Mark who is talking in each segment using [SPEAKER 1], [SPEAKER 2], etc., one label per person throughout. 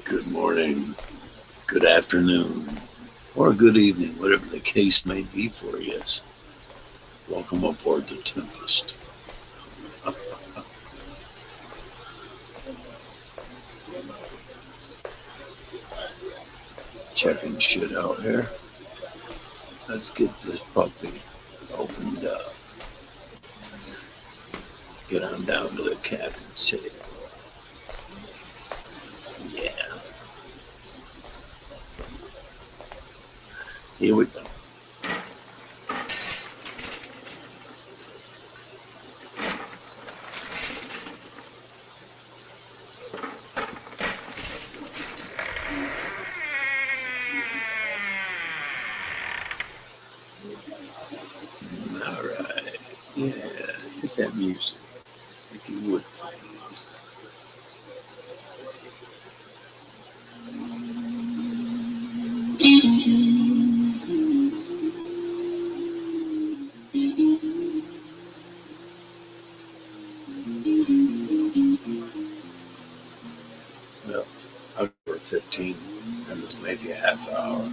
[SPEAKER 1] Good morning, good afternoon, or good evening, whatever the case may be for you. Welcome aboard the Tempest. Checking shit out here. Let's get this puppy opened up. Get on down to the captain's table. Yeah. Here we go. All right. Yeah, hit that music. If you would, please. Well, I'll go for 15 minutes, maybe a half hour.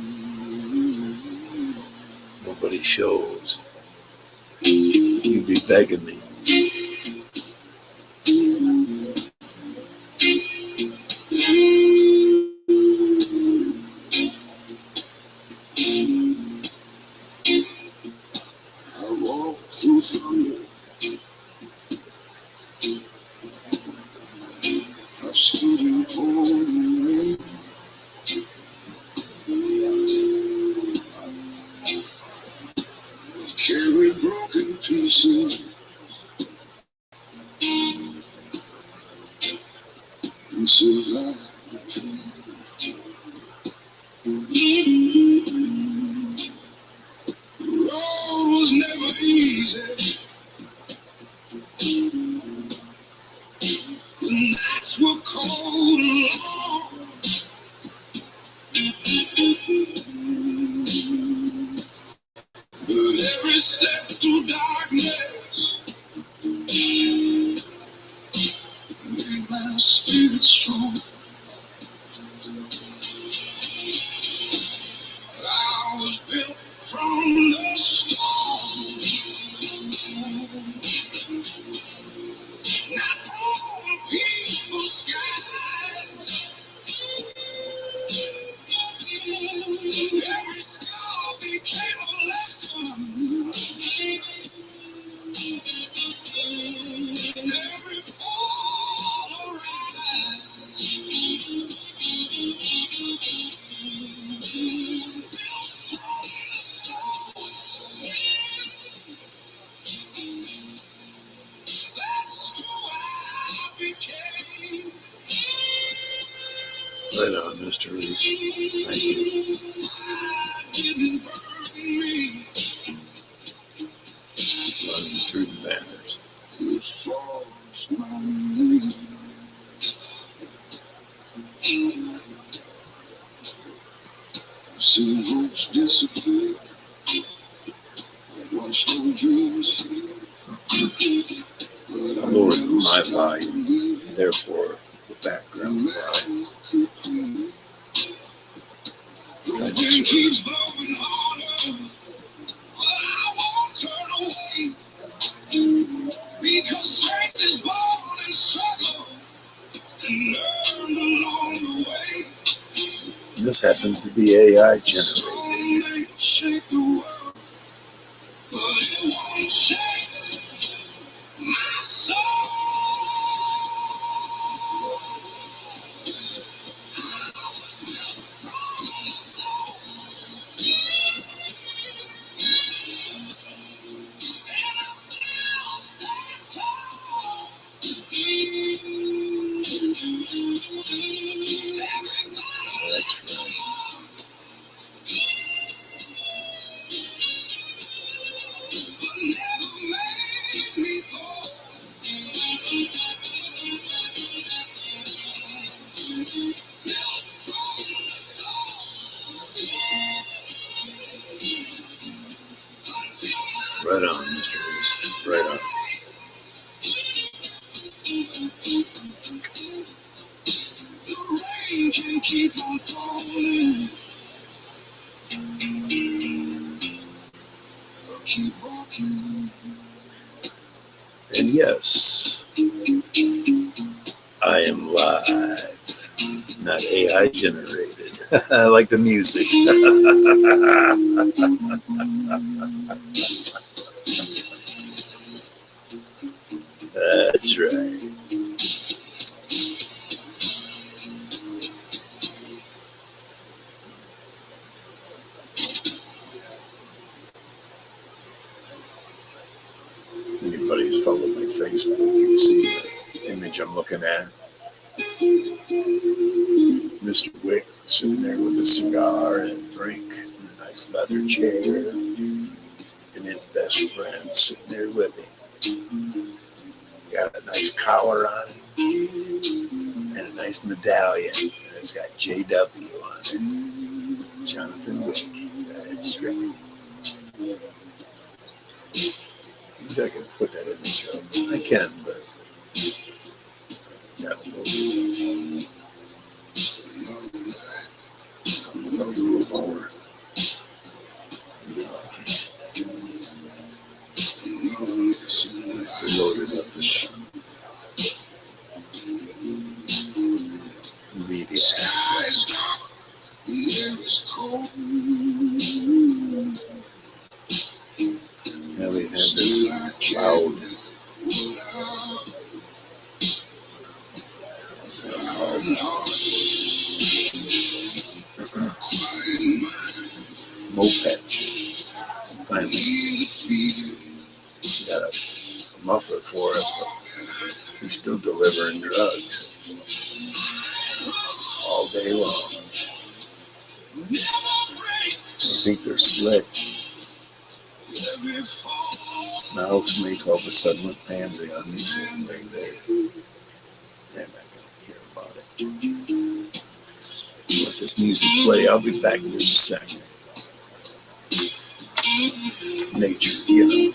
[SPEAKER 1] Nobody shows. You'd be begging me.
[SPEAKER 2] I walk through thunder. I've stood in pouring rain. I've carried broken pieces and survived the pain. The road was never easy. The nights were cold and long. But every step through darkness made my spirit strong. I was built from the stone, not from peaceful skies. Every scar became a lesson. Every fall a rise. Built from the stone. That's who I became.
[SPEAKER 1] Right on, Mr. Reese. Thank you.
[SPEAKER 2] Fire didn't burn me.
[SPEAKER 1] Running through the banners.
[SPEAKER 2] It forged my name. I've seen hopes disappear. I've watched old dreams fade. But I
[SPEAKER 1] Lowered
[SPEAKER 2] never
[SPEAKER 1] my
[SPEAKER 2] stopped
[SPEAKER 1] volume,
[SPEAKER 2] believing
[SPEAKER 1] therefore the
[SPEAKER 2] a
[SPEAKER 1] background volume.
[SPEAKER 2] man could create. The wind keeps blowing harder, but I won't turn away. Because strength is born in struggle and learned along the way.
[SPEAKER 1] This happens to be AI
[SPEAKER 2] The
[SPEAKER 1] generated.
[SPEAKER 2] storm may shake the world, but it won't shake my soul. I was built from the stone, and I still stand tall.
[SPEAKER 1] That's right.
[SPEAKER 2] But never made me fall. Built from the stone until my
[SPEAKER 1] Right on, Mr. Reese. Right on.
[SPEAKER 2] the rain rain can keep on falling. I'll keep walking.
[SPEAKER 1] And yes, I am live, not AI generated. I like the music. That's right. Anybody's followed my Facebook, you see the image I'm looking at. Mr. Wick sitting there with a cigar and a drink and a nice leather chair, and his best friend sitting there with him. Got a nice collar on him and a nice medallion, and it's got JW on it. Jonathan Wick. That's right. Maybe I can put that in the show. I can, but that will go a little lower. No, I can't. To load it up and read the accents. Now they have this loud. What's that called? Moped. Finally, got a muffler for it, but he's still delivering drugs all day long. I think they're slick. My housemates all of a sudden went pansy on me, so they're not going to care about it. Let this music play. I'll be back in just a second. Nature, you know.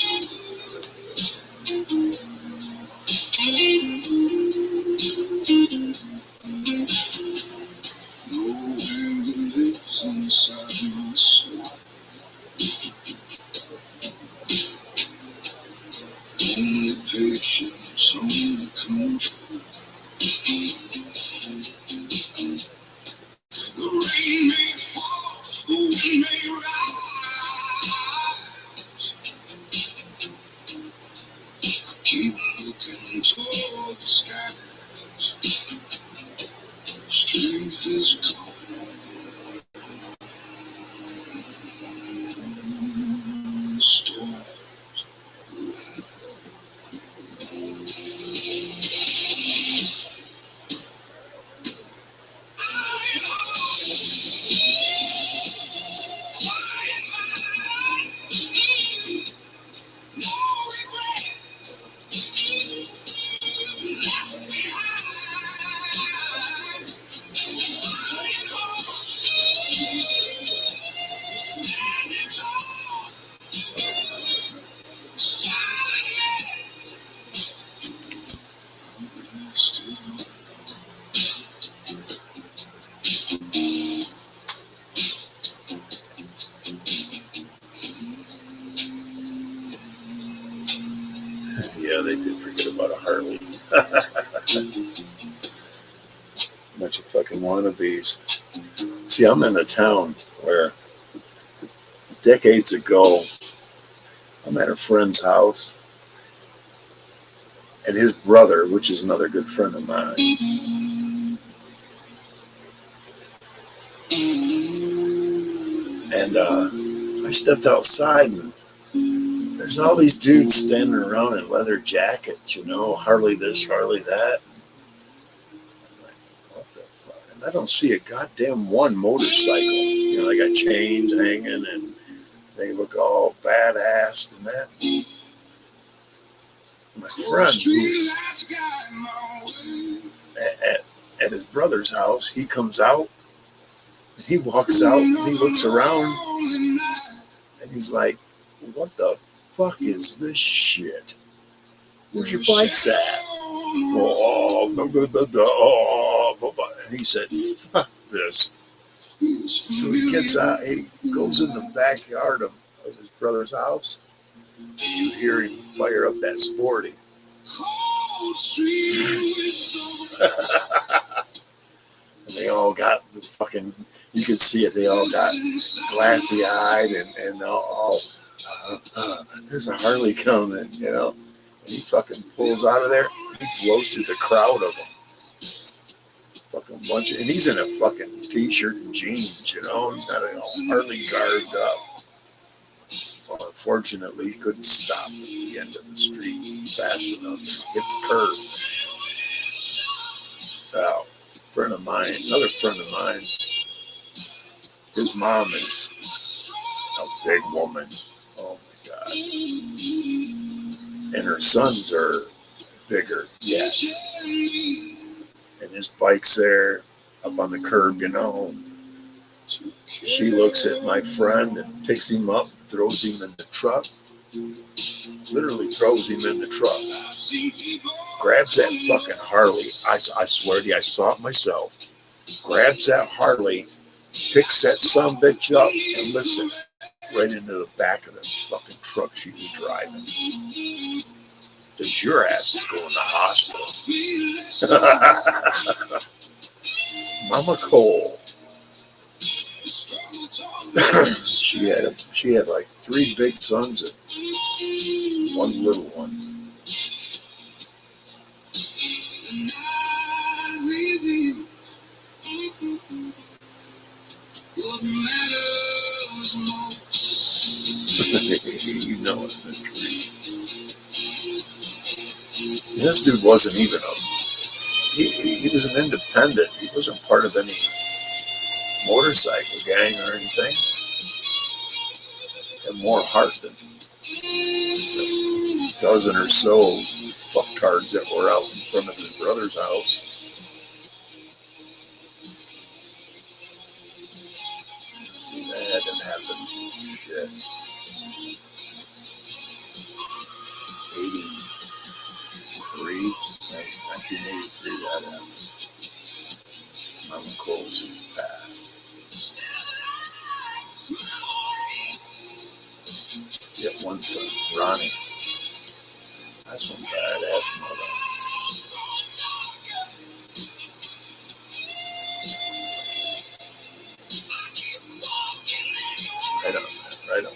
[SPEAKER 1] Only patience, only control. The rain may fall, the wind may rise. Keep looking toward the sky. Strength is gone. Storm. Yeah, they did forget about a Harley. Bunch of fucking wannabes. See, I'm in a town where decades ago, I'm at a friend's house, and his brother, which is another good friend of mine, and I stepped outside, and there's all these dudes standing around in leather jackets, you know, Harley this, Harley that. I'm like, what the fuck? And I don't see a goddamn one motorcycle. You know, they got chains hanging, and they look all badass and that. My friend, who's at his brother's house, he comes out, and he walks out, and he looks around, and he's like, what the fuck is this shit? Where's your bikes at? Oh, he said, fuck this. So he gets out, he goes in the backyard of his brother's house, and you hear him fire up that Sporty. And they all got the fucking, you could see it, they all got glassy eyed and all there's a Harley coming, you know. And he fucking pulls out of there, he blows through the crowd of them. Fucking bunch of, and he's in a fucking t-shirt and jeans, you know. He's not all Harley garbed up. Well, unfortunately, he couldn't stop at the end of the street fast enough to hit the curb. Well, another friend of mine, his mom is a big woman. Oh my God. And her sons are bigger. Yeah. And his bike's there up on the curb, you know. She looks at my friend and picks him up, throws him in the truck. Literally throws him in the truck. Grabs that fucking Harley. I swear to you, I saw it myself. Grabs that Harley, picks that sumbitch up, and lifts it right into the back of the fucking truck she was driving. Because your ass is going to hospital. Mama Cole. she had like 3 big sons and 1 little one. You know it, Mr. Reed. This dude wasn't even he was an independent. He wasn't part of any motorcycle gang or anything. He had more heart than a dozen or so fucktards that were out in front of his brother's house. See, that didn't happen. Shit. 1983, that happened. Mama Cole since passed. Yet 1 son, Ronnie. That's one badass mother. Right on.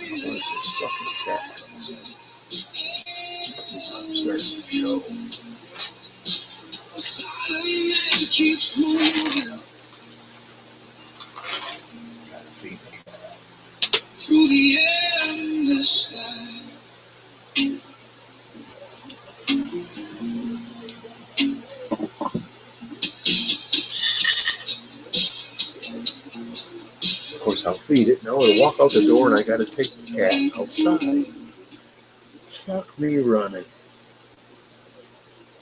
[SPEAKER 1] What is this fucking cat? Joe. Keeps moving. Gotta feed him. Through the endless night. Of course, I'll feed it. Now I'll walk out the door and I gotta take the cat outside. Fuck me running.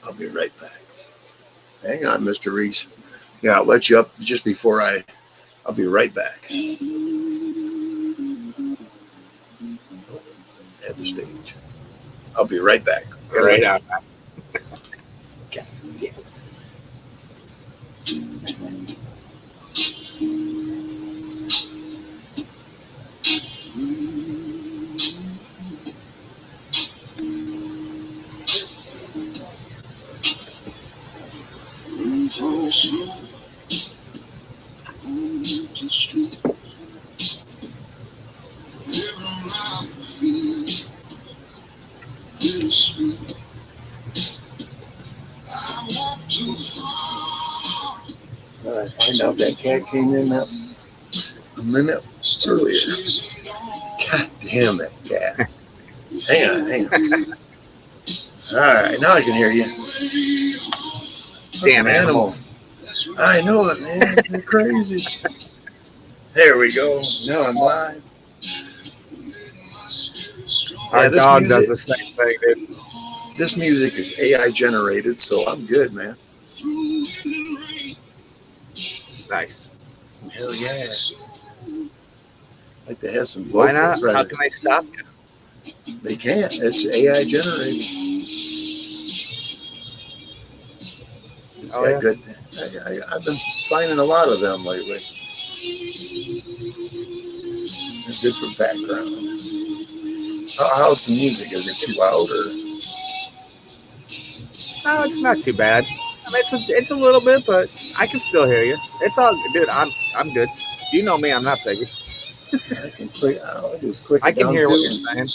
[SPEAKER 1] I'll be right back. Hang on, Mr. Reese. Yeah, I'll let you up just before I'll be right back. At the stage. I'll be right back.
[SPEAKER 3] Right out.
[SPEAKER 1] God damn. I find out that cat came in a minute earlier. God damn that cat. Hang on. All right, now I can hear you.
[SPEAKER 3] Damn animals.
[SPEAKER 1] I know it, man. They're crazy. There we go. Now I'm live.
[SPEAKER 3] Our dog does the same thing, dude.
[SPEAKER 1] This music is AI generated, so I'm good, man.
[SPEAKER 3] Nice.
[SPEAKER 1] Hell yeah. Like to have some vocals.
[SPEAKER 3] Why not?
[SPEAKER 1] Right?
[SPEAKER 3] How can they stop you?
[SPEAKER 1] They can't. It's AI generated. It's got good. I've been finding a lot of them lately. They're good for background. How's the music? Is it too loud or?
[SPEAKER 3] No, it's not too bad. It's a little bit, but I can still hear you. It's all, dude. I'm good. You know me. I'm not picky.
[SPEAKER 1] I can click. I'll just click.
[SPEAKER 3] I can hear what you're saying.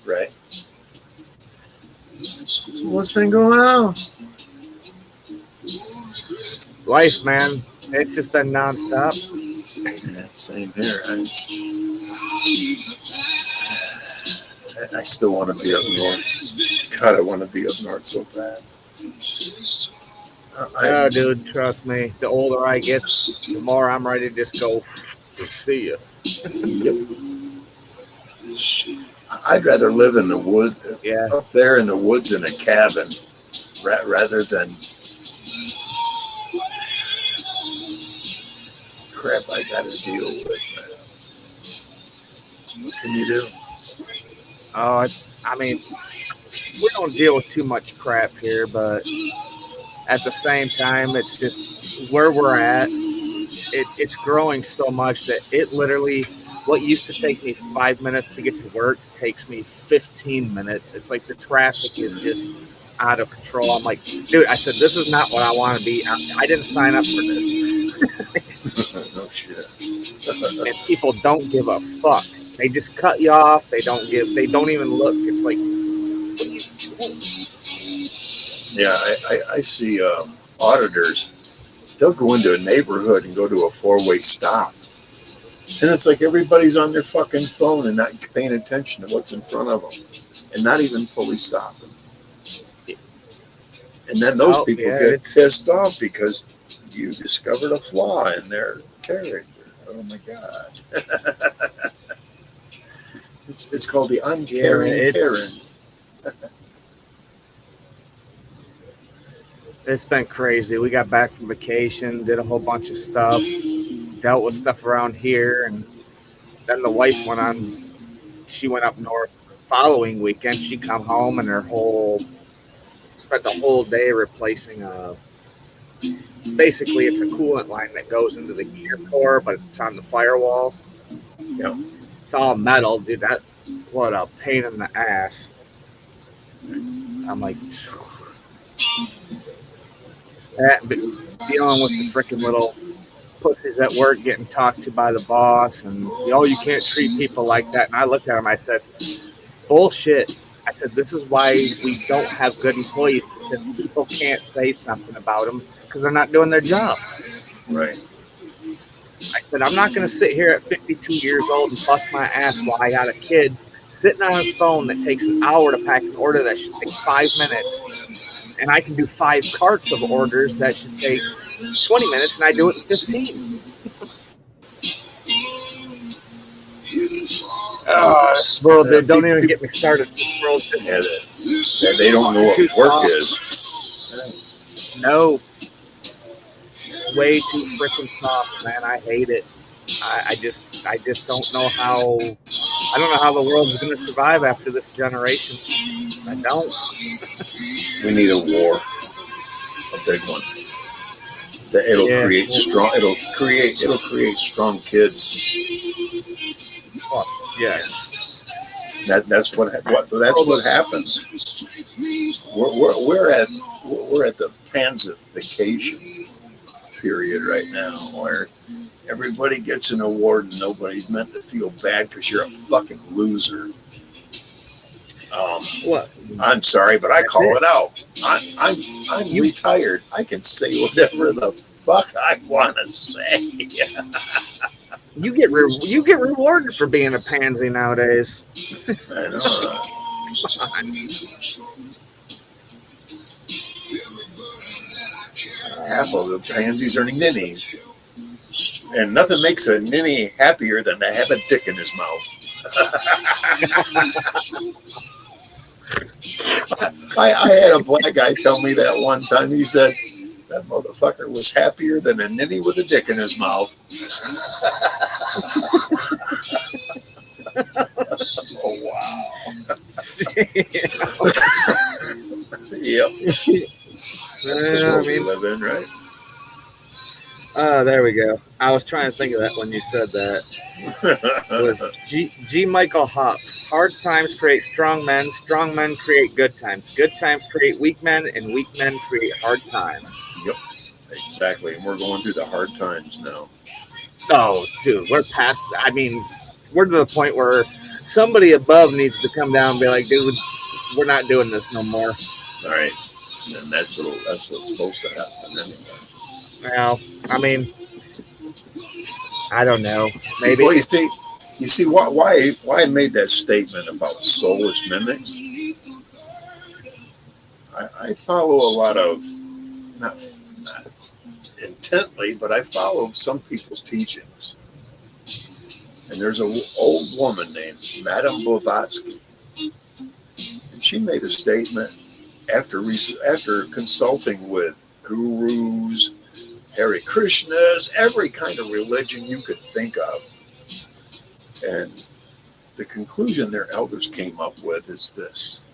[SPEAKER 1] Right. So what's been going on?
[SPEAKER 3] Life, man. It's just been nonstop.
[SPEAKER 1] Yeah, same here. I still want to be up north. God, I want to be up north so bad.
[SPEAKER 3] Oh, dude, trust me. The older I get, the more I'm ready to just go see you.
[SPEAKER 1] Yep. I'd rather live in the woods, up there in the woods in a cabin, rather than crap I got to deal with. What can you do?
[SPEAKER 3] Oh, we don't deal with too much crap here, but at the same time, it's just where we're at. It's growing so much that it literally, what used to take me 5 minutes to get to work takes me 15 minutes. It's like the traffic is just out of control. I'm like, dude, I said, this is not what I want to be. I didn't sign up for this.
[SPEAKER 1] No shit.
[SPEAKER 3] And people don't give a fuck. They just cut you off. They don't even look. It's like, what are you doing?
[SPEAKER 1] Yeah, I see auditors. They'll go into a neighborhood and go to a four-way stop. And it's like everybody's on their fucking phone and not paying attention to what's in front of them. And not even fully stopping. And then those people get pissed off because you discovered a flaw in their character. Oh my God. It's called the uncaring Karen.
[SPEAKER 3] It's been crazy. We got back from vacation, did a whole bunch of stuff, dealt with stuff around here, and then the wife she went up north the following weekend. She come home and spent the whole day replacing it's a coolant line that goes into the gear core, but it's on the firewall.
[SPEAKER 1] Yeah.
[SPEAKER 3] It's all metal, dude. What a pain in the ass. I'm like, dealing with the freaking little pussies at work getting talked to by the boss, and you can't treat people like that. And I looked at him, I said, bullshit. I said, this is why we don't have good employees, because people can't say something about them because they're not doing their job.
[SPEAKER 1] Right.
[SPEAKER 3] I said, I'm not going to sit here at 52 years old and bust my ass while I got a kid sitting on his phone that takes an hour to pack an order that should take 5 minutes. And I can do 5 carts of orders that should take 20 minutes, and I do it in 15. Oh, this world, dude, don't even get me started. This world,
[SPEAKER 1] they don't know what work is.
[SPEAKER 3] No. It's way too freaking soft, man. I hate it. I just don't know how. I don't know how the world is going to survive after this generation. I don't.
[SPEAKER 1] We need a war, a big one. It'll create strong kids.
[SPEAKER 3] Oh, yes.
[SPEAKER 1] That's what happens. We're at the pansification period right now, where everybody gets an award and nobody's meant to feel bad because you're a fucking loser.
[SPEAKER 3] What?
[SPEAKER 1] I'm sorry, but I call it out. I'm retired. I can say whatever the fuck I want to say.
[SPEAKER 3] You get rewarded for being a pansy nowadays.
[SPEAKER 1] I know. Half of the pansies are ninnies. And nothing makes a ninny happier than to have a dick in his mouth. I had a black guy tell me that one time. He said, That motherfucker was happier than a ninny with a dick in his mouth. Oh, wow. Yep. That's the world we live in, right?
[SPEAKER 3] There we go. I was trying to think of that when you said that. It was G. Michael Hop. Hard times create strong men create good times create weak men, and weak men create hard times.
[SPEAKER 1] Yep, exactly. And we're going through the hard times now.
[SPEAKER 3] Oh, dude, we're past. I mean, we're to the point where somebody above needs to come down and be like, dude, we're not doing this no more.
[SPEAKER 1] All right, and that's what's supposed to happen anyway.
[SPEAKER 3] Well, I mean, I don't know. Maybe.
[SPEAKER 1] Well, you see why I made that statement about soulless mimics. I follow a lot of not intently, but I follow some people's teachings. And there's an old woman named Madame Blavatsky, and she made a statement after consulting with gurus, Hare Krishnas, every kind of religion you could think of. And the conclusion their elders came up with is this: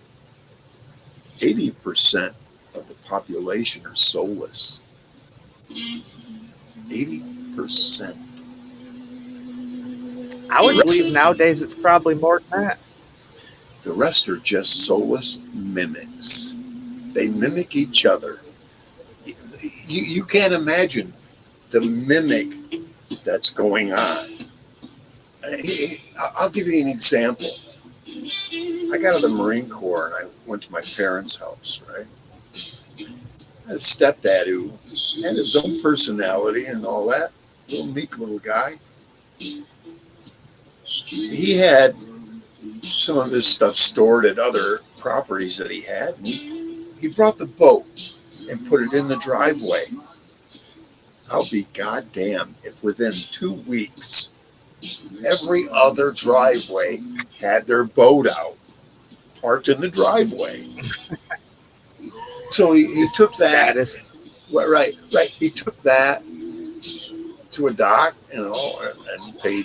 [SPEAKER 1] 80% of the population are soulless. 80%.
[SPEAKER 3] I would believe nowadays it's probably more than that.
[SPEAKER 1] The rest are just soulless mimics. They mimic each other. You can't imagine the mimic that's going on. I'll give you an example. I got out of the Marine Corps and I went to my parents' house, right? I had a stepdad who had his own personality and all that. Little meek little guy. He had some of his stuff stored at other properties that he had. And he brought the boat and put it in the driveway. I'll be goddamn if within 2 weeks every other driveway had their boat out, parked in the driveway. So he took that. Right. He took that to a dock, and paid,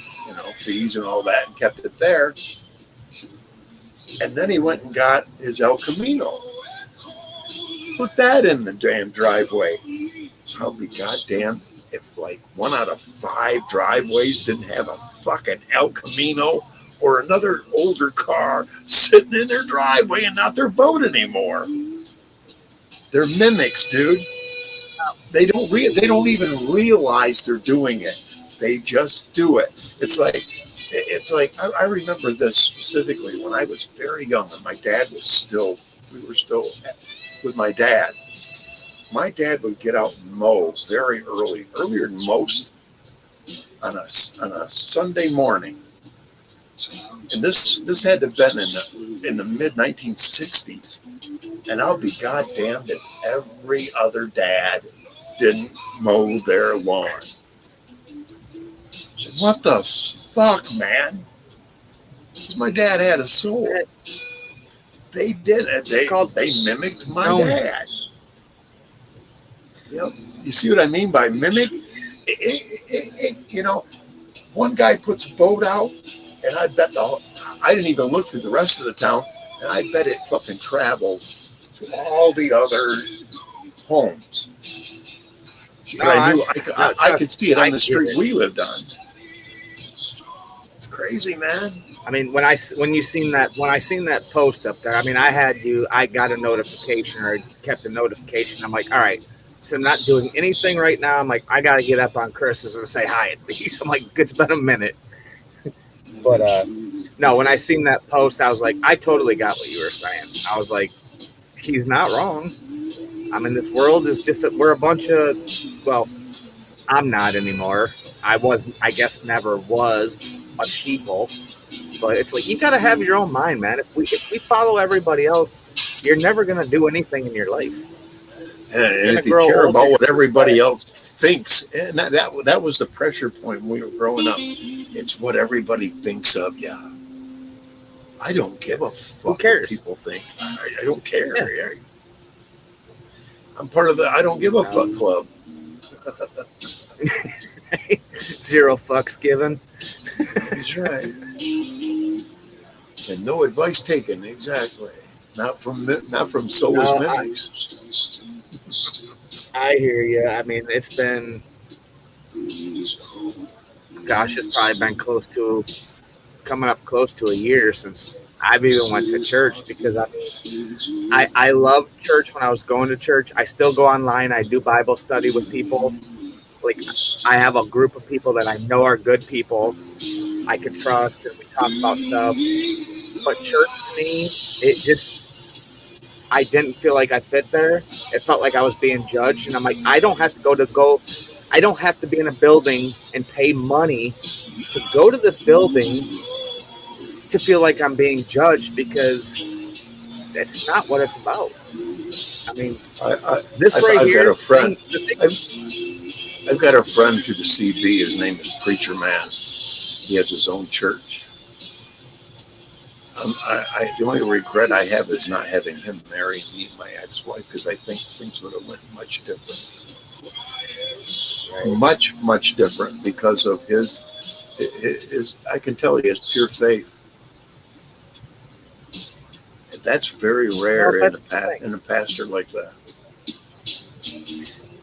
[SPEAKER 1] fees and all that, and kept it there. And then he went and got his El Camino. Put that in the damn driveway. I'll be goddamn if like 1 out of 5 driveways didn't have a fucking El Camino or another older car sitting in their driveway and not their boat anymore. They're mimics, dude. They don't even realize they're doing it. They just do it. It's like I remember this specifically when I was very young and we were still with my dad. My dad would get out and mow very early, earlier than most, on a Sunday morning. And this had to have been in the mid 1960s. And I'll be goddamned if every other dad didn't mow their lawn. What the fuck, man? Because my dad had a soul. They did it. They mimicked my dad. You see what I mean by mimic? One guy puts a boat out, and I bet I didn't even look through the rest of the town, and I bet it fucking traveled to all the other homes. But I could see it on the street we lived on. It's crazy, man.
[SPEAKER 3] I mean, when I seen that post up there, I mean, I got a notification, or I kept a notification. I'm like, all right, so I'm not doing anything right now. I'm like, I got to get up on Chris's and say hi at least. I'm like, it's been a minute. But no, when I seen that post, I was like, I totally got what you were saying. I was like, he's not wrong. I mean, this world is we're a bunch of, well, I'm not anymore. I guess never was a sheeple. But it's like, you got to have your own mind, man. If we follow everybody else, you're never going to do anything in your life.
[SPEAKER 1] And if you care about what everybody else thinks, and that was the pressure point when we were growing up. It's what everybody thinks of you. I don't give a fuck what people think. I don't care. Yeah. I'm part of the I don't give a fuck club.
[SPEAKER 3] Zero fucks given.
[SPEAKER 1] He's right. And no advice taken. Exactly. Not from soulless
[SPEAKER 3] No,
[SPEAKER 1] mimics.
[SPEAKER 3] I hear you. I mean, it's been, gosh, it's probably been coming up close to a year since I've even went to church, because I loved church when I was going to church. I still go online. I do Bible study with people. Like, I have a group of people that I know are good people I can trust, and we talk about stuff. But church to me, I didn't feel like I fit there. It felt like I was being judged, and I'm like, I don't have to be in a building and pay money to go to this building to feel like I'm being judged, because that's not what it's about. I mean,
[SPEAKER 1] I've got a friend. I've got a friend through the CB. His name is Preacher Man. He has his own church. The only regret I have is not having him marry me, my ex-wife, because I think things would have went much different. Much, much different, because of his I can tell he has pure faith. And that's very rare in a pastor like that.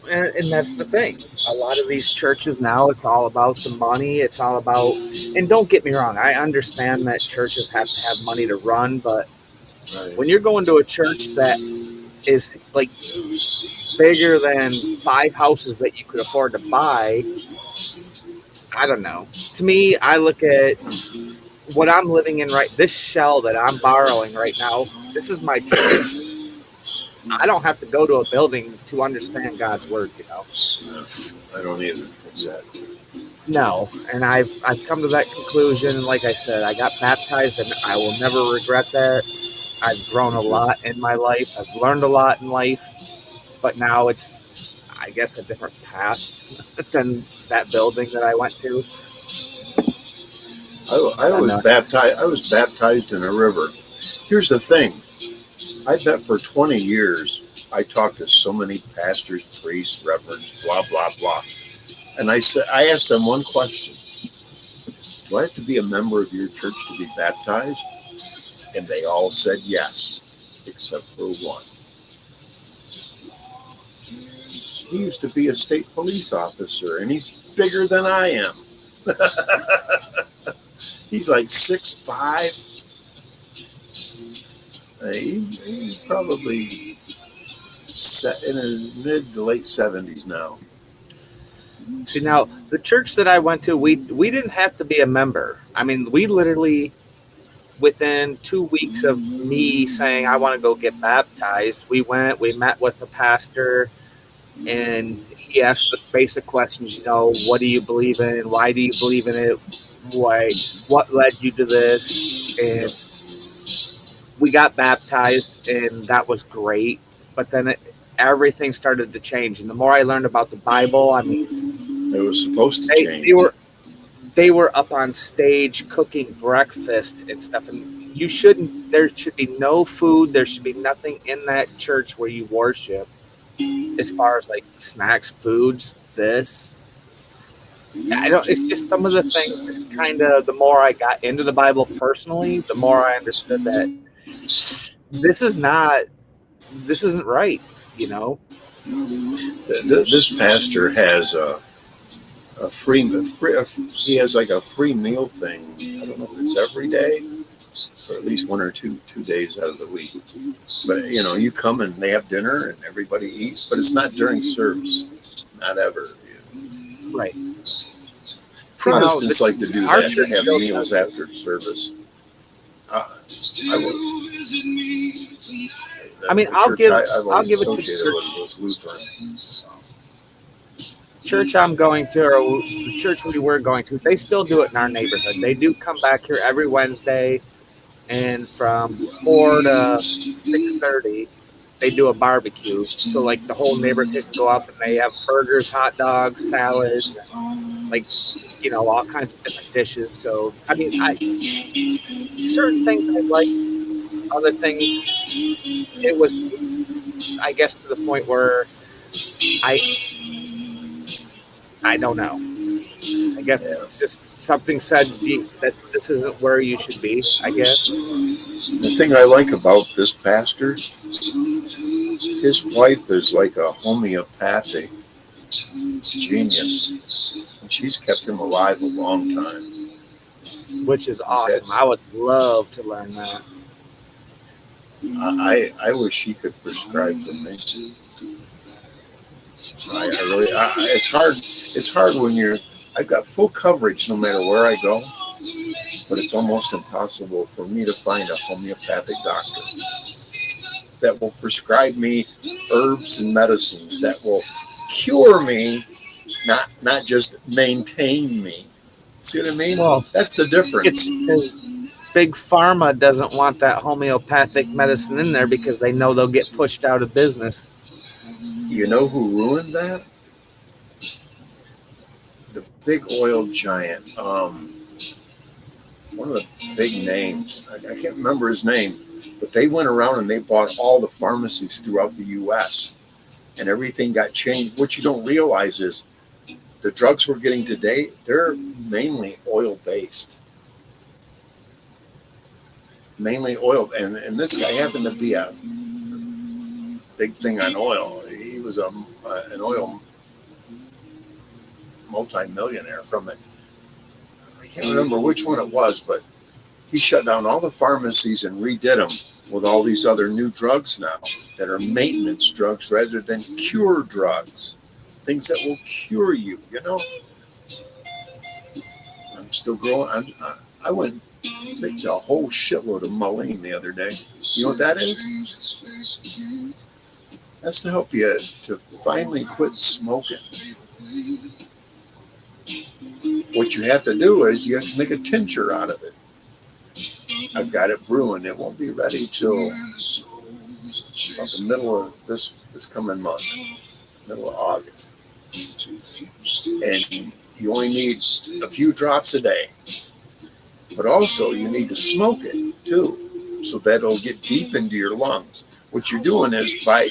[SPEAKER 3] And that's the thing. A lot of these churches now, it's all about the money. It's all about, and don't get me wrong, I understand that churches have to have money to run, but when you're going to a church that is like bigger than 5 houses that you could afford to buy, I don't know. To me, I look at what I'm living in this shell that I'm borrowing right now. This is my church. I don't have to go to a building to understand God's word, you know.
[SPEAKER 1] I don't either. Exactly.
[SPEAKER 3] No, and I've come to that conclusion. And like I said, I got baptized, and I will never regret that. I've grown a lot in my life. I've learned a lot in life, but now it's, I guess, a different path than that building that I went to.
[SPEAKER 1] I was baptized in a river. Here's the thing. I bet for 20 years, I talked to so many pastors, priests, reverends, blah, blah, blah. And I asked them one question. Do I have to be a member of your church to be baptized? And they all said yes, except for one. He used to be a state police officer, and he's bigger than I am. He's like 6'5". He's probably in his mid to late 70s now.
[SPEAKER 3] See, now, the church that I went to, we didn't have to be a member. I mean, we literally, within 2 weeks of me saying I want to go get baptized, we met with the pastor, and he asked the basic questions, you know, what do you believe in? Why do you believe in it? What led you to this? And we got baptized, and that was great. But then everything started to change. And the more I learned about the Bible, I mean,
[SPEAKER 1] it was supposed to change.
[SPEAKER 3] They were up on stage cooking breakfast and stuff. And there should be no food. There should be nothing in that church where you worship, as far as like snacks, foods, this. It's just some of the things, just kind of, the more I got into the Bible personally, the more I understood that this isn't right, you know.
[SPEAKER 1] This pastor has he has like a free meal thing. I don't know if it's every day, or at least 1 or 2 days out of the week. But you know, you come and they have dinner and everybody eats, but it's not during service, not ever.
[SPEAKER 3] Right.
[SPEAKER 1] Protestants like to do that. They have meals after service.
[SPEAKER 3] I mean, I'll give it to
[SPEAKER 1] the Lutheran.
[SPEAKER 3] Church I'm going to, or the church we were going to, they still do it in our neighborhood. They do come back here every Wednesday, and from 4 to 6:30, they do a barbecue. So like the whole neighborhood can go up, and they have burgers, hot dogs, salads, and like, you know, all kinds of different dishes. So I mean, certain things I liked, other things it was I guess to the point where I don't know. I guess it's just something said that this isn't where you should be, I guess.
[SPEAKER 1] The thing I like about this pastor, his wife is like a homeopathic genius. And she's kept him alive a long time.
[SPEAKER 3] Which is awesome. I would love to learn that.
[SPEAKER 1] I wish she could prescribe for me. It's hard. It's hard when I've got full coverage no matter where I go, but it's almost impossible for me to find a homeopathic doctor that will prescribe me herbs and medicines that will cure me, not just maintain me. See what I mean?
[SPEAKER 3] Well,
[SPEAKER 1] that's the difference.
[SPEAKER 3] Because Big Pharma doesn't want that homeopathic medicine in there because they know they'll get pushed out of business.
[SPEAKER 1] You know who ruined that? The big oil giant. One of the big names. I can't remember his name, but they went around and they bought all the pharmacies throughout the U.S. and everything got changed. What you don't realize is the drugs we're getting today, they're mainly oil-based. Mainly oil. And this guy happened to be a big thing on oil. He was an oil multi-millionaire from it. I can't remember which one it was, but he shut down all the pharmacies and redid them with all these other new drugs now that are maintenance drugs rather than cure drugs. Things that will cure you, you know? I'm still growing. I went and took a whole shitload of Mullein the other day. You know what that is? That's to help you to finally quit smoking. What you have to do is you have to make a tincture out of it. I've got it brewing. It won't be ready till about the middle of this coming month, middle of August. And you only need a few drops a day. But also you need to smoke it too, so that it'll get deep into your lungs. What you're doing is by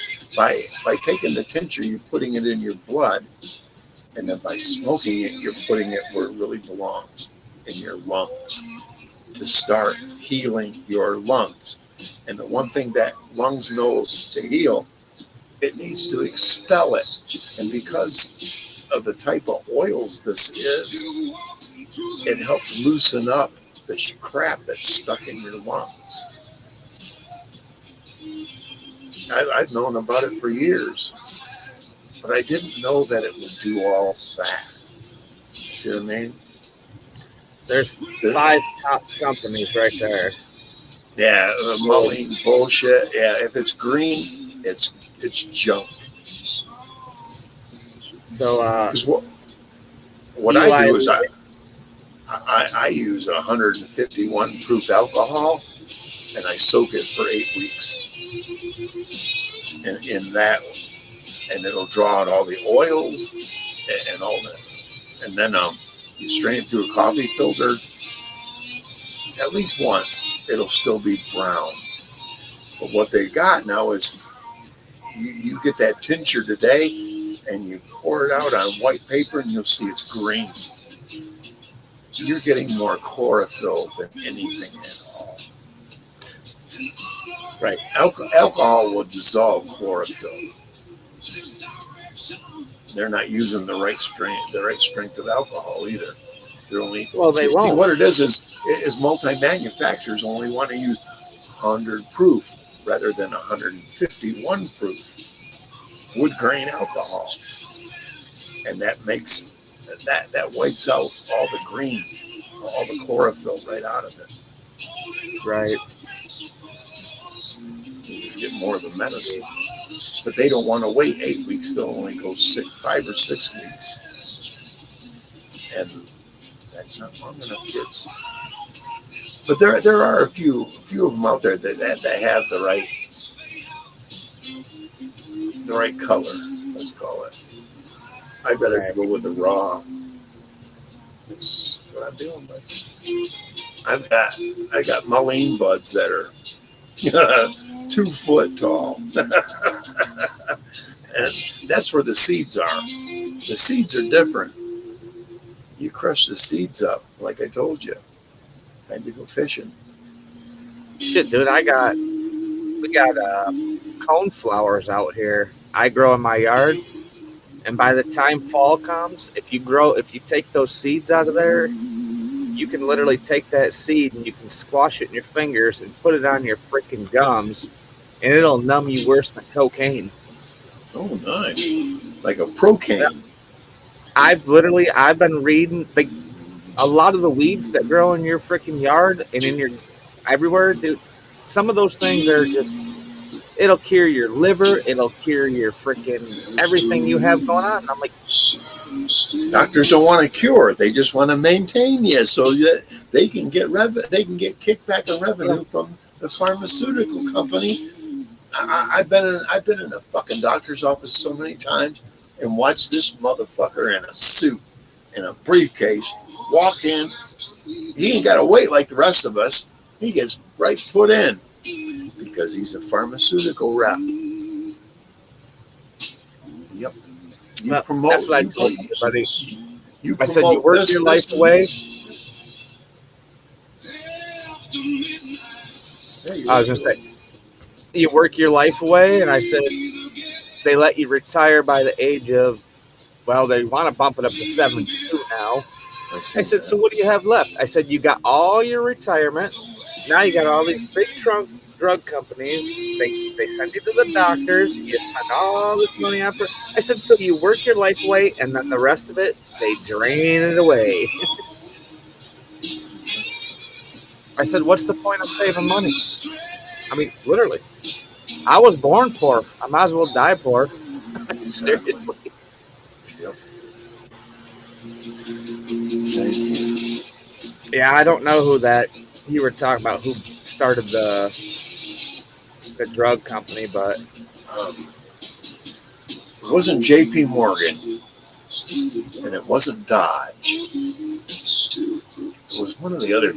[SPEAKER 1] taking the tincture, you're putting it in your blood. And then by smoking it, you're putting it where it really belongs, in your lungs, to start healing your lungs. And the one thing that lungs know to heal, it needs to expel it. And because of the type of oils this is, it helps loosen up this crap that's stuck in your lungs. I've known about it for years. But I didn't know that it would do all that. See what I mean?
[SPEAKER 3] There's 5 top companies right there.
[SPEAKER 1] Yeah, Mullein bullshit. Yeah, if it's green, it's junk.
[SPEAKER 3] So,
[SPEAKER 1] what I do is I use 151 proof alcohol, and I soak it for 8 weeks. And in that. And it'll draw out all the oils and all that. And then you strain it through a coffee filter. At least once, it'll still be brown. But what they got now is you get that tincture today, and you pour it out on white paper, and you'll see it's green. You're getting more chlorophyll than anything at all. Right. Alcohol will dissolve chlorophyll. They're not using the right strength of alcohol either. They're only
[SPEAKER 3] they won't.
[SPEAKER 1] What it is multi-manufacturers only want to use 100 proof rather than 151 proof wood grain alcohol, and that makes that wipes out all the green, all the chlorophyll right out of it.
[SPEAKER 3] Right.
[SPEAKER 1] You get more of the medicine. But they don't want to wait 8 weeks. They'll only go 5 or 6 weeks. And that's not long enough, kids. But there are a few of them out there that have the right color, let's call it. I better go with the raw. That's what I'm doing, but I got Mullein buds that are 2 foot tall. And that's where the seeds are. The seeds are different. You crush the seeds up, like I told you. Time to go fishing.
[SPEAKER 3] Shit, dude, we got cone flowers out here. I grow in my yard, and by the time fall comes, if you take those seeds out of there, you can literally take that seed and you can squash it in your fingers and put it on your freaking gums, and it'll numb you worse than cocaine.
[SPEAKER 1] Oh, nice. Like a procaine.
[SPEAKER 3] Yeah. I've been reading a lot of the weeds that grow in your freaking yard and in your everywhere, dude. Some of those things are just, it'll cure your liver, it'll cure your freaking everything you have going on. And I'm like,
[SPEAKER 1] doctors don't want to cure; they just want to maintain you so that they can get kickback of revenue from the pharmaceutical company. I've been in a fucking doctor's office so many times and watched this motherfucker in a suit and a briefcase walk in. He ain't got to wait like the rest of us. He gets right put in because he's a pharmaceutical rep. Yep.
[SPEAKER 3] That's what I told everybody. I said, you work your life away. I was going to say, you work your life away, and I said, they let you retire by the age of, well, they want to bump it up to 72 now. I said, so what do you have left? I said, you got all your retirement. Now you got all these big drug companies. They send you to the doctors. You spend all this money on. I said, so you work your life away, and then the rest of it, they drain it away. I said, what's the point of saving money? I mean, literally. I was born poor. I might as well die poor. Seriously.
[SPEAKER 1] Yep.
[SPEAKER 3] Yeah, I don't know who that you were talking about, who started the drug company, but
[SPEAKER 1] it wasn't J.P. Morgan, and it wasn't Dodge. It was one of the other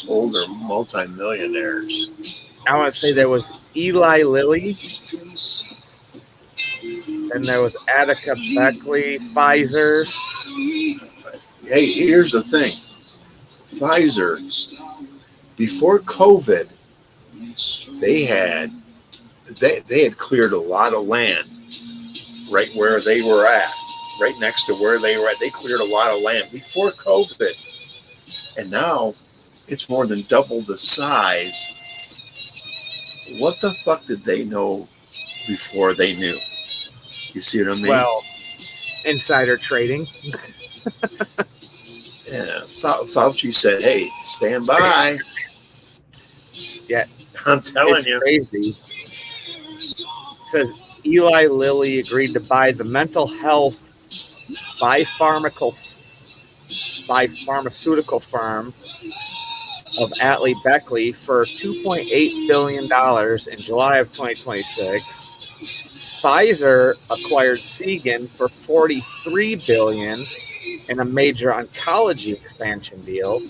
[SPEAKER 1] older multimillionaires.
[SPEAKER 3] I want to say there was Eli Lilly, and there was Attica Beckley, Pfizer.
[SPEAKER 1] Hey, here's the thing. Pfizer, before COVID, they had cleared a lot of land right where they were at, right next to where they were at. They cleared a lot of land before COVID, and now it's more than double the size. What the fuck did they know before they knew? You see what I mean?
[SPEAKER 3] Well, insider trading.
[SPEAKER 1] Yeah, Fauci said, hey, stand by.
[SPEAKER 3] Yeah.
[SPEAKER 1] I'm telling you.
[SPEAKER 3] It's crazy. It says Eli Lilly agreed to buy the mental health pharmaceutical firm of Atlee Beckley for $2.8 billion in July of 2026. Pfizer acquired Seagen for $43 billion in a major oncology expansion deal.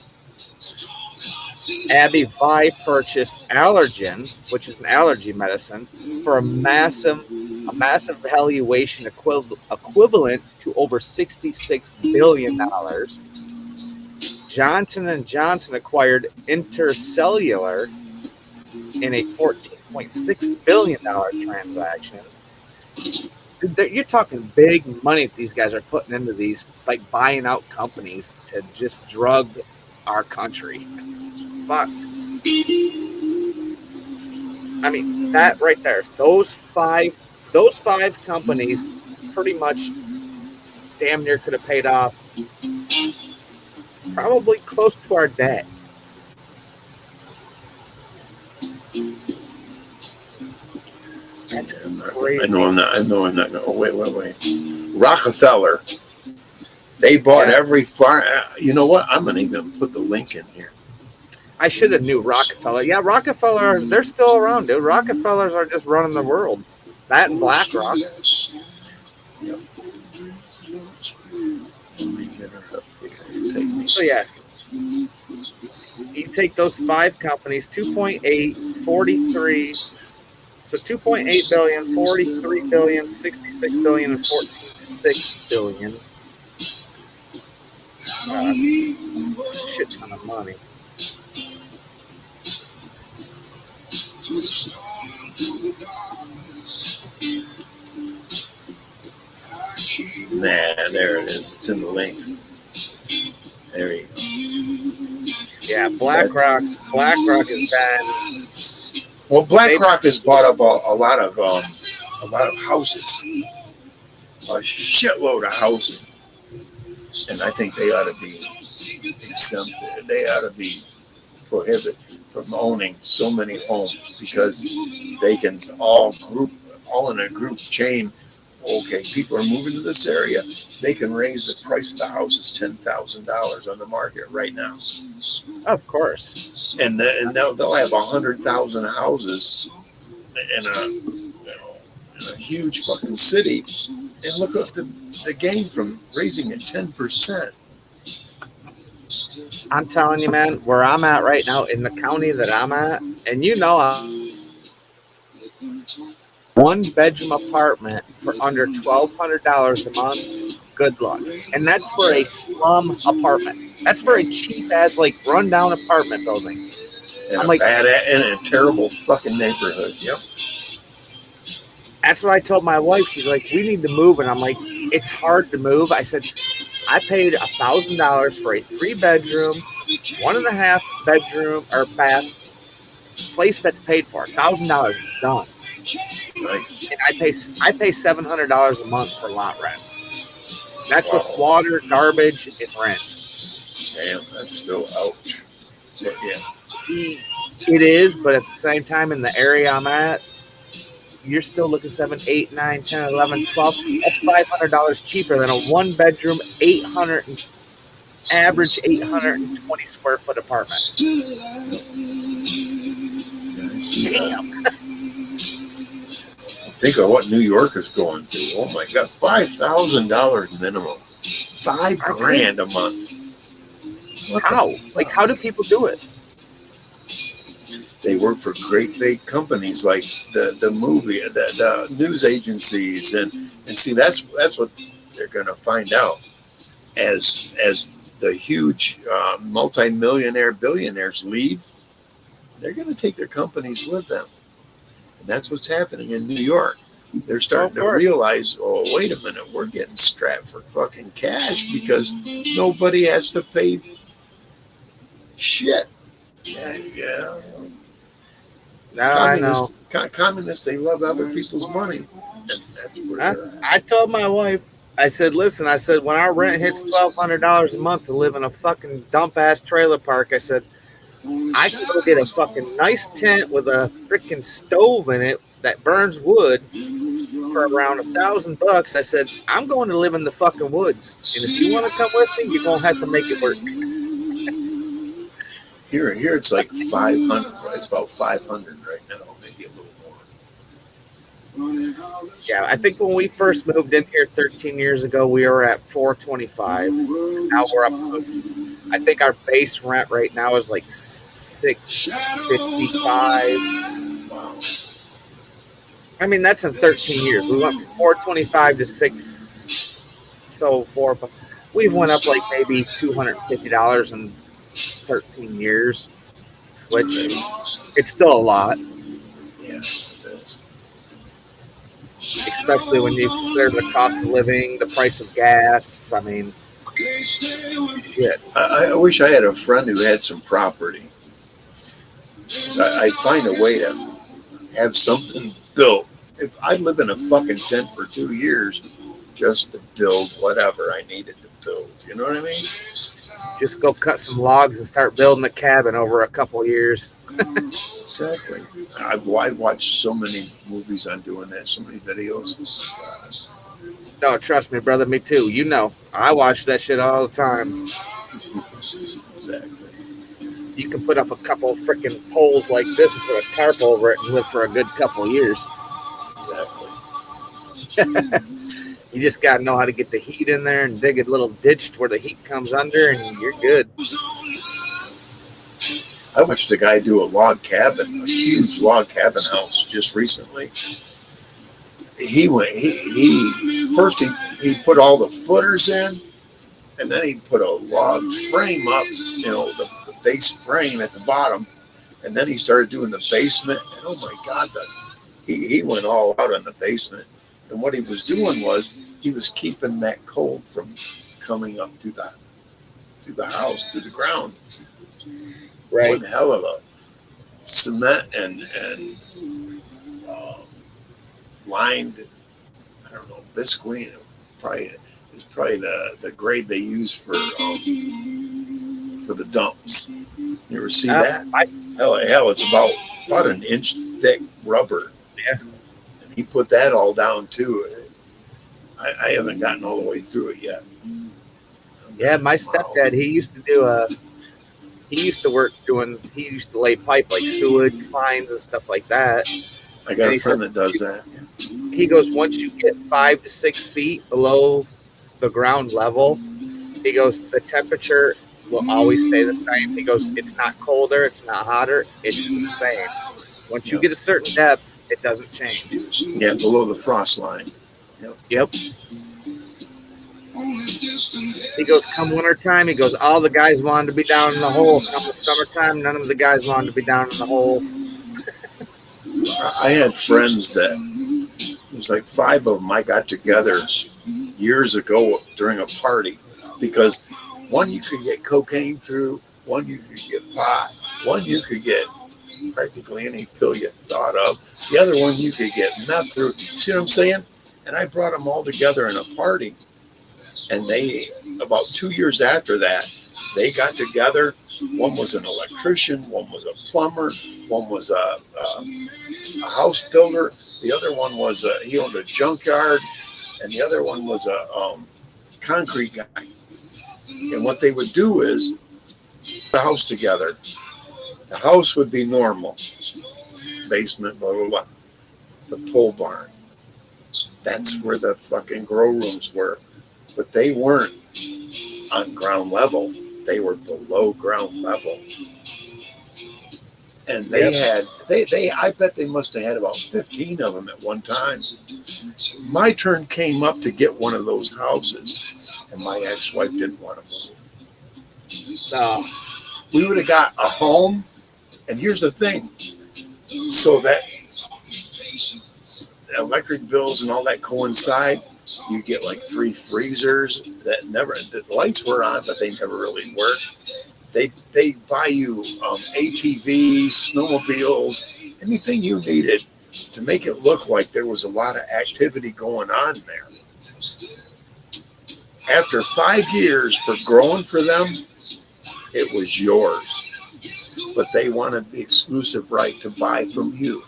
[SPEAKER 3] AbbVie purchased Allergen, which is an allergy medicine, for a massive valuation equivalent to over $66 billion. Johnson & Johnson acquired Intercellular in a $14.6 billion transaction. You're talking big money that these guys are putting into these, like buying out companies to just drug our country. It's fucked. I mean, that right there, those five companies pretty much damn near could have paid off probably close to our debt. That's crazy.
[SPEAKER 1] I know I'm not. Oh, wait. Rockefeller. They bought every farm. You know what? I'm going to even put the link in here.
[SPEAKER 3] I should have knew Rockefeller. Yeah, Rockefeller, they're still around, dude. Rockefellers are just running the world. That and BlackRock.
[SPEAKER 1] Yep.
[SPEAKER 3] So, yeah. You take those five companies, 2.8, 43, So 2.8 billion, 43 billion, 66 billion, and 14.6 billion. Shit ton of money.
[SPEAKER 2] Through the storm and through the darkness, I keep
[SPEAKER 1] Nah, there it is. It's in the link. There you go.
[SPEAKER 3] Yeah, BlackRock has been.
[SPEAKER 1] Well, BlackRock has bought up a lot of houses, a shitload of houses, and I think they ought to be exempted. They ought to be prohibited from owning so many homes because they can all in a group chain. Okay, people are moving to this area. They can raise the price of the houses $10,000 on the market right now,
[SPEAKER 3] Of course.
[SPEAKER 1] and they'll have 100,000 houses in a huge fucking city, and look at the gain from raising it 10%.
[SPEAKER 3] I'm telling you, man, where I'm at right now in the county that I'm at, and one bedroom apartment for under $1,200 a month. Good luck. And that's for a slum apartment. That's for a cheap ass, like rundown apartment building.
[SPEAKER 1] In
[SPEAKER 3] I'm
[SPEAKER 1] a
[SPEAKER 3] like,
[SPEAKER 1] bad in a terrible fucking neighborhood. Yep.
[SPEAKER 3] that's what I told my wife. She's like, we need to move. And I'm like, it's hard to move. I said, I paid $1,000 for a 3-bedroom, 1.5 bedroom or bath place that's paid for. $1,000 is done.
[SPEAKER 1] Nice.
[SPEAKER 3] And I pay $700 a month for lot rent. That's with water, garbage, and rent.
[SPEAKER 1] Damn, that's still ouch. But yeah.
[SPEAKER 3] It is, but at the same time, in the area I'm at, you're still looking 7, 8, 9, 10, 11, 12. That's $500 cheaper than a 1-bedroom, average 820 square foot apartment. Damn.
[SPEAKER 1] Think of what New York is going through. Oh my God, $5,000 minimum, $5,000 a month.
[SPEAKER 3] How? Like, how do people do it?
[SPEAKER 1] They work for great big companies like the news agencies, and see that's what they're going to find out as the huge multi-millionaire billionaires leave. They're going to take their companies with them, and that's what's happening in New York. They're starting to realize, oh, wait a minute, we're getting strapped for fucking cash because nobody has to pay shit. Yeah.
[SPEAKER 3] I know.
[SPEAKER 1] Communists, they love other people's money.
[SPEAKER 3] I told my wife, I said, listen, when our rent hits $1,200 a month to live in a fucking dump ass trailer park, I said, I can go get a fucking nice tent with a freaking stove in it that burns wood for around $1,000. I said, I'm going to live in the fucking woods, and if you want to come with me, you're gonna have to make it work.
[SPEAKER 1] Here it's like 500. It's about 500 right now, maybe a little more.
[SPEAKER 3] Yeah, I think when we first moved in here 13 years ago, we were at $425. Now we're up to, I think our base rent right now is like $655.
[SPEAKER 1] Wow.
[SPEAKER 3] I mean, that's in 13 years. We went from $425 to $604, but we went up like maybe $250 in 13 years, which it's still a lot.
[SPEAKER 1] Yes, it is.
[SPEAKER 3] Especially when you consider the cost of living, the price of gas. I mean, shit.
[SPEAKER 1] I wish I had a friend who had some property. So I'd find a way to have something built. If I live in a fucking tent for 2 years just to build whatever I needed to build, you know what I mean?
[SPEAKER 3] Just go cut some logs and start building a cabin over a couple of years.
[SPEAKER 1] Exactly. I've watched so many movies on doing that, so many videos.
[SPEAKER 3] No, trust me, brother, me too. You know, I watch that shit all the time.
[SPEAKER 1] Exactly.
[SPEAKER 3] You can put up a couple of freaking poles like this and put a tarp over it and live for a good couple of years.
[SPEAKER 1] Exactly.
[SPEAKER 3] You just got to know how to get the heat in there and dig a little ditch where the heat comes under, and you're good.
[SPEAKER 1] I watched a guy do a log cabin, a huge log cabin house just recently. He first he put all the footers in, and then he put a log frame up, the base frame at the bottom, and then he started doing the basement. And oh my God, he went all out on the basement. And what he was doing was he was keeping that cold from coming up to the house, to the ground.
[SPEAKER 3] Right.
[SPEAKER 1] One hell of a cement and lined, I don't know, visqueen. Probably is probably the grade they use for the dumps. You ever see that? Hell, it's about an inch thick rubber.
[SPEAKER 3] Yeah.
[SPEAKER 1] And he put that all down too. I haven't gotten all the way through it yet.
[SPEAKER 3] Yeah, my stepdad, he used to lay pipe like sewage lines and stuff like that.
[SPEAKER 1] I got a friend that does that.
[SPEAKER 3] He goes, once you get 5 to 6 feet below the ground level, he goes, the temperature will always stay the same. He goes, it's not colder, it's not hotter, it's the same. Once you get a certain depth, it doesn't change.
[SPEAKER 1] Yeah, below the frost line.
[SPEAKER 3] Yep. He goes, come wintertime, he goes, all the guys wanted to be down in the hole. Come the summertime, none of the guys wanted to be down in the holes.
[SPEAKER 1] I had friends that, it was like 5 of them I got together years ago during a party, because one you could get cocaine through, one you could get pot, one you could get practically any pill you thought of, the other one you could get meth through. See what I'm saying? And I brought them all together in a party, and they, about 2 years after that, they got together. One was an electrician, one was a plumber, one was a house builder, the other one was he owned a junkyard, and the other one was a concrete guy. And what they would do is put a house together. The house would be normal, basement, blah blah blah. The pole barn, that's where the fucking grow rooms were, but they weren't on ground level. They were below ground level. And they had, I bet they must have had about 15 of them at one time. My turn came up to get one of those houses, and my ex-wife didn't want to move.
[SPEAKER 3] No.
[SPEAKER 1] We would have got a home, and here's the thing. So that electric bills and all that coincide, you get like 3 freezers that never, the lights were on, but they never really worked. They buy you ATVs, snowmobiles, anything you needed to make it look like there was a lot of activity going on there. After 5 years for growing for them, it was yours. But they wanted the exclusive right to buy from you.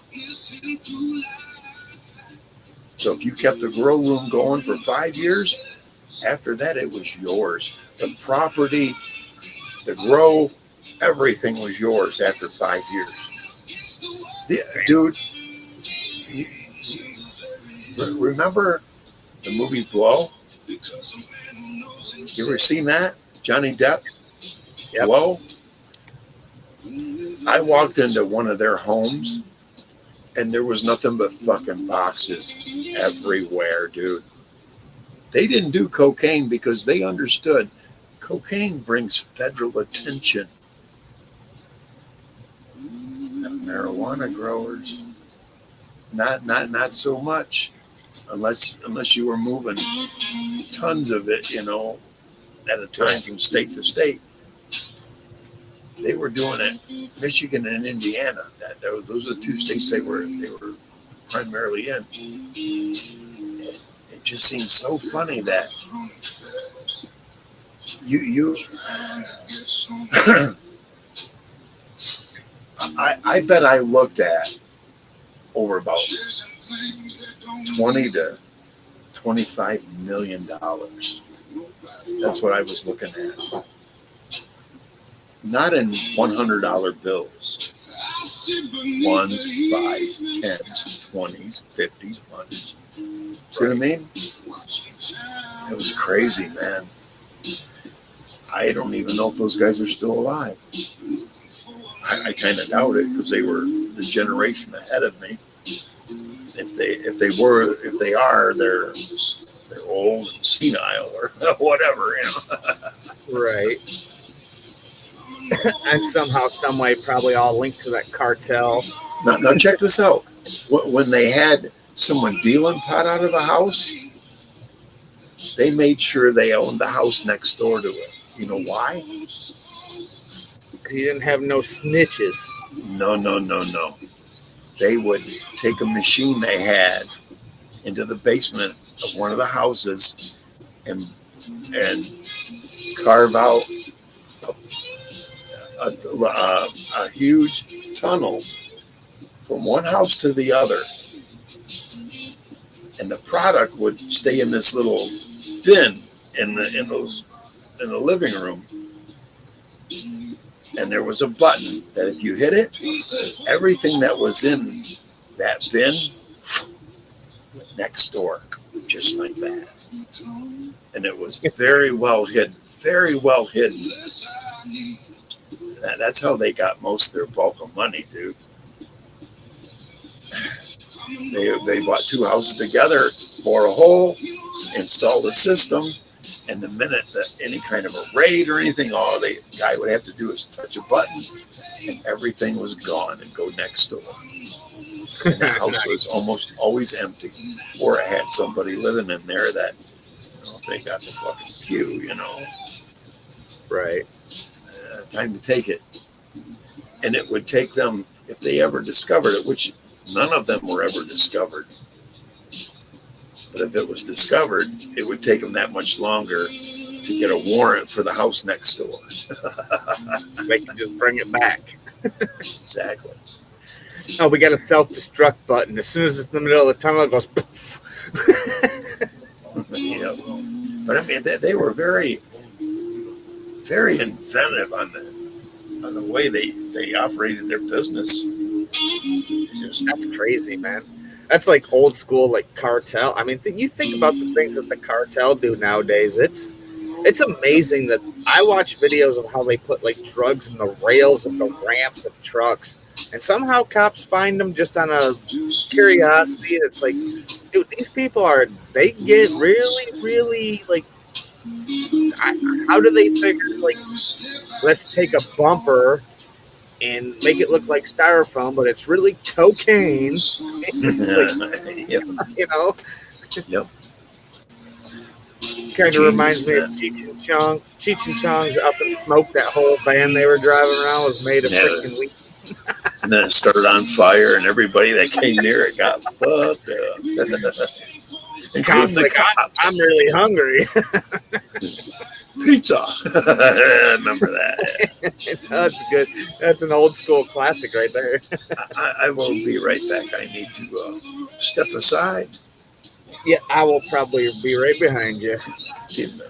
[SPEAKER 1] So if you kept the grow room going for 5 years, after that it was yours. The property, the grow, everything was yours after 5 years. Dude, remember the movie Blow? You ever seen that? Johnny Depp?
[SPEAKER 3] Yep.
[SPEAKER 1] Blow? I walked into one of their homes, and there was nothing but fucking boxes everywhere, dude. They didn't do cocaine because they understood cocaine brings federal attention. Marijuana growers, not so much, unless you were moving tons of it, at a time from state to state. They were doing it, Michigan and Indiana. Those are the 2 states they were primarily in. It just seems so funny that you I bet I looked at over about $20 to $25 million. That's what I was looking at. Not in $100 bills. 1s, 5s, 10s, 20s, 50s, 100s. See what I mean? It was crazy, man. I don't even know if those guys are still alive. I kind of doubt it because they were the generation ahead of me. If they are, they're old and senile or whatever, you know.
[SPEAKER 3] Right. And somehow, some way, probably all linked to that cartel.
[SPEAKER 1] Now check this out. When they had someone dealing pot out of a house, they made sure they owned the house next door to it. You know why?
[SPEAKER 3] He didn't have no snitches.
[SPEAKER 1] No. They would take a machine they had into the basement of one of the houses and carve out a huge tunnel from one house to the other, and the product would stay in this little bin in the living room. And there was a button that if you hit it, everything that was in that bin went next door, just like that. And it was very well hidden, very well hidden. That's how they got most of their bulk of money, dude. They bought two houses together, bore a hole, installed a system, and the minute that any kind of a raid or anything, all the guy would have to do is touch a button, and everything was gone and go next door. And the house was almost always empty, or it had somebody living in there that, you know, they got the fucking pew, you know.
[SPEAKER 3] Right.
[SPEAKER 1] Time to take it. And it would take them, if they ever discovered it, which none of them were ever discovered. But if it was discovered, it would take them that much longer to get a warrant for the house next door.
[SPEAKER 3] They can just bring it back.
[SPEAKER 1] Exactly.
[SPEAKER 3] Oh, we got a self-destruct button. As soon as it's in the middle of the tunnel, it goes poof.
[SPEAKER 1] Yeah. But I mean, they were very, very inventive on the way they operated their business.
[SPEAKER 3] That's crazy, man. That's like old school, like cartel. I mean, you think about the things that the cartel do nowadays. It's amazing that I watch videos of how they put like drugs in the rails of the ramps of trucks, and somehow cops find them just on a curiosity. It's like, dude, these people they get really, really like. How do they figure like, let's take a bumper and make it look like styrofoam, but it's really cocaine. It's like,
[SPEAKER 1] Yep.
[SPEAKER 3] you know?
[SPEAKER 1] Yep.
[SPEAKER 3] Kind of reminds me of Cheech and Chong. Cheech and Chong's Up in Smoke. That whole van they were driving around was made of freaking weed.
[SPEAKER 1] And then it started on fire, and everybody that came near it got fucked up.
[SPEAKER 3] Cops like, I'm really hungry.
[SPEAKER 1] Pizza. Remember that?
[SPEAKER 3] That's good. That's an old school classic right there.
[SPEAKER 1] I will be right back. I need to step aside.
[SPEAKER 3] Yeah, I will probably be right behind you.
[SPEAKER 1] See you in a minute.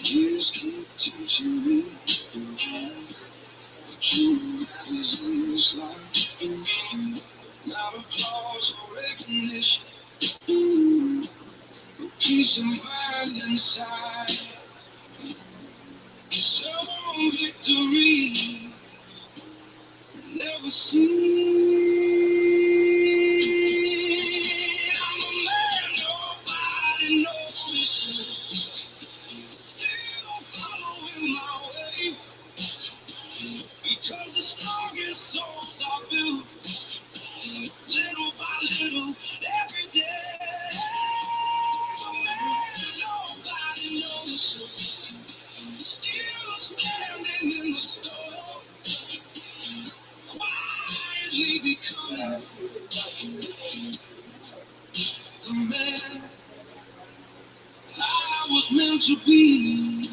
[SPEAKER 2] Years keep teaching me what truly matters in this life. Not applause or recognition, but peace of mind inside. Some victory never seen. I'm a man nobody notices. Still following my way, because the strongest souls are built little by little every day. I'm a man nobody notices. Still standing in the storm, quietly becoming the man I was meant to be.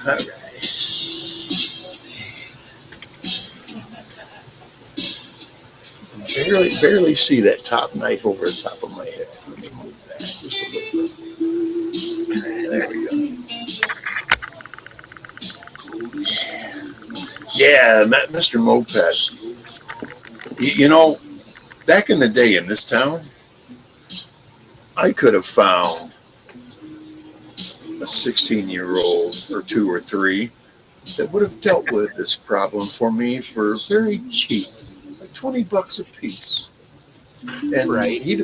[SPEAKER 1] All right. Barely see that top knife over the top of my head. Let me move that just a little bit. There we go. Yeah, Mr. Moped. You know, back in the day in this town, I could have found a 16-year-old or two or three that would have dealt with this problem for me for very cheap, like $20 a piece. And
[SPEAKER 3] Right.
[SPEAKER 1] he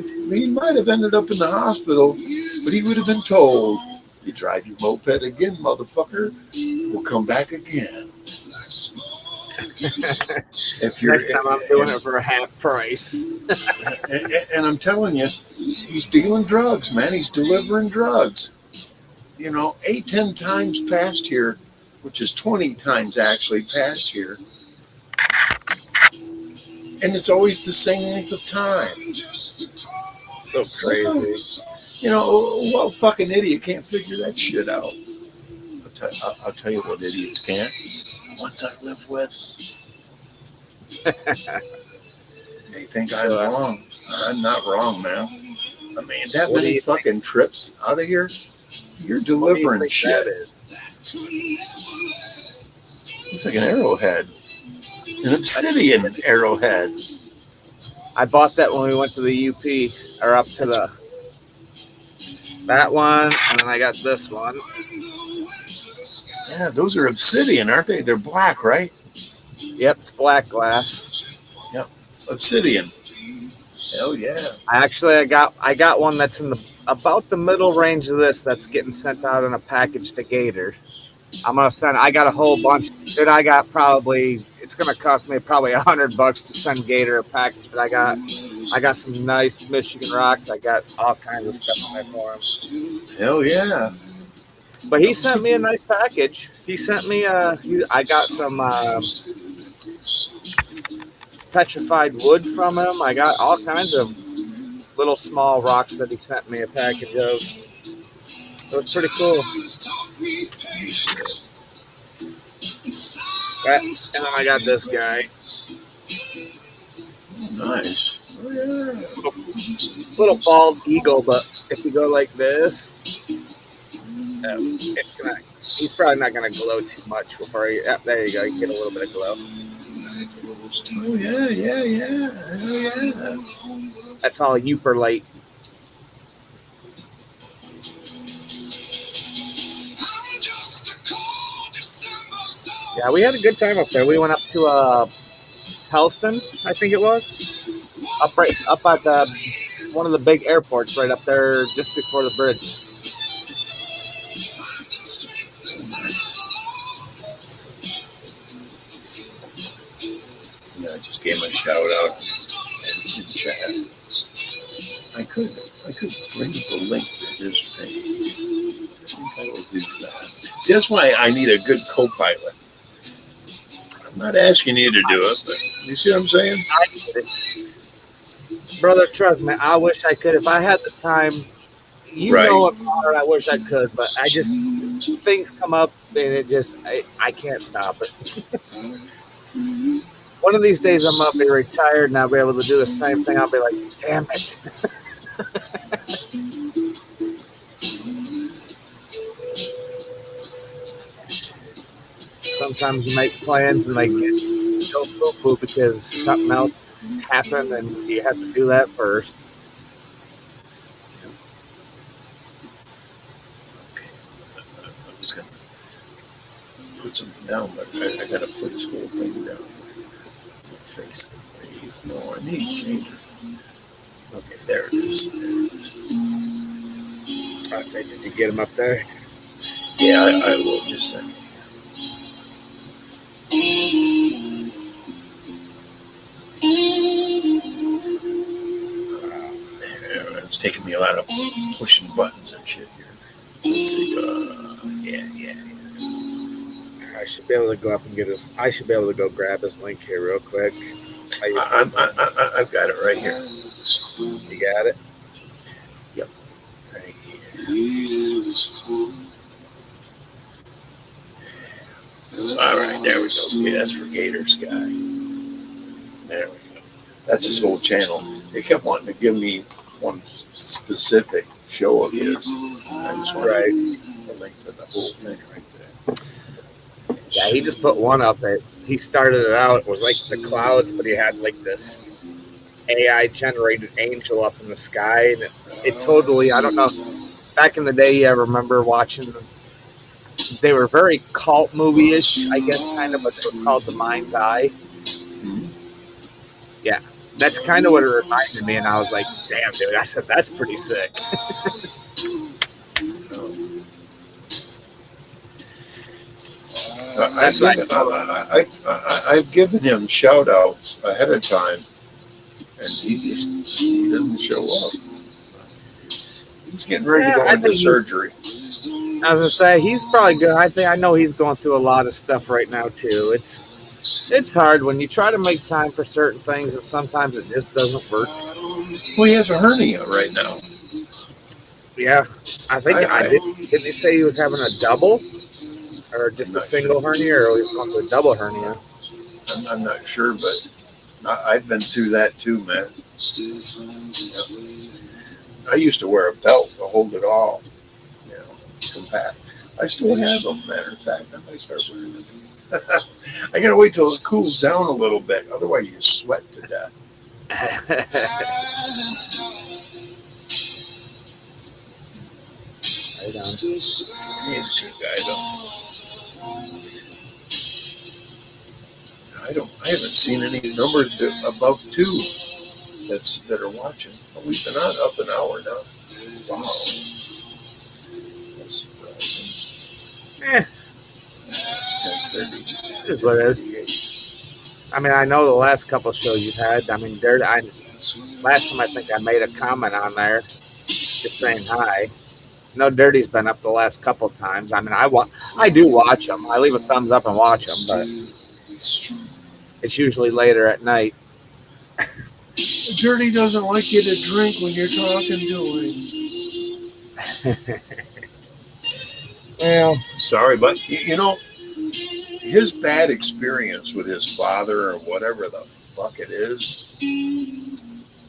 [SPEAKER 1] might have ended up in the hospital, but he would have been told, "You drive your moped again, motherfucker. We'll come back again." If you're,
[SPEAKER 3] Next time I'm doing it for a half price.
[SPEAKER 1] and I'm telling you, he's dealing drugs, man. He's delivering drugs. 8, 10 times past here, which is 20 times actually past here. And it's always the same length of time.
[SPEAKER 3] So crazy.
[SPEAKER 1] What fucking idiot can't figure that shit out? I'll tell you what idiots can't. Ones I live with. They think I'm wrong. I'm not wrong, man. I mean, that
[SPEAKER 3] What do
[SPEAKER 1] many
[SPEAKER 3] you
[SPEAKER 1] fucking trips out of here, you're
[SPEAKER 3] What do you
[SPEAKER 1] delivering
[SPEAKER 3] think
[SPEAKER 1] shit.
[SPEAKER 3] that is?
[SPEAKER 1] Looks like an arrowhead. An obsidian arrowhead.
[SPEAKER 3] I bought that when we went to the UP, or up to that one, and then I got this one.
[SPEAKER 1] Yeah, those are obsidian, aren't they? They're black, right?
[SPEAKER 3] Yep, it's black glass.
[SPEAKER 1] Yep, obsidian. Hell yeah.
[SPEAKER 3] I got one that's in about the middle range of this that's getting sent out in a package to Gator. I got a whole bunch. Dude, it's gonna cost me probably $100 to send Gator a package, but I got some nice Michigan rocks. I got all kinds of stuff in there for him.
[SPEAKER 1] Hell yeah.
[SPEAKER 3] But he sent me a nice package. He sent me I got some petrified wood from him. I got all kinds of little small rocks that he sent me a package of. It was pretty cool. And then I got this guy.
[SPEAKER 1] Nice. Oh, yeah.
[SPEAKER 3] Little bald eagle, but if you go like this, he's probably not gonna glow too much before there you go. You get a little bit of glow.
[SPEAKER 1] Oh yeah. Hell yeah.
[SPEAKER 3] That's all Uper light. Yeah, we had a good time up there. We went up to Helston, I think it was, up at one of the big airports right up there, just before the bridge.
[SPEAKER 1] Yeah, I just gave him a shout out in chat. I could bring the link to his page. I think I will do that. See, that's why I need a good co-pilot. I'm not asking you to do it, but you see what I'm saying?
[SPEAKER 3] Brother, trust me, I wish I could. If I had the time,
[SPEAKER 1] Right.
[SPEAKER 3] know it, I wish I could, but things come up and I can't stop it. One of these days I'm going to be retired and I'll be able to do the same thing. I'll be like, damn it. Sometimes you make plans and they go poo-poo because something else happened and you have to do that first.
[SPEAKER 1] Okay. I'm just going to put something down, but I got to put this whole thing down. Face the wave. No, I need Gator. Okay, there it is.
[SPEAKER 3] I say, did you get him up there?
[SPEAKER 1] Yeah, I will just send it. It's taking me a lot of pushing buttons and shit here. Let's see. Yeah.
[SPEAKER 3] I should be able to go up and I should be able to go grab his link here real quick.
[SPEAKER 1] I've got it right here.
[SPEAKER 3] You got it?
[SPEAKER 1] Yep. Right here. All right, there we go. Okay, that's for Gator Sky. There we go. That's his whole channel. They kept wanting to give me one specific show of his. I just wanted to link to the whole thing right there.
[SPEAKER 3] Yeah, he just put one up. He started it out. It was like the clouds, but he had like this AI generated angel up in the sky, and it totally. I don't know. Back in the day, I remember watching them. They were very cult movie-ish, I guess, kind of, but it was called The Mind's Eye. Yeah, that's kind of what it reminded me, and I was like, damn, dude, I said, that's pretty sick.
[SPEAKER 1] I've given him shout-outs ahead of time, and he doesn't show up. He's getting ready to go into surgery.
[SPEAKER 3] I was gonna say he's probably good. I know he's going through a lot of stuff right now too. It's hard when you try to make time for certain things, and sometimes it just doesn't work.
[SPEAKER 1] Well, he has a hernia right now.
[SPEAKER 3] Yeah, I think didn't he say he was having a double, or just a single hernia, or he was going through a double hernia?
[SPEAKER 1] I'm not sure, but I've been through that too, man. I used to wear a belt to hold it all, compact. I still have them, matter of fact. I might start wearing them. I gotta wait till it cools down a little bit, otherwise you sweat to death.
[SPEAKER 3] Right on.
[SPEAKER 1] He's a good guy, though. I haven't seen any numbers above 2 that are watching. We've been on up an hour now. Wow. That's surprising. It's 10:30.
[SPEAKER 3] It is what it is. I mean, I know the last couple of shows you've had. I mean, last time I think I made a comment on there, just saying hi. No, Dirty's been up the last couple of times. I mean, I do watch them. I leave a thumbs up and watch them, but it's usually later at night.
[SPEAKER 1] Dirty doesn't like you to drink when you're talking to him.
[SPEAKER 3] Well,
[SPEAKER 1] sorry, but his bad experience with his father or whatever the fuck it is,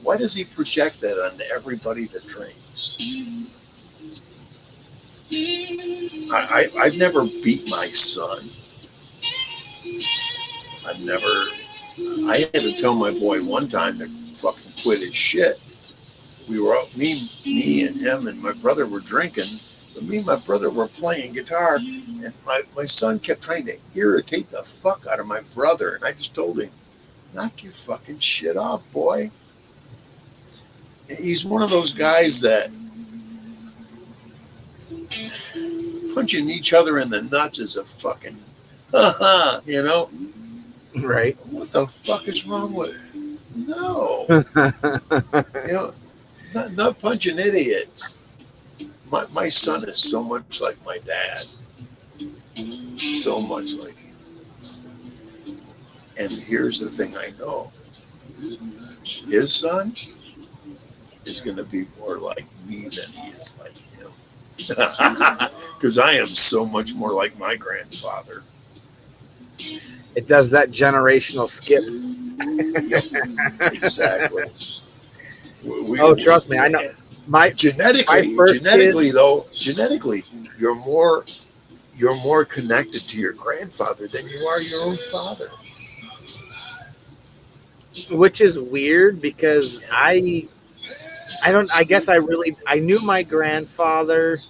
[SPEAKER 1] why does he project that on everybody that drinks? I've never beat my son. I had to tell my boy one time to fucking quit his shit. We were out, me and him and my brother were drinking, but me and my brother were playing guitar, and my son kept trying to irritate the fuck out of my brother, and I just told him, knock your fucking shit off, boy. He's one of those guys that punching each other in the nuts is a fucking,
[SPEAKER 3] right.
[SPEAKER 1] What the fuck is wrong with it? No. Not punching idiots. My son is so much like my dad. So much like him. And here's the thing I know. His son is going to be more like me than he is like him. Because I am so much more like my grandfather.
[SPEAKER 3] It does that generational skip.
[SPEAKER 1] Exactly.
[SPEAKER 3] Trust me, I know. Genetically, you're more connected to your grandfather than you are your own father. Which is weird because I knew my grandfather.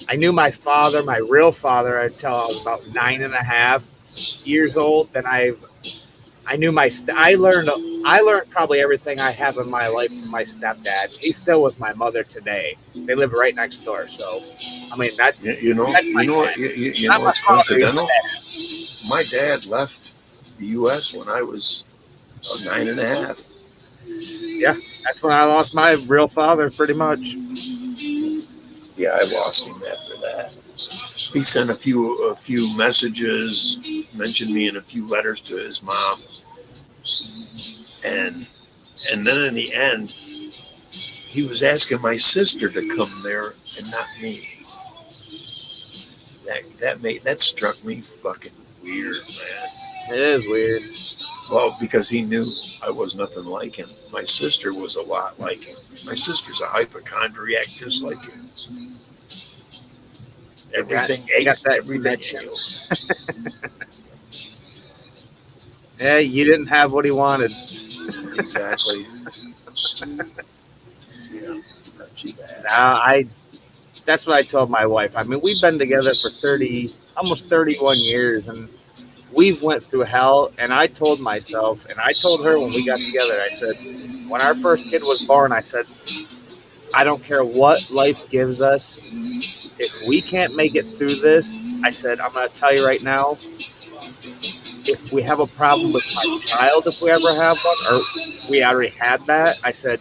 [SPEAKER 3] I knew my father, my real father, until I was about 9.5 years old. Then I learned probably everything I have in my life from my stepdad. He's still with my mother today. They live right next door. So, I mean, that's what's coincidental. My dad left the U.S. when I was 9.5. Yeah, that's when I lost my real father, pretty much. Yeah, I lost him after that. He sent a few messages, mentioned me in a few letters to his mom, and then in the end, he was asking my sister to come there and not me. That struck me fucking
[SPEAKER 1] weird, man.
[SPEAKER 3] It is weird.
[SPEAKER 1] Well, because he knew I was nothing like him. My sister was a lot like him. My sister's a hypochondriac just like him. Everything
[SPEAKER 3] You got
[SPEAKER 1] aches,
[SPEAKER 3] that
[SPEAKER 1] everything
[SPEAKER 3] connection.
[SPEAKER 1] ails.
[SPEAKER 3] Yeah, you didn't have what he wanted.
[SPEAKER 1] Exactly. Yeah, not too bad.
[SPEAKER 3] That's what I told my wife. I mean, we've been together for almost 31 years, and we've went through hell. And I told myself, and I told her when we got together, I said, when our first kid was born, I said, I don't care what life gives us. If we can't make it through this, I said, I'm going to tell you right now, if we have a problem with my child, if we ever have one, or we already had that, I said,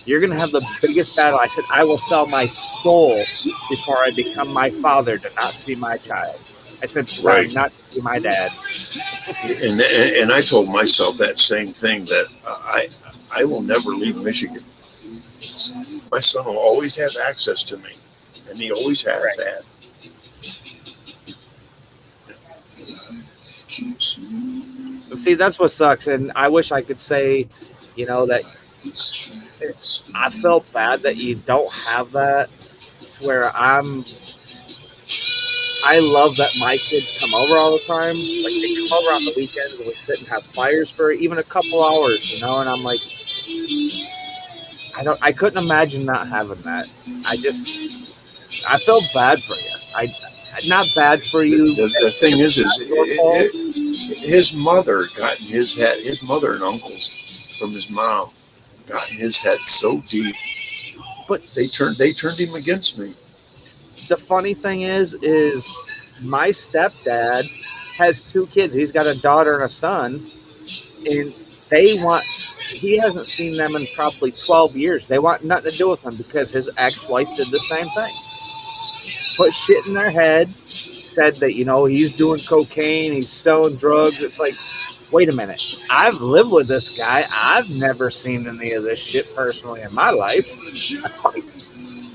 [SPEAKER 3] you're going to have the biggest battle. I said, I will sell my soul before I become my father to not see my child. I said,
[SPEAKER 1] Right.
[SPEAKER 3] I'm not to be my dad.
[SPEAKER 1] And I told myself that same thing, that I will never leave Michigan. My son will always have access to me, and he always has had.
[SPEAKER 3] See, that's what sucks. And I wish I could say, that I felt bad that you don't have that, to where I love that my kids come over all the time. Like, they come over on the weekends and we sit and have fires for even a couple hours, and I'm like, I couldn't imagine not having that. I felt bad for you. Not bad for you.
[SPEAKER 1] The thing is his mother got in his head. His mother and uncles from his mom got in his head so deep.
[SPEAKER 3] But
[SPEAKER 1] they turned him against me.
[SPEAKER 3] The funny thing is my stepdad has 2 kids. He's got a daughter and a son, and he hasn't seen them in probably 12 years. They want nothing to do with him because his ex-wife did the same thing. Put shit in their head, said that, he's doing cocaine, he's selling drugs. It's like, wait a minute. I've lived with this guy. I've never seen any of this shit personally in my life.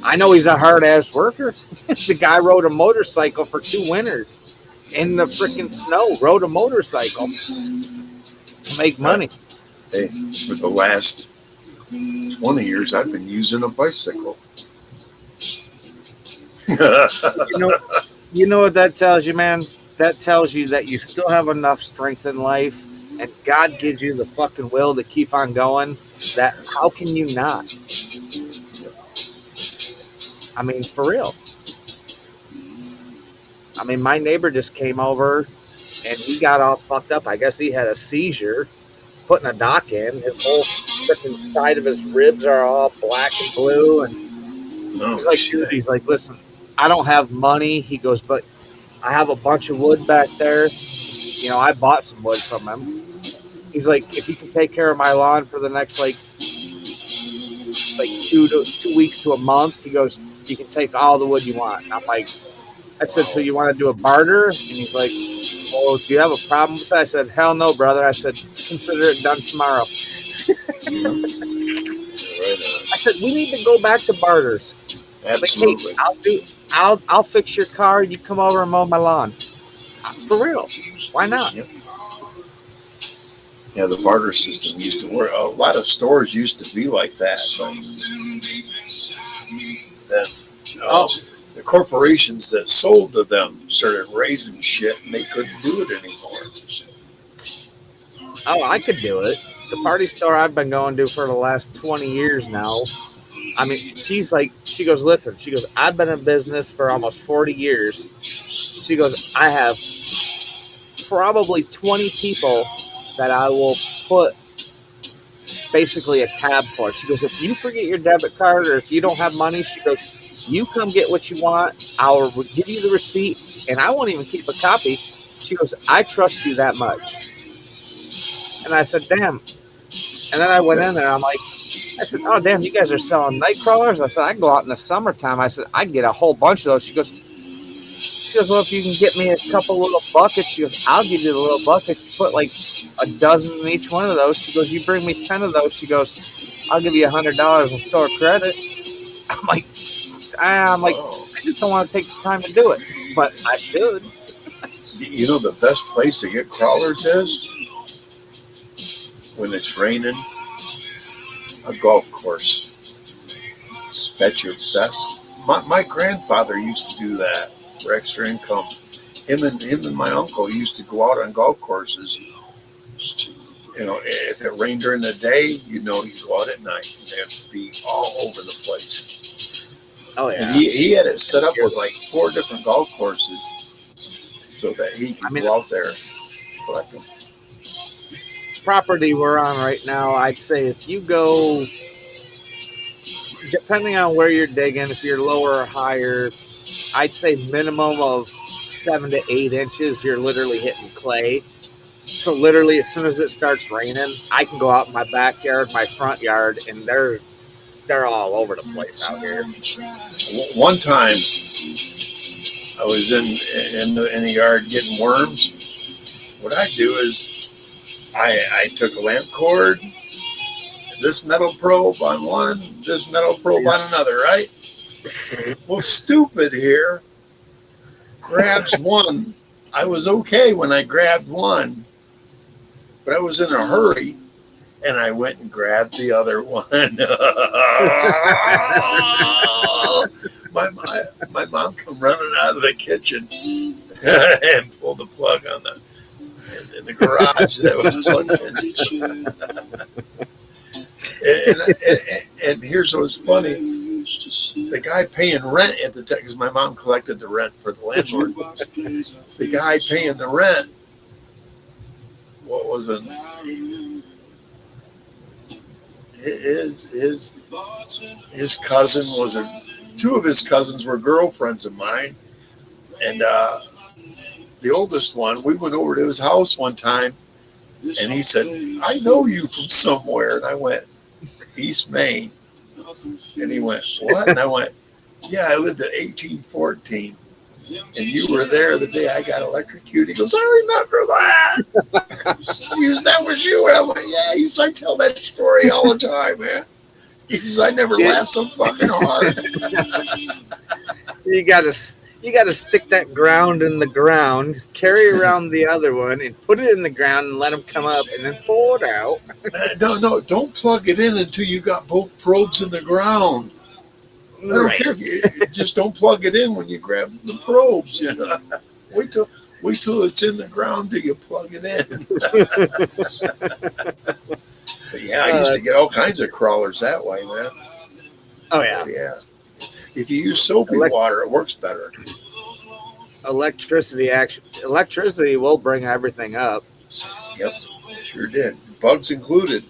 [SPEAKER 3] I know he's a hard-ass worker. The guy rode a motorcycle for 2 winters in the freaking snow, rode a motorcycle to make money.
[SPEAKER 1] Hey, for the last 20 years, I've been using a bicycle.
[SPEAKER 3] You know what that tells you, man? That tells you that you still have enough strength in life, and God gives you the fucking will to keep on going. That how can you not? I mean, for real. I mean, my neighbor just came over, and he got all fucked up. I guess he had a seizure, putting a dock in. His whole freaking side of his ribs are all black and blue, and he's like, listen, I don't have money. He goes, but I have a bunch of wood back there. I bought some wood from him. He's like, if you can take care of my lawn for the next like 2 weeks to a month, he goes, you can take all the wood you want. And I'm like, I said, so you want to do a barter? And he's like, well, do you have a problem with that? I said, hell no, brother. I said, consider it done tomorrow. I said, we need to go back to barters.
[SPEAKER 1] Absolutely.
[SPEAKER 3] Like, hey, I'll fix your car. You come over and mow my lawn. For real. Why not?
[SPEAKER 1] Yeah, the barter system used to work. A lot of stores used to be like that. But the corporations that sold to them started raising shit, and they couldn't do it anymore.
[SPEAKER 3] Oh, I could do it. The party store I've been going to for the last 20 years now. I mean, she goes, listen, I've been in business for almost 40 years. She goes, I have probably 20 people that I will put basically a tab for. She goes, if you forget your debit card or if you don't have money, she goes, you come get what you want. I'll give you the receipt and I won't even keep a copy. She goes, I trust you that much. And I said, damn. And then I went in there. I said, oh, damn, you guys are selling night crawlers? I said, I can go out in the summertime. I said, I get a whole bunch of those. She goes, well, if you can get me a couple little buckets, she goes, I'll give you the little buckets. You put like a dozen in each one of those. She goes, you bring me 10 of those. She goes, I'll give you $100 in store credit. I'm like, I just don't want to take the time to do it, but I should.
[SPEAKER 1] You know the best place to get crawlers is when it's raining. A golf course. That's your best. My grandfather used to do that for extra income. Him and my uncle used to go out on golf courses. You know, if it rained during the day, you know he'd go out at night and they'd be all over the place.
[SPEAKER 3] Oh
[SPEAKER 1] And
[SPEAKER 3] yeah.
[SPEAKER 1] he had it set up with like 4 different golf courses so that he could
[SPEAKER 3] I mean,
[SPEAKER 1] go out there and collect them.
[SPEAKER 3] property we're on right now, I'd say if you go, depending on where you're digging, if you're lower or higher, I'd say minimum of 7 to 8 inches, you're literally hitting clay. So literally, as soon as it starts raining, I can go out in my backyard, my front yard, and they're all over the place out here.
[SPEAKER 1] One time, I was in the yard getting worms. What I do is I took a lamp cord, this metal probe on one, this metal probe on another, right? Well, stupid here grabs one. I was okay when I grabbed one, but I was in a hurry, and I went and grabbed the other one. my mom come running out of the kitchen and pulled the plug on in the garage that was plugged in. And here's what's funny. The guy paying rent at the time, because my mom collected the rent for the landlord. The guy paying the rent, what was it? His cousin was two of his cousins were girlfriends of mine, and the oldest one, we went over to his house one time, and he said, "I know you from somewhere," and I went, "East Maine," and he went, "What?" And I went, "Yeah, I lived at 1814. And you were there the day I got electrocuted." He goes, "I remember that." He goes, "That was you." And I went, "Yeah." He says, "I tell that story all the time, man." He says, "I never laughed so fucking hard."
[SPEAKER 3] You gotta stick that ground in the ground, carry around the other one, and put it in the ground and let them come up, and then pull it out.
[SPEAKER 1] No, don't plug it in until you got both probes in the ground. I don't care if you just don't plug it in when you grab the probes. You know? Wait till it's in the ground till you plug it in. But yeah, I used to get all kinds of crawlers that way, man.
[SPEAKER 3] Oh yeah.
[SPEAKER 1] Yeah. If you use soapy water, it works better.
[SPEAKER 3] Electricity will bring everything up.
[SPEAKER 1] Yep, sure did. Bugs included.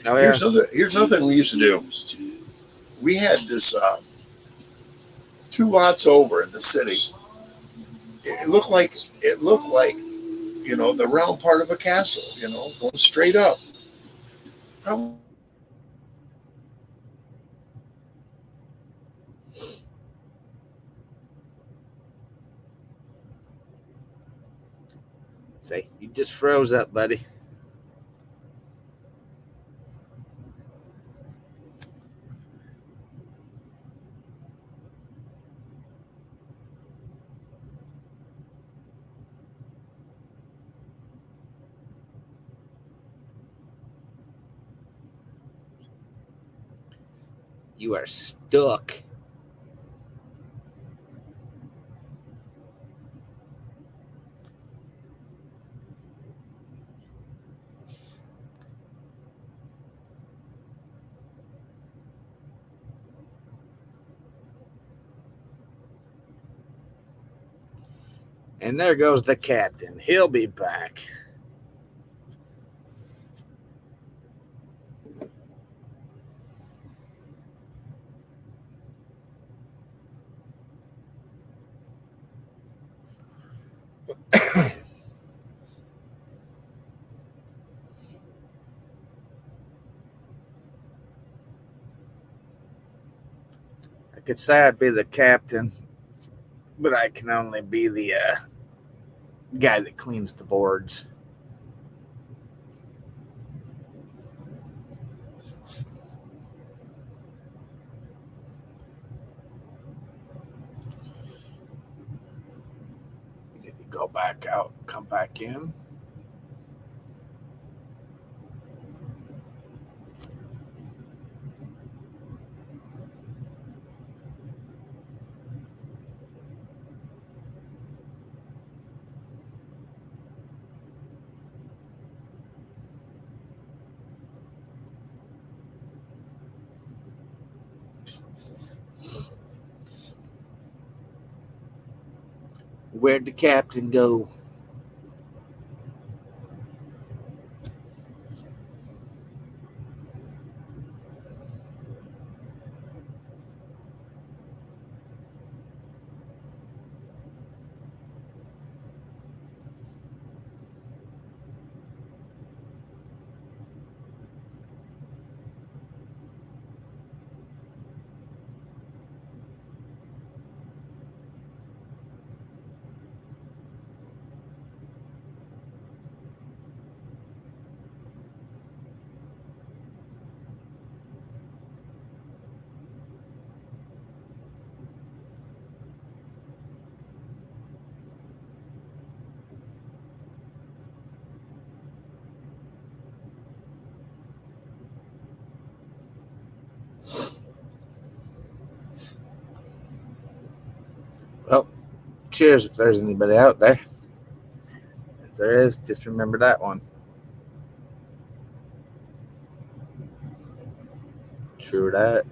[SPEAKER 3] Oh yeah.
[SPEAKER 1] Here's another thing we used to do. We had this 2 lots over in the city. It looked like the round part of a castle. Going straight up. Probably
[SPEAKER 3] Say, you just froze up, buddy. You are stuck. And there goes the captain. He'll be back. I could say I'd be the captain, but I can only be the guy that cleans the boards. Go back out, come back in. Where'd the captain go? Well, cheers if there's anybody out there. If there is, just remember that one. True that.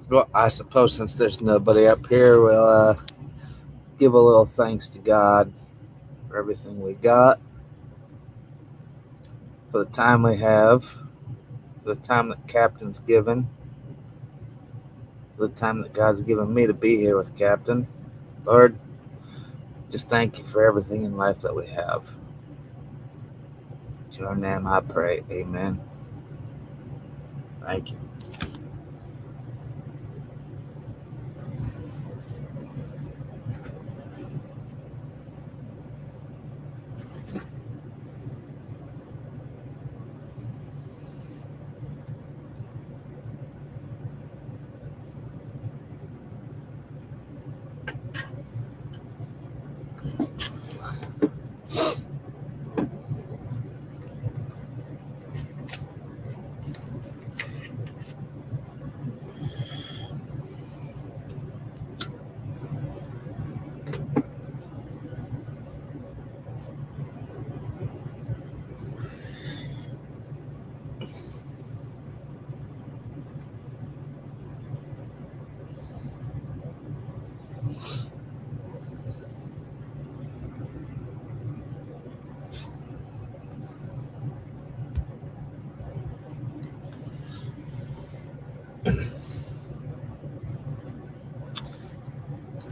[SPEAKER 3] Well, I suppose since there's nobody up here, we'll give a little thanks to God for everything we got, for the time we have, for the time that Captain's given, for the time that God's given me to be here with Captain. Lord, just thank you for everything in life that we have. In your name I pray. Amen. Thank you.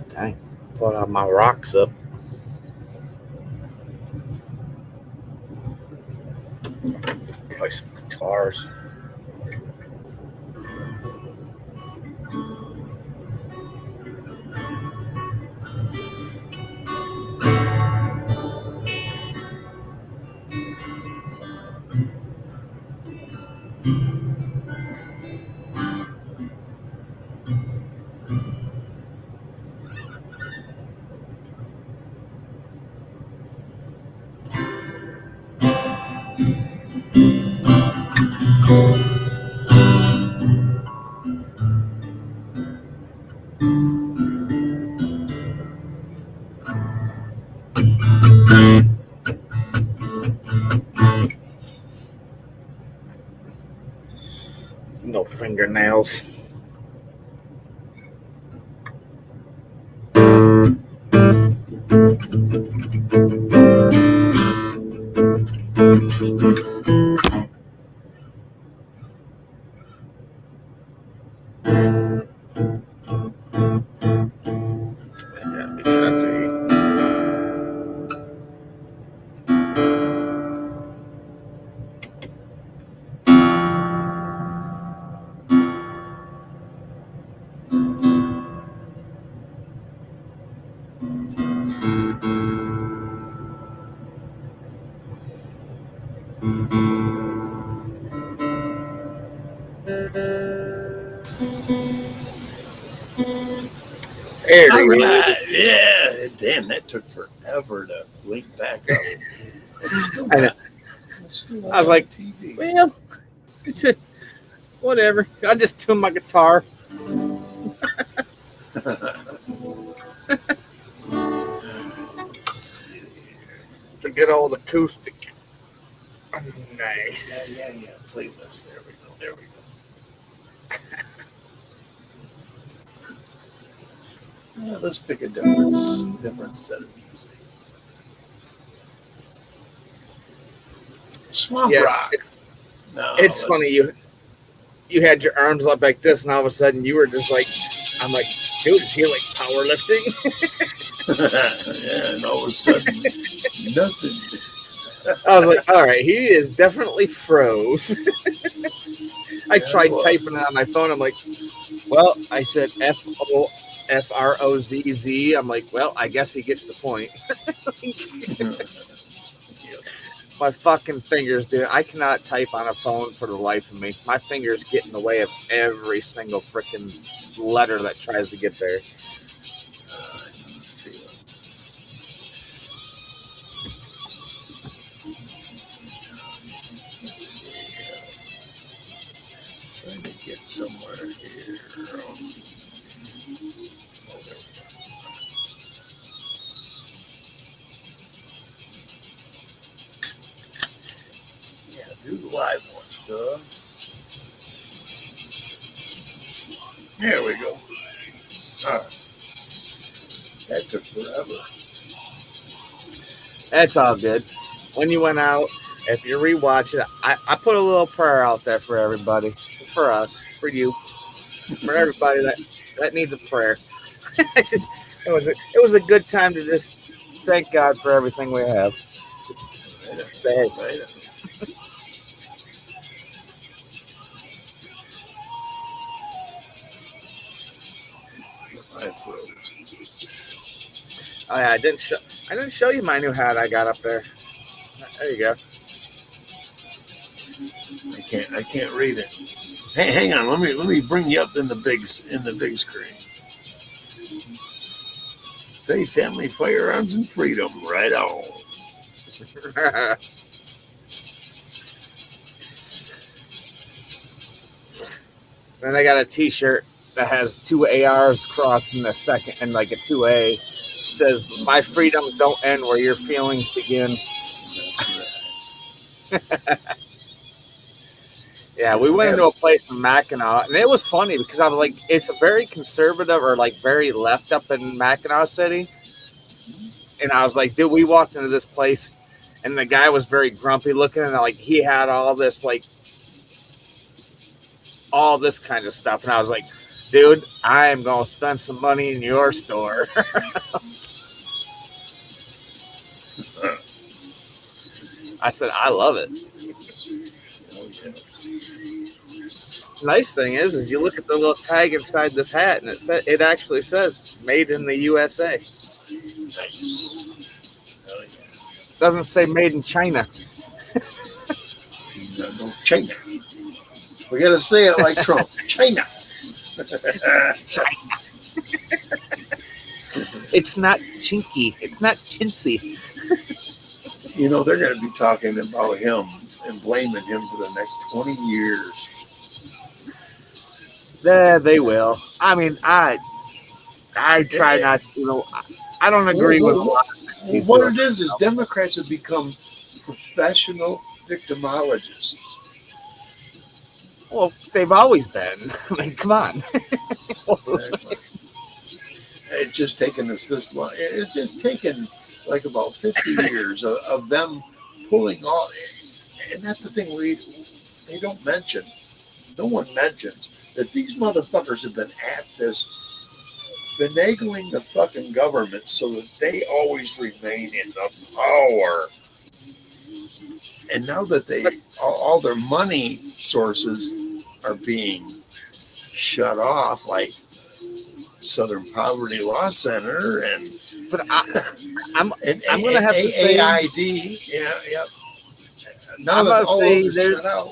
[SPEAKER 3] Dang, put all my rocks up. Play some guitars. No fingernails. There
[SPEAKER 1] All
[SPEAKER 3] he is.
[SPEAKER 1] right. Yeah. Damn, that took forever to blink back up. It's still
[SPEAKER 3] I know.
[SPEAKER 1] not. It's still not
[SPEAKER 3] I was
[SPEAKER 1] on
[SPEAKER 3] like,
[SPEAKER 1] TV.
[SPEAKER 3] well, I said, whatever. I just tuned my guitar.
[SPEAKER 1] Let's see.
[SPEAKER 3] It's a good old acoustic.
[SPEAKER 1] Yeah,
[SPEAKER 3] Nice.
[SPEAKER 1] yeah. Playlist. There we go. There we go. Let's pick a different set of music. Swamp
[SPEAKER 3] Yeah,
[SPEAKER 1] rock. No,
[SPEAKER 3] it's
[SPEAKER 1] let's-
[SPEAKER 3] funny. You had your arms up like this, and all of a sudden you were just like, I'm like, dude, is he like powerlifting?
[SPEAKER 1] Yeah, and all of a sudden, nothing.
[SPEAKER 3] I was like, all right, he is definitely froze. I
[SPEAKER 1] Yeah,
[SPEAKER 3] tried
[SPEAKER 1] it was.
[SPEAKER 3] typing it on my phone. I'm like, well, I said FROZZ. I'm like, well, I guess he gets the point. My fucking fingers, dude. I cannot type on a phone for the life of me. My fingers get in the way of every single freaking letter that tries to get there.
[SPEAKER 1] Let's see. Trying to get somewhere here. Oh, there we go. Yeah, do the live one, duh. There we go. All right. That took forever.
[SPEAKER 3] That's all good. When you went out, if you rewatch it, I put a little prayer out there for everybody, for us, for you, for everybody that needs a prayer. It was a good time to just thank God for everything we have. Say, hey, oh yeah, I didn't show you my new hat I got up there. There you go.
[SPEAKER 1] I can't read it. Hey, hang on. Let me bring you up in the big screen. Faith, family, firearms, and freedom. Right on.
[SPEAKER 3] Then I got a T-shirt that has two ARs crossed in the second and like a 2A. It says, "My freedoms don't end where your feelings begin." Yeah, we went into a place in Mackinac, and it was funny because I was like, it's a very conservative or like very left up in Mackinac City. And I was like, dude, we walked into this place, and the guy was very grumpy looking, and like he had all this kind of stuff, and I was like, dude, I am gonna spend some money in your store. I said, I love it. Nice thing is you look at the little tag inside this hat, and it actually says "Made in the USA."
[SPEAKER 1] Nice. Oh, yeah.
[SPEAKER 3] Doesn't say "Made in China."
[SPEAKER 1] No, China. We gotta say it like Trump. China.
[SPEAKER 3] China. It's not chinky. It's not chintzy.
[SPEAKER 1] You know, they're going to be talking about him and blaming him for the next 20 years.
[SPEAKER 3] Yeah, they will. I mean, I try not to, I don't agree with a lot of things he's
[SPEAKER 1] What
[SPEAKER 3] doing.
[SPEAKER 1] it is Democrats have become professional victimologists.
[SPEAKER 3] Well, they've always been. I mean, come on.
[SPEAKER 1] It's just taken us this long. It's just taken like about 50 years of them pulling all. And that's the thing they don't mention. No one mentions that these motherfuckers have been at this finagling the fucking government so that they always remain in the power. And now that all their money sources are being shut off, like Southern Poverty Law Center
[SPEAKER 3] But I'm
[SPEAKER 1] and
[SPEAKER 3] going to have to say,
[SPEAKER 1] AID, yeah. now
[SPEAKER 3] I'm
[SPEAKER 1] that
[SPEAKER 3] gonna
[SPEAKER 1] all
[SPEAKER 3] say
[SPEAKER 1] those are shut out,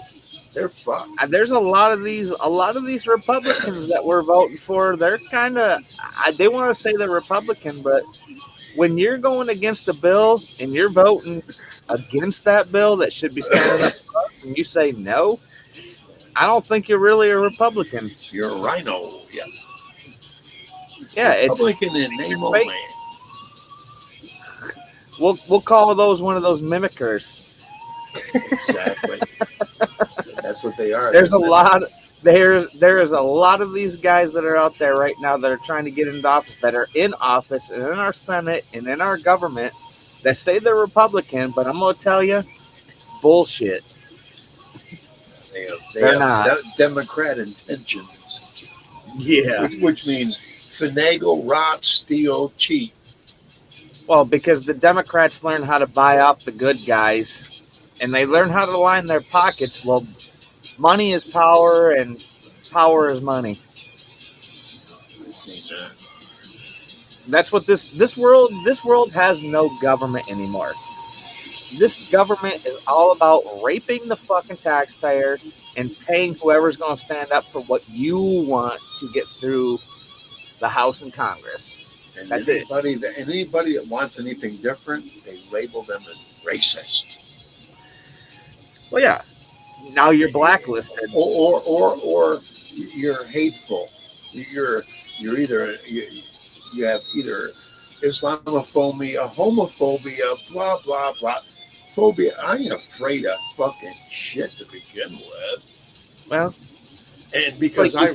[SPEAKER 1] they're fucked.
[SPEAKER 3] there's a lot of these Republicans that we're voting for. They're kind of they want to say they're Republican, but when you're going against a bill and you're voting against that bill that should be standing up for us, and you say no, I don't think you're really a Republican.
[SPEAKER 1] You're a rhino. Yeah.
[SPEAKER 3] Yeah, it's
[SPEAKER 1] Republican in name
[SPEAKER 3] fake.
[SPEAKER 1] only.
[SPEAKER 3] We'll call those one of those mimickers.
[SPEAKER 1] Exactly. That's what they are.
[SPEAKER 3] There's
[SPEAKER 1] They're
[SPEAKER 3] a lot. There is a lot of these guys that are out there right now that are trying to get into office, that are in office and in our Senate and in our government, that say they're Republican, but I'm going to tell you, bullshit.
[SPEAKER 1] They
[SPEAKER 3] They're
[SPEAKER 1] have
[SPEAKER 3] not.
[SPEAKER 1] Democrat intentions,
[SPEAKER 3] Yeah.
[SPEAKER 1] which means finagle, rot, steal, cheat.
[SPEAKER 3] Well, because the Democrats learn how to buy off the good guys, and they learn how to line their pockets. Well, money is power, and power is money.
[SPEAKER 1] I've seen that.
[SPEAKER 3] That's what this world has no government anymore. This government is all about raping the fucking taxpayer and paying whoever's going to stand up for what you want to get through the House and Congress.
[SPEAKER 1] And
[SPEAKER 3] That's
[SPEAKER 1] anybody that wants anything different, they label them as racist.
[SPEAKER 3] Well, yeah. Now you're blacklisted.
[SPEAKER 1] Or you're hateful. You have either Islamophobia, homophobia, blah blah blah. Phobia. I ain't afraid of fucking shit to begin with.
[SPEAKER 3] Well,
[SPEAKER 1] and because
[SPEAKER 3] like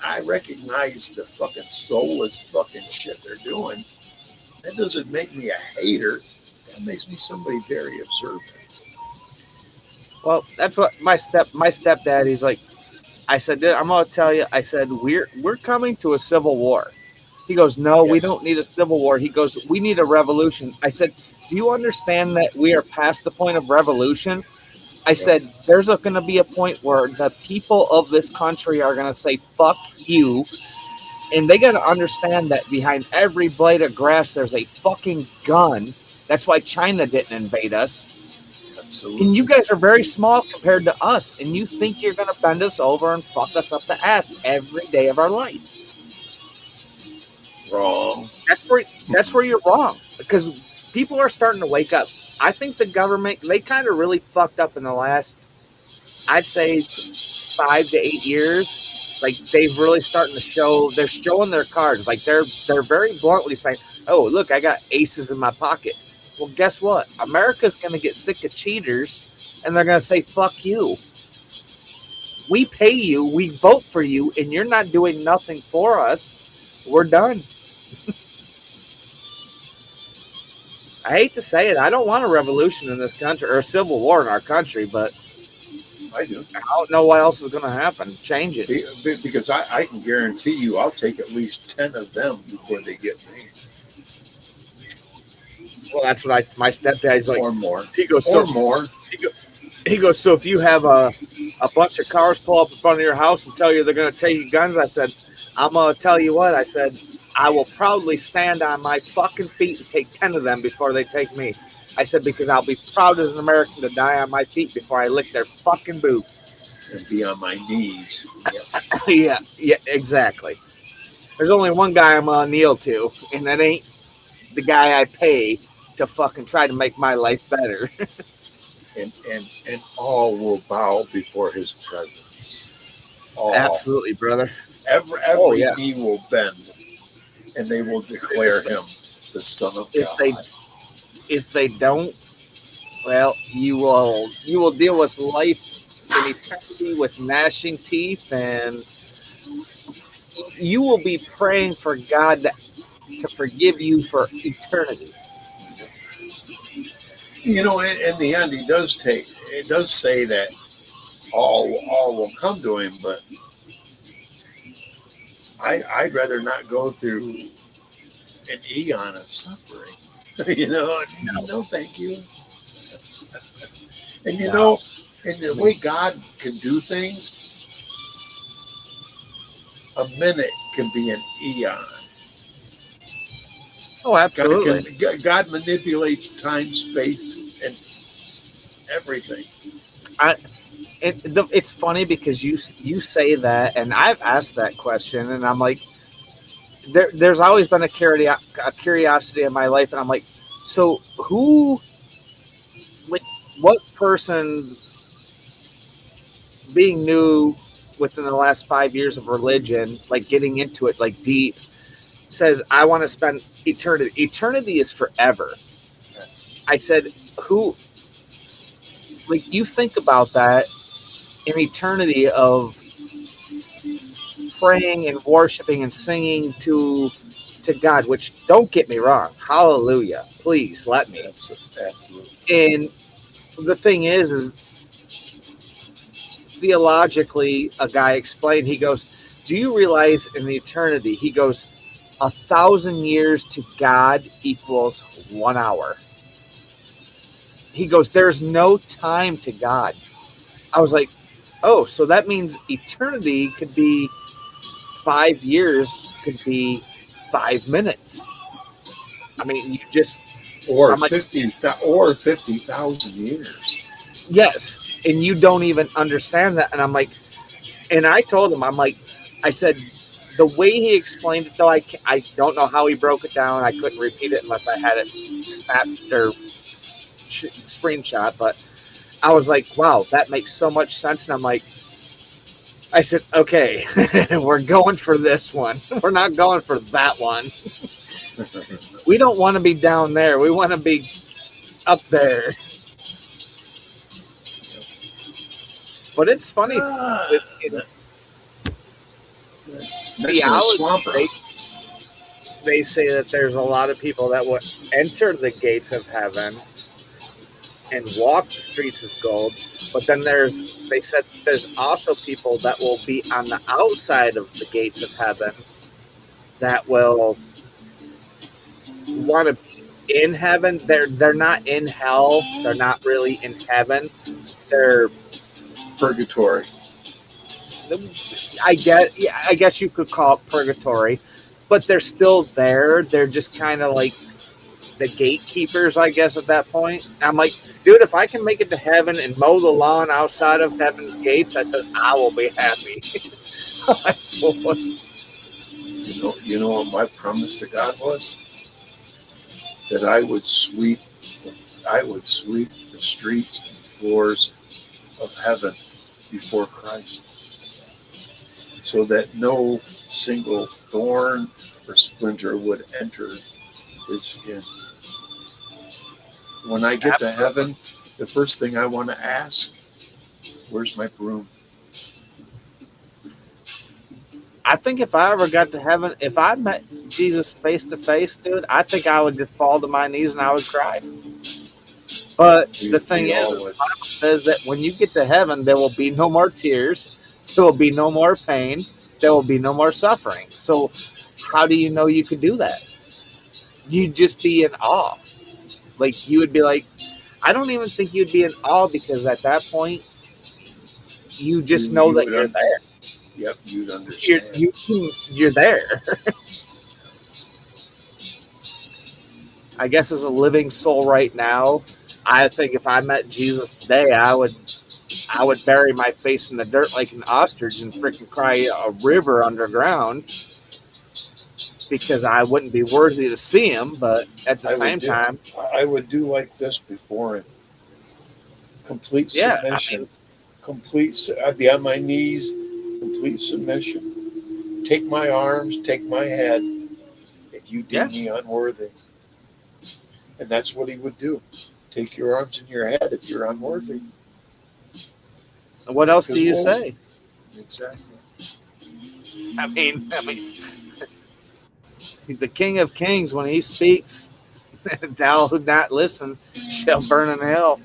[SPEAKER 1] I recognize the fucking soulless fucking shit they're doing, that doesn't make me a hater. That makes me somebody very observant.
[SPEAKER 3] well, that's what my stepdad. He's like, I said, I'm gonna tell you. I said, we're coming to a civil war. He goes, no, we don't need a civil war. He goes, we need a revolution. I said, do you understand that we are past the point of revolution? I said, there's going to be a point where the people of this country are going to say, fuck you. And they got to understand that behind every blade of grass, there's a fucking gun. That's why China didn't invade us.
[SPEAKER 1] Absolutely.
[SPEAKER 3] And you guys are very small compared to us. And you think you're going to bend us over and fuck us up the ass every day of our life.
[SPEAKER 1] Wrong.
[SPEAKER 3] That's where you're wrong. Because people are starting to wake up. I think the government, they kind of really fucked up in the last, I'd say, 5 to 8 years. Like, they've really starting to show, they're showing their cards. Like, they're very bluntly saying, oh, look, I got aces in my pocket. Well, guess what? America's going to get sick of cheaters, and they're going to say, fuck you. We pay you, we vote for you, and you're not doing nothing for us. We're done. I hate to say it. I don't want a revolution in this country or a civil war in our country, but
[SPEAKER 1] I do.
[SPEAKER 3] I don't know what else is going to happen. Change it.
[SPEAKER 1] Because I can guarantee you I'll take at least 10 of them before they get me.
[SPEAKER 3] Well, that's what my stepdad's like.
[SPEAKER 1] Or more.
[SPEAKER 3] He goes,
[SPEAKER 1] or
[SPEAKER 3] so,
[SPEAKER 1] more.
[SPEAKER 3] He goes, so if you have a bunch of cars pull up in front of your house and tell you they're going to take you guns, I said, I'm going to tell you what. I said, I will proudly stand on my fucking feet and take 10 of them before they take me. I said, because I'll be proud as an American to die on my feet before I lick their fucking boot.
[SPEAKER 1] And be on my knees.
[SPEAKER 3] Yeah, exactly. There's only one guy I'm going to kneel to, and that ain't the guy I pay to fucking try to make my life better.
[SPEAKER 1] and all will bow before his presence. All.
[SPEAKER 3] Absolutely, brother.
[SPEAKER 1] Every knee will bend, and they will declare him the Son of God.
[SPEAKER 3] If they don't, well, you will deal with life in eternity with gnashing teeth, and you will be praying for God to forgive you for eternity.
[SPEAKER 1] You know, in the end, it does say that all will come to him, but I'd rather not go through an eon of suffering. No, thank you. And know, and the way God can do things, a minute can be an eon.
[SPEAKER 3] Oh, absolutely.
[SPEAKER 1] God manipulates time, space, everything.
[SPEAKER 3] It's funny because you say that, and I've asked that question, and I'm like, there's always been a curiosity in my life, and I'm like, so who, like, what person being new within the last 5 years of religion, like getting into it like deep, says I want to spend eternity. Eternity is forever.
[SPEAKER 1] Yes.
[SPEAKER 3] I said, who, like, you think about that, an eternity of praying and worshiping and singing to God, which, don't get me wrong, hallelujah, please let me.
[SPEAKER 1] Absolutely.
[SPEAKER 3] And the thing is theologically, a guy explained, he goes, do you realize in eternity, he goes, 1,000 years to God equals 1 hour. He goes, there's no time to God. I was like, oh, so that means eternity could be 5 years, could be 5 minutes. I mean, you just,
[SPEAKER 1] Or
[SPEAKER 3] I'm like,
[SPEAKER 1] 50,000 years.
[SPEAKER 3] yes, and you don't even understand that. And I'm like, and I told him, I'm like, I said, the way he explained it, though, I don't know how he broke it down. I couldn't repeat it unless I had it snapped or screenshot. But I was like, wow, that makes so much sense. And I'm like, I said, okay, we're going for this one. We're not going for that one. We don't want to be down there. We want to be up there. But it's funny. In theology, they say that there's a lot of people that will enter the gates of heaven and walk the streets of gold. But then they said there's also people that will be on the outside of the gates of heaven that will want to be in heaven. They're not in hell. They're not really in heaven. They're
[SPEAKER 1] purgatory.
[SPEAKER 3] I guess you could call it purgatory, but they're still there. They're just kind of like the gatekeepers, I guess, at that point. I'm like, dude, if I can make it to heaven and mow the lawn outside of heaven's gates, I said, I will be happy.
[SPEAKER 1] You know what my promise to God was? That I would sweep the streets and floors of heaven before Christ, so that no single thorn or splinter would enter his skin. When I get to heaven, the first thing I want to ask, where's my broom?
[SPEAKER 3] I think if I ever got to heaven, if I met Jesus face to face, dude, I think I would just fall to my knees and I would cry. But the thing is, the Bible says that when you get to heaven, there will be no more tears, there will be no more pain, there will be no more suffering. So how do you know you could do that? You'd just be in awe. Like, you would be like, I don't even think you'd be in awe, because at that point, you just know that you're there.
[SPEAKER 1] Yep, you'd understand.
[SPEAKER 3] You're there. I guess as a living soul right now, I think if I met Jesus today, I would bury my face in the dirt like an ostrich and freaking cry a river underground, because I wouldn't be worthy to see him. But at the same time,
[SPEAKER 1] I would do like this before him. Complete submission. I'd be on my knees. Complete submission. Take my arms, take my head, if you deem me unworthy. And that's what he would do. Take your arms and your head if you're unworthy.
[SPEAKER 3] What else do you say?
[SPEAKER 1] Exactly.
[SPEAKER 3] I mean, the King of Kings, when he speaks, thou who not listen shall burn in hell.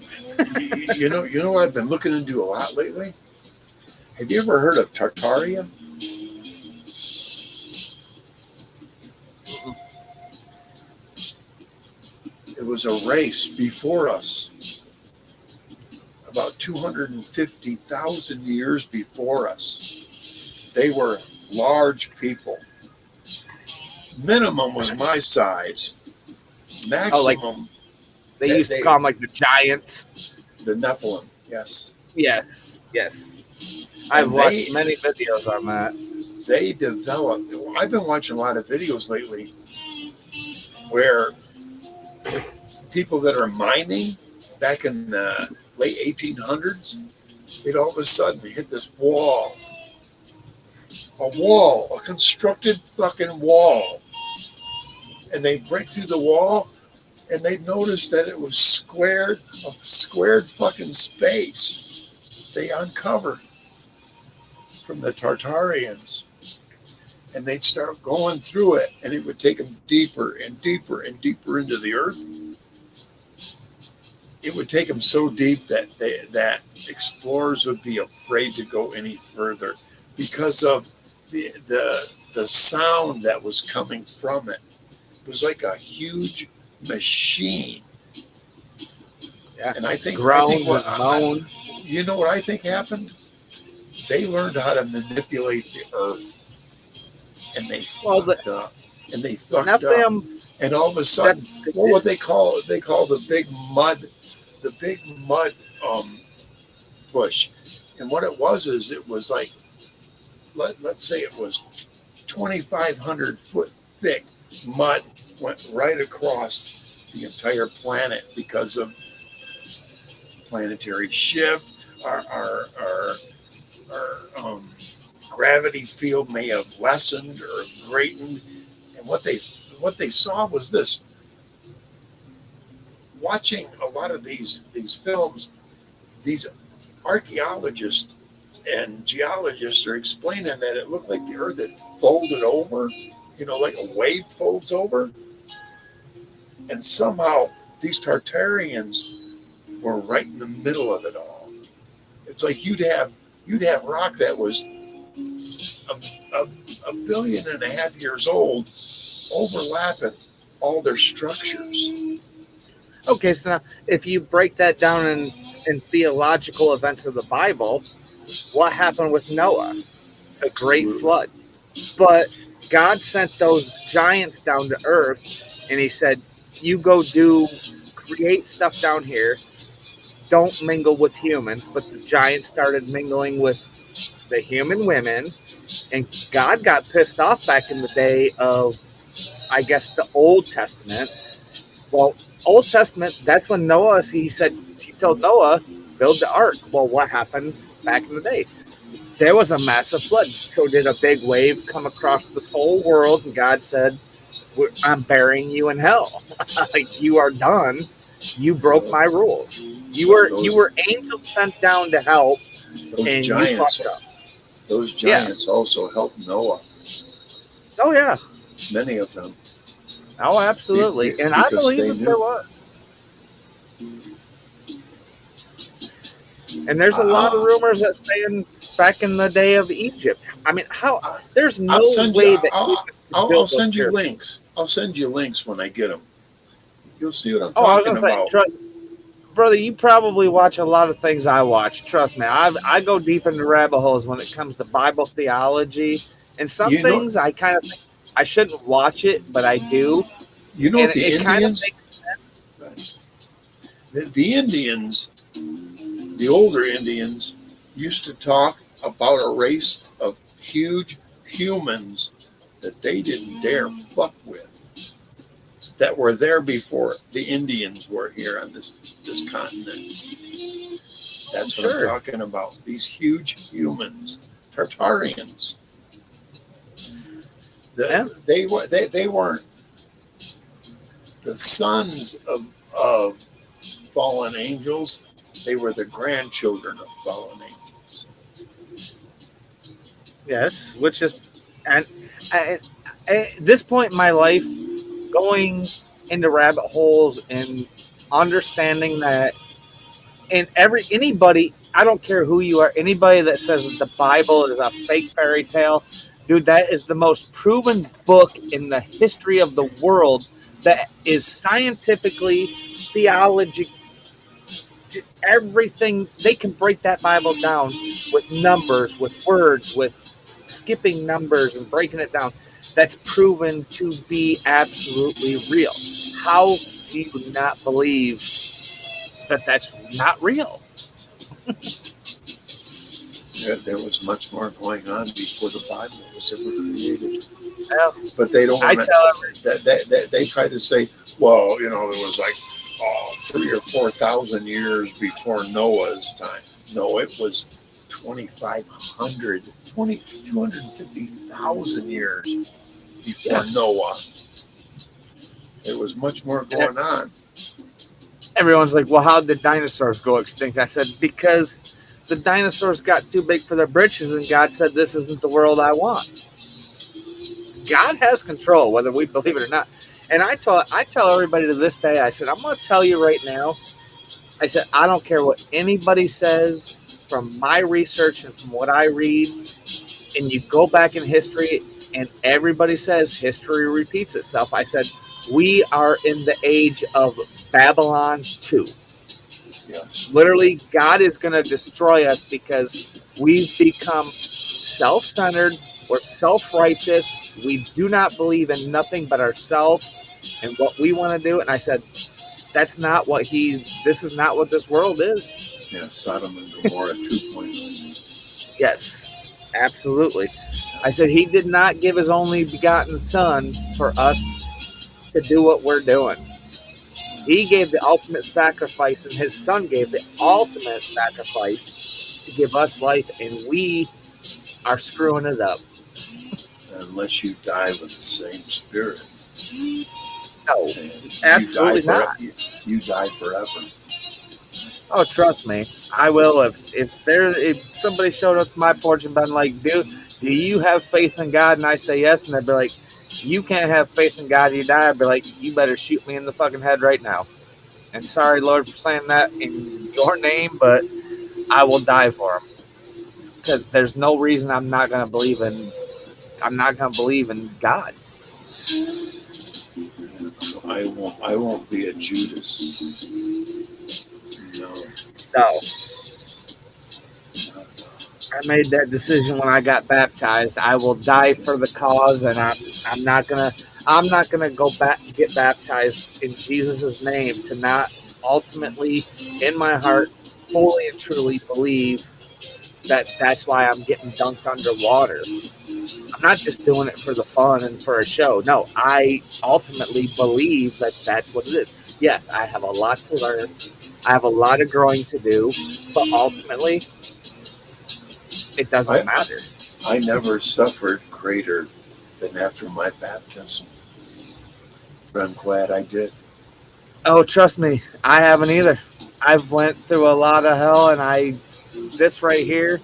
[SPEAKER 1] You know what I've been looking into a lot lately? Have you ever heard of Tartaria? It was a race before us, about 250,000 years before us. They were large people. Minimum was my size. Maximum.
[SPEAKER 3] They used to call them like the giants.
[SPEAKER 1] The Nephilim, yes.
[SPEAKER 3] Yes. I've watched many videos on that.
[SPEAKER 1] They developed. I've been watching a lot of videos lately where people that are mining back in the late 1800s, they'd all of a sudden hit this wall. A constructed fucking wall. And they'd break through the wall and they'd notice that it was a squared fucking space they uncovered from the Tartarians. And they'd start going through it, and it would take them deeper and deeper and deeper into the earth. It would take them so deep that that explorers would be afraid to go any further because of the sound that was coming from it. It was like a huge machine.
[SPEAKER 3] Yeah.
[SPEAKER 1] And I think
[SPEAKER 3] groans and moans.
[SPEAKER 1] You know what I think happened? They learned how to manipulate the earth. And they fucked up. And they fucked up. And all of a sudden, what they call the big mud push. And what it was is it was like, let's say it was 2,500 foot thick mud went right across the entire planet because of planetary shift. Our gravity field may have lessened or greatened, and what they saw was this. Watching a lot of these films, these archaeologists and geologists are explaining that it looked like the earth had folded over, like a wave folds over, and somehow these Tartarians were right in the middle of it all. It's like you'd have rock that was a 1.5 billion years old, overlapping all their structures.
[SPEAKER 3] Okay, so now if you break that down in theological events of the Bible, what happened with Noah? A great flood. But God sent those giants down to earth, and he said, you go create stuff down here. Don't mingle with humans. But the giants started mingling with the human women, and God got pissed off back in the day of, I guess, the Old Testament. Well, Old Testament, that's when Noah, he told Noah, build the ark. Well, what happened back in the day? There was a massive flood. So did a big wave come across this whole world, and God said, I'm burying you in hell. Like, you are done. You broke my rules. You were angels sent down to help, and you fucked up.
[SPEAKER 1] Those giants also helped Noah.
[SPEAKER 3] Oh, yeah.
[SPEAKER 1] Many of them.
[SPEAKER 3] Oh, absolutely. And I believe that there was. And there's a lot of rumors that saying back in the day of Egypt. I mean, there's no way that
[SPEAKER 1] I'll send you links. I'll send you links when I get them. You'll see what I'm talking about.
[SPEAKER 3] Brother, you probably watch a lot of things I watch. Trust me. I go deep into rabbit holes when it comes to Bible theology. And some things I kind of think I shouldn't watch it, but I do.
[SPEAKER 1] You know, the Indians,
[SPEAKER 3] kind of makes sense.
[SPEAKER 1] The Indians, the older Indians, used to talk about a race of huge humans that they didn't dare fuck with, that were there before the Indians were here on this continent. That's what I'm talking about. These huge humans, Tartarians. They weren't the sons of fallen angels. They were the grandchildren of fallen angels.
[SPEAKER 3] Yes, which is, and at this point in my life, going into rabbit holes and understanding that, and anybody, I don't care who you are, anybody that says that the Bible is a fake fairy tale, dude, that is the most proven book in the history of the world that is scientifically, theology, everything. They can break that Bible down with numbers, with words, with skipping numbers and breaking it down. That's proven to be absolutely real. How do you not believe that that's not real.
[SPEAKER 1] There was much more going on before the Bible was ever created.
[SPEAKER 3] Well,
[SPEAKER 1] But they don't
[SPEAKER 3] I
[SPEAKER 1] want
[SPEAKER 3] tell
[SPEAKER 1] to. They try to say, well, it was like 3,000 or 4,000 years before Noah's time. No, it was 250,000 years before
[SPEAKER 3] Yes.
[SPEAKER 1] Noah. There was much more going on.
[SPEAKER 3] everyone's like, well, how did dinosaurs go extinct? I said, because the dinosaurs got too big for their britches, and God said, this isn't the world I want. God has control, whether we believe it or not. And I tell everybody to this day, I said, I'm going to tell you right now, I said, I don't care what anybody says from my research and from what I read, and you go back in history, and everybody says history repeats itself. I said, we are in the age of Babylon 2.
[SPEAKER 1] Yes.
[SPEAKER 3] Literally, God is going to destroy us because we've become self-centered. We're self-righteous. We do not believe in nothing but ourselves and what we want to do. And I said, this is not what this world is.
[SPEAKER 1] Yeah, Sodom and Gomorrah 2.0.
[SPEAKER 3] Yes, absolutely. I said, he did not give his only begotten son for us to do what we're doing. He gave the ultimate sacrifice, and his son gave the ultimate sacrifice to give us life, and we are screwing it up.
[SPEAKER 1] Unless you die with the same spirit.
[SPEAKER 3] No,
[SPEAKER 1] And
[SPEAKER 3] absolutely not.
[SPEAKER 1] You die forever.
[SPEAKER 3] Oh, trust me, I will. If somebody showed up to my porch and been like, dude, do you have faith in God? And I say yes, and they'd be like, you can't have faith in God, you die. I'd be like, you better shoot me in the fucking head right now. And sorry, Lord, for saying that in your name, but I will die for him. Because there's no reason I'm not going to believe in God.
[SPEAKER 1] I won't be a Judas. No.
[SPEAKER 3] No. I made that decision when I got baptized. I will die for the cause, and I'm not gonna go back and get baptized in Jesus' name to not ultimately, in my heart, fully and truly believe that that's why I'm getting dunked underwater. I'm not just doing it for the fun and for a show. No, I ultimately believe that that's what it is. Yes, I have a lot to learn. I have a lot of growing to do, but ultimately, it doesn't matter.
[SPEAKER 1] I never suffered greater than after my baptism. But I'm glad I did.
[SPEAKER 3] Oh, trust me, I haven't either. I've went through a lot of hell, and this right here,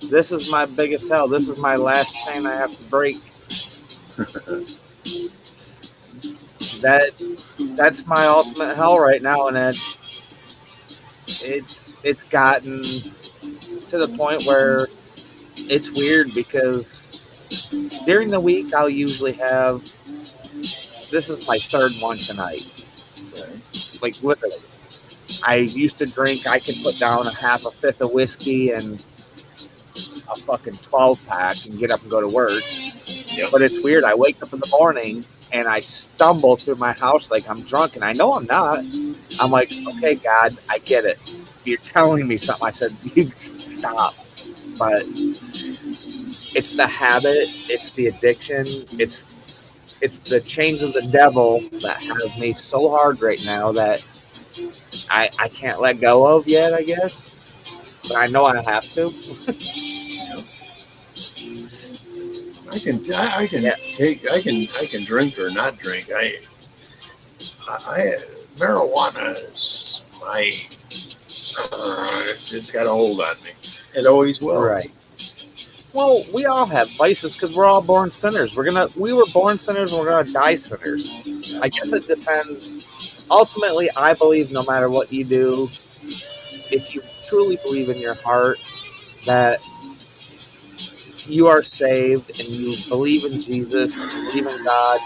[SPEAKER 3] this is my biggest hell. This is my last chain I have to break. That's my ultimate hell right now, and it's gotten to the point where it's weird because during the week I'll usually have, this is my third one tonight. Like literally. I used to drink, I could put down a half a fifth of whiskey and a fucking 12 pack and get up and go to work.
[SPEAKER 1] Yep.
[SPEAKER 3] But it's weird. I wake up in the morning and I stumble through my house like I'm drunk, and I know I'm not. I'm like, okay, God, I get it. You're telling me something. I said, you stop. But it's the habit, it's the addiction, it's the chains of the devil that have me so hard right now that I can't let go of yet, I guess. But I know I have to.
[SPEAKER 1] I can drink or not drink. Marijuana is it's got a hold on me. It always will.
[SPEAKER 3] Right. Well, we all have vices because we're all born sinners. We were born sinners and we're gonna die sinners. I guess it depends. Ultimately, I believe no matter what you do, if you truly believe in your heart that you are saved and you believe in Jesus, and believe in God,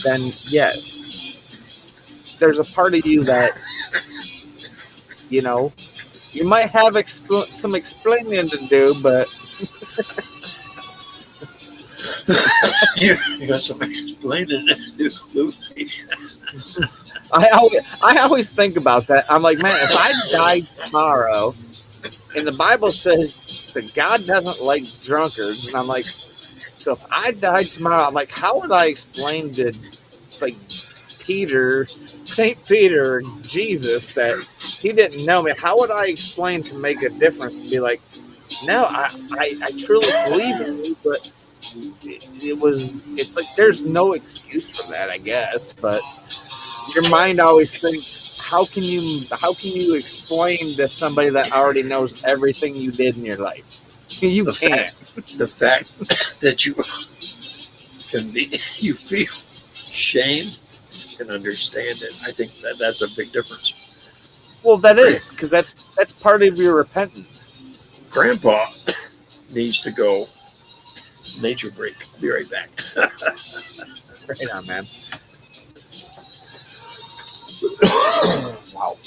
[SPEAKER 3] then yes, there's a part of you that, you might have some explaining to do, but
[SPEAKER 1] you got some explaining to do.
[SPEAKER 3] I always think about that. I'm like, man, if I died tomorrow, and the Bible says that God doesn't like drunkards, and I'm like, so if I died tomorrow, I'm like, how would I explain to like Peter, Saint Peter, Jesus that he didn't know me? How would I explain to make a difference to be like, no, I truly believe in you, but it's like there's no excuse for that, I guess. But your mind always thinks, how can you explain to somebody that already knows everything you did in your life? You can't.
[SPEAKER 1] The fact that you you feel shame and understand it. I think that's a big difference.
[SPEAKER 3] Well, that is because that's part of your repentance.
[SPEAKER 1] Grandpa needs to go nature break. Be right back.
[SPEAKER 3] Right on, man. Wow.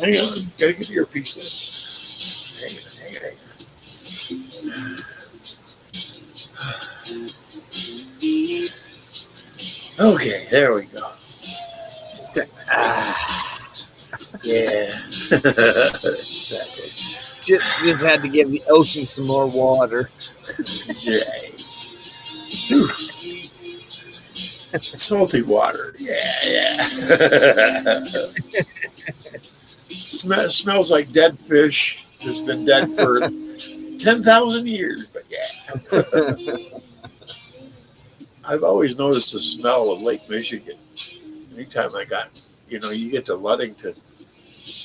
[SPEAKER 1] Hang on, gotta get your piece in. Hang on. Okay, there we go. Yeah. Exactly.
[SPEAKER 3] Just had to give the ocean some more water.
[SPEAKER 1] That's right. Salty water. Yeah. Smells like dead fish that's been dead for 10,000 years, but yeah. I've always noticed the smell of Lake Michigan. Anytime you get to Ludington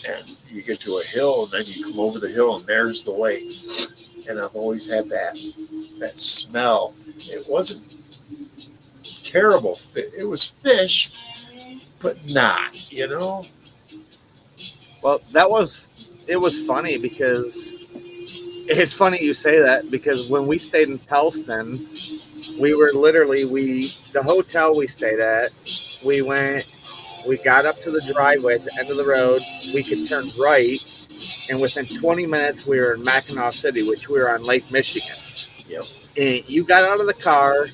[SPEAKER 1] and you get to a hill and then you come over the hill and there's the lake. And I've always had that smell. It wasn't terrible. It was fish, but not,
[SPEAKER 3] Well, it was funny because it's funny you say that because when we stayed in Pelston, we were the hotel we stayed at, we got up to the driveway at the end of the road, we could turn right, and within 20 minutes we were in Mackinac City, which we were on Lake Michigan.
[SPEAKER 1] Yep.
[SPEAKER 3] And you got out of the car,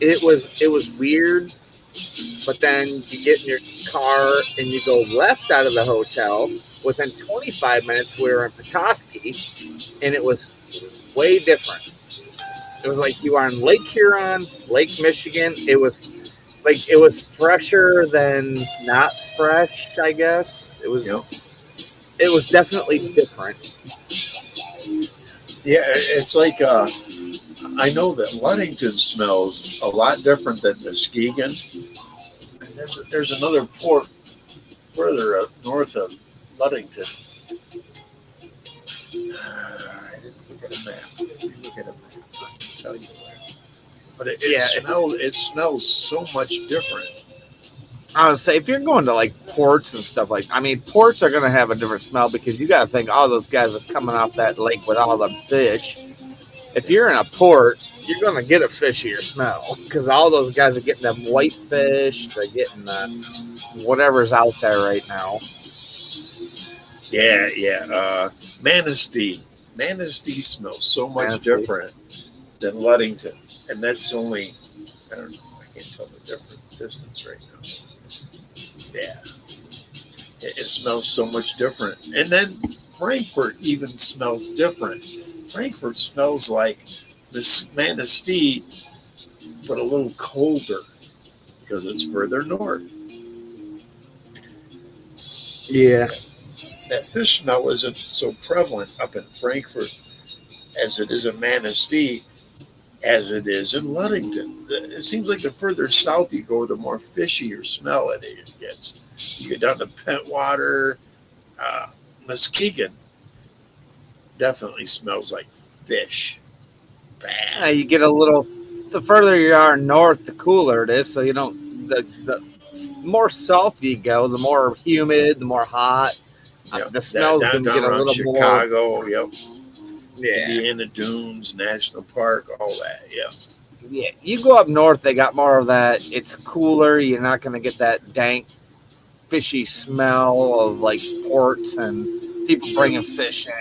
[SPEAKER 3] it was weird, but then you get in your car and you go left out of the hotel. Within 25 minutes, we were in Petoskey, and it was way different. It was like you were on Lake Huron, Lake Michigan. It was fresher than not fresh, I guess. It was definitely different.
[SPEAKER 1] Yeah, it's like I know that Ludington smells a lot different than Muskegon. And there's another port further up north of Ludington. I didn't look at a map. I can tell you where. But it smells so much different.
[SPEAKER 3] I would say if you're going to like ports and stuff like, I mean, ports are going to have a different smell because you got to think all those guys are coming off that lake with all the fish. If you're in a port, you're going to get a fishier smell because all those guys are getting them white fish. They're getting whatever's out there right now.
[SPEAKER 1] Yeah. Manistee. Manistee smells so much different than Ludington. And that's only, I don't know, I can't tell the different distance right now. Yeah. It smells so much different. And then Frankfurt even smells different. Frankfurt smells like this Manistee, but a little colder because it's further north.
[SPEAKER 3] Yeah.
[SPEAKER 1] That fish smell isn't so prevalent up in Frankfurt as it is in Manistee, as it is in Ludington. It seems like the further south you go, the more fishier smell it gets. You get down to Pentwater, Muskegon, definitely smells like fish. Bad.
[SPEAKER 3] You get a little. The further you are north, the cooler it is. So you don't. The more south you go, the more humid, the more hot.
[SPEAKER 1] Yep.
[SPEAKER 3] The smells
[SPEAKER 1] down
[SPEAKER 3] can get a little
[SPEAKER 1] Chicago,
[SPEAKER 3] more.
[SPEAKER 1] Yep.
[SPEAKER 3] Yeah.
[SPEAKER 1] Indiana Dunes National Park, all that. Yeah.
[SPEAKER 3] Yeah. You go up north, they got more of that. It's cooler. You're not going to get that dank, fishy smell of like ports and people bringing fish in.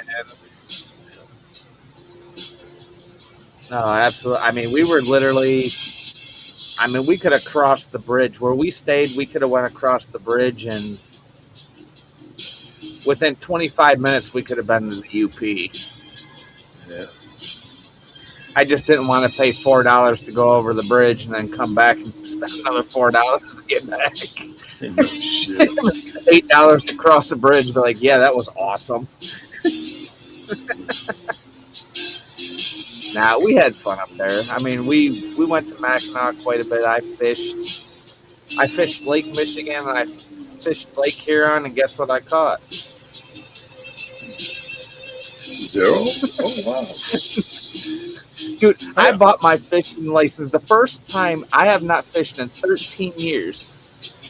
[SPEAKER 3] No, absolutely. I mean, we were literally. I mean, we could have crossed the bridge where we stayed. We could have went across the bridge, and within 25 minutes, we could have been in the UP.
[SPEAKER 1] Yeah.
[SPEAKER 3] I just didn't want to pay $4 to go over the bridge and then come back and spend another $4 to get back.
[SPEAKER 1] No shit.
[SPEAKER 3] $8 to cross the bridge. Be like, yeah, that was awesome. Nah, we had fun up there. I mean, we went to Mackinac quite a bit. I fished Lake Michigan and I fished Lake Huron, and guess what I caught?
[SPEAKER 1] 0? Oh wow.
[SPEAKER 3] Dude, I bought my fishing license the first time. I have not fished in 13 years.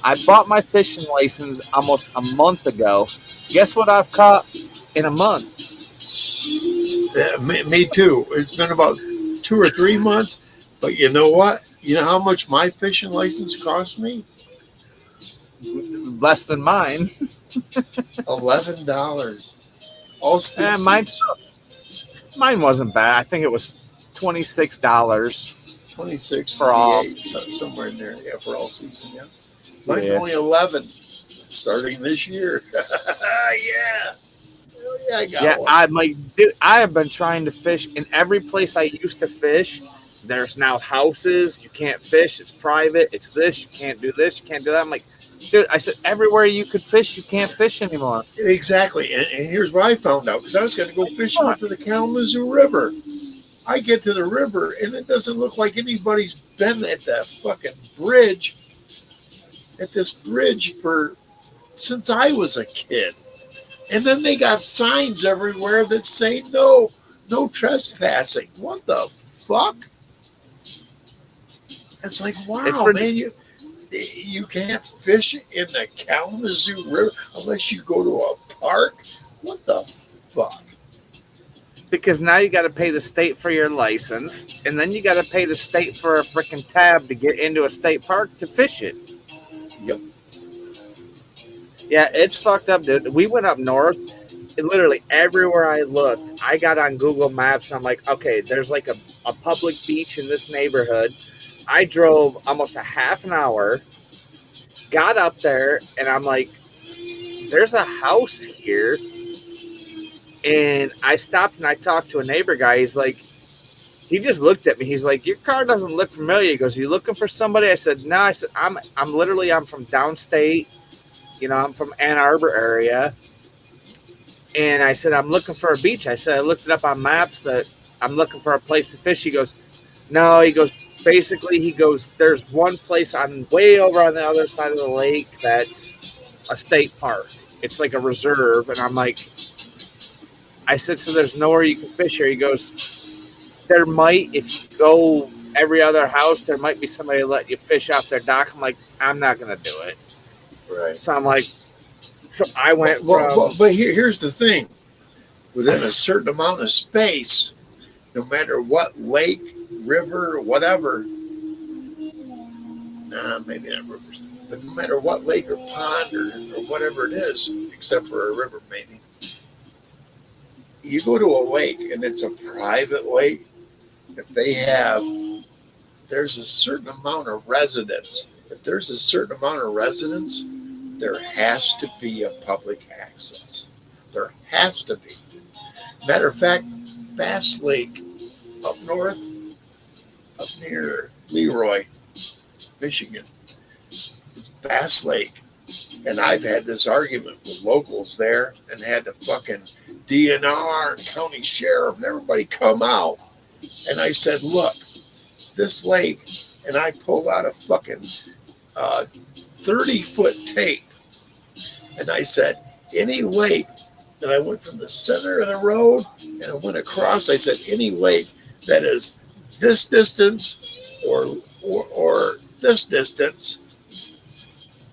[SPEAKER 3] I bought my fishing license almost a month ago. Guess what I've caught in a month?
[SPEAKER 1] Yeah, me too. It's been about 2 or 3 months, but you know what? You know how much my fishing license cost me?
[SPEAKER 3] Less than mine.
[SPEAKER 1] $11. All species.
[SPEAKER 3] Mine wasn't bad. I think it was $26.
[SPEAKER 1] 26
[SPEAKER 3] for all
[SPEAKER 1] somewhere in there. Yeah, for all season. Yeah. Mine's only 11, starting this year. Yeah. Yeah, I got one.
[SPEAKER 3] I'm like, dude, I have been trying to fish in every place I used to fish. There's now houses. You can't fish. It's private. It's this. You can't do this. You can't do that. I'm like, dude, I said, everywhere you could fish, you can't fish anymore.
[SPEAKER 1] Exactly. And here's what I found out, because I was going to go fishing up to the Kalamazoo River. I get to the river, and it doesn't look like anybody's been at that fucking bridge, since I was a kid. And then they got signs everywhere that say no trespassing. What the fuck? It's like, wow, man, you can't fish in the Kalamazoo River unless you go to a park? What the fuck?
[SPEAKER 3] Because now you got to pay the state for your license, and then you got to pay the state for a freaking tab to get into a state park to fish it.
[SPEAKER 1] Yep.
[SPEAKER 3] Yeah, it's fucked up, dude. We went up north, and literally everywhere I looked, I got on Google Maps, and I'm like, okay, there's like a public beach in this neighborhood. I drove almost a half an hour, got up there, and I'm like, there's a house here. And I stopped and I talked to a neighbor guy. He's like, he just looked at me. He's like, your car doesn't look familiar. He goes, you looking for somebody? I said, no. I said, I'm from downstate. You know, I'm from Ann Arbor area. And I said, I'm looking for a beach. I said, I looked it up on maps that I'm looking for a place to fish. He goes, no. He goes, basically, there's one place way over on the other side of the lake that's a state park. It's like a reserve. And I'm like, I said, so there's nowhere you can fish here. He goes, there might if you go every other house, there might be somebody let you fish off their dock. I'm like, I'm not going to do it.
[SPEAKER 1] Right.
[SPEAKER 3] So I'm like, so I went from.
[SPEAKER 1] But here's the thing. Within a certain amount of space, no matter what lake, river, or whatever, maybe not rivers, but no matter what lake or pond or whatever it is, except for a river maybe, you go to a lake and it's a private lake, if there's a certain amount of residents. If there's a certain amount of residents, there has to be a public access. There has to be. Matter of fact, Bass Lake up north, up near Leroy, Michigan, it's Bass Lake. And I've had this argument with locals there and had the fucking DNR and county sheriff and everybody come out. And I said, look, this lake, and I pulled out a fucking 30-foot tape. And I said, any lake, and I went from the center of the road and I went across, I said, any lake that is this distance or this distance,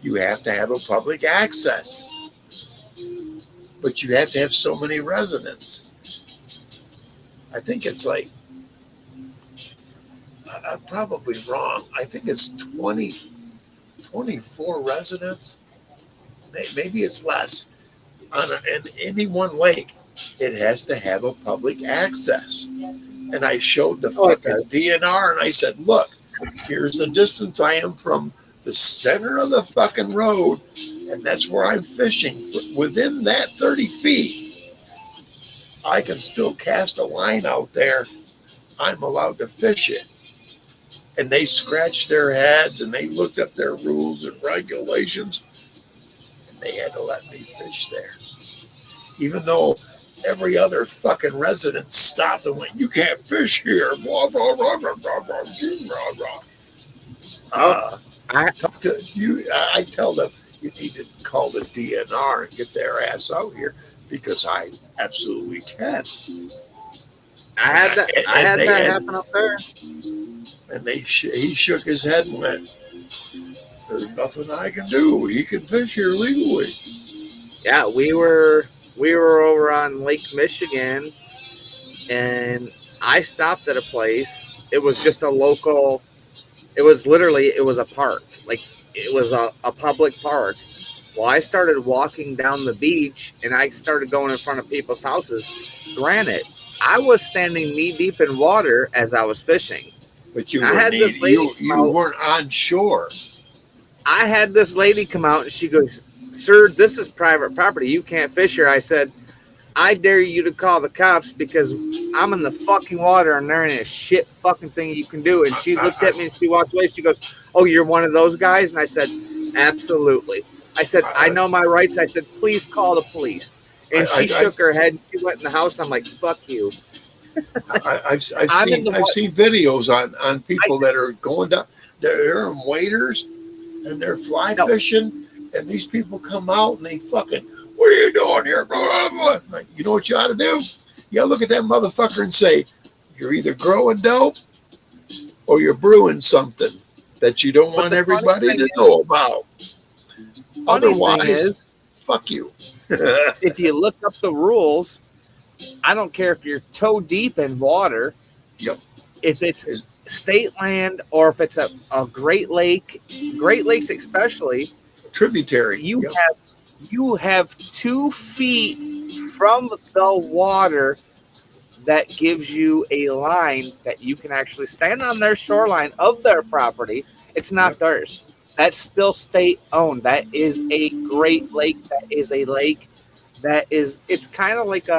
[SPEAKER 1] you have to have a public access. But you have to have so many residents. I think it's like, I'm probably wrong. I think it's 24 residents. Maybe it's less. In any one lake, it has to have a public access. And I showed the fucking DNR and I said, look, here's the distance I am from the center of the fucking road, and that's where I'm fishing. Within that 30 feet, I can still cast a line out there. I'm allowed to fish it. And they scratched their heads and they looked up their rules and regulations, and they had to let me fish there. Even though every other fucking resident stopped and went, you can't fish here, blah, blah, blah, blah, blah, blah, blah, blah. I tell them you need to call the DNR and get their ass out here because I absolutely can.
[SPEAKER 3] I had that happen up there.
[SPEAKER 1] And he shook his head and went, there's nothing I can do. He can fish here legally.
[SPEAKER 3] Yeah, we were over on Lake Michigan, and I stopped at a place. It was just a local. It was a park. Like, it was a public park. Well, I started walking down the beach, and I started going in front of people's houses. Granted, I was standing knee-deep in water as I was fishing.
[SPEAKER 1] But you weren't on shore.
[SPEAKER 3] I had this lady come out, and she goes, sir, this is private property. You can't fish here. I said, I dare you to call the cops because I'm in the fucking water and there ain't a shit fucking thing you can do. And she looked at me and she walked away. She goes, oh, you're one of those guys? And I said, absolutely. I said, I know my rights. I said, please call the police. And she shook her head and she went in the house. I'm like, fuck you.
[SPEAKER 1] I've seen videos on people that are going down. They're in waders and they're fly fishing. And these people come out and they fucking, what are you doing here? Blah, blah, blah. Like, you know what you ought to do? You gotta look at that motherfucker and say, you're either growing dope or you're brewing something that you don't want everybody to know about. Otherwise, fuck you.
[SPEAKER 3] If you look up the rules, I don't care if you're toe deep in water.
[SPEAKER 1] Yep.
[SPEAKER 3] If it's state land or if it's a Great Lakes especially,
[SPEAKER 1] tributary.
[SPEAKER 3] You have 2 feet from the water that gives you a line that you can actually stand on their shoreline of their property. It's not theirs. That's still state owned. That is a Great Lake. That is a lake. It's kind of like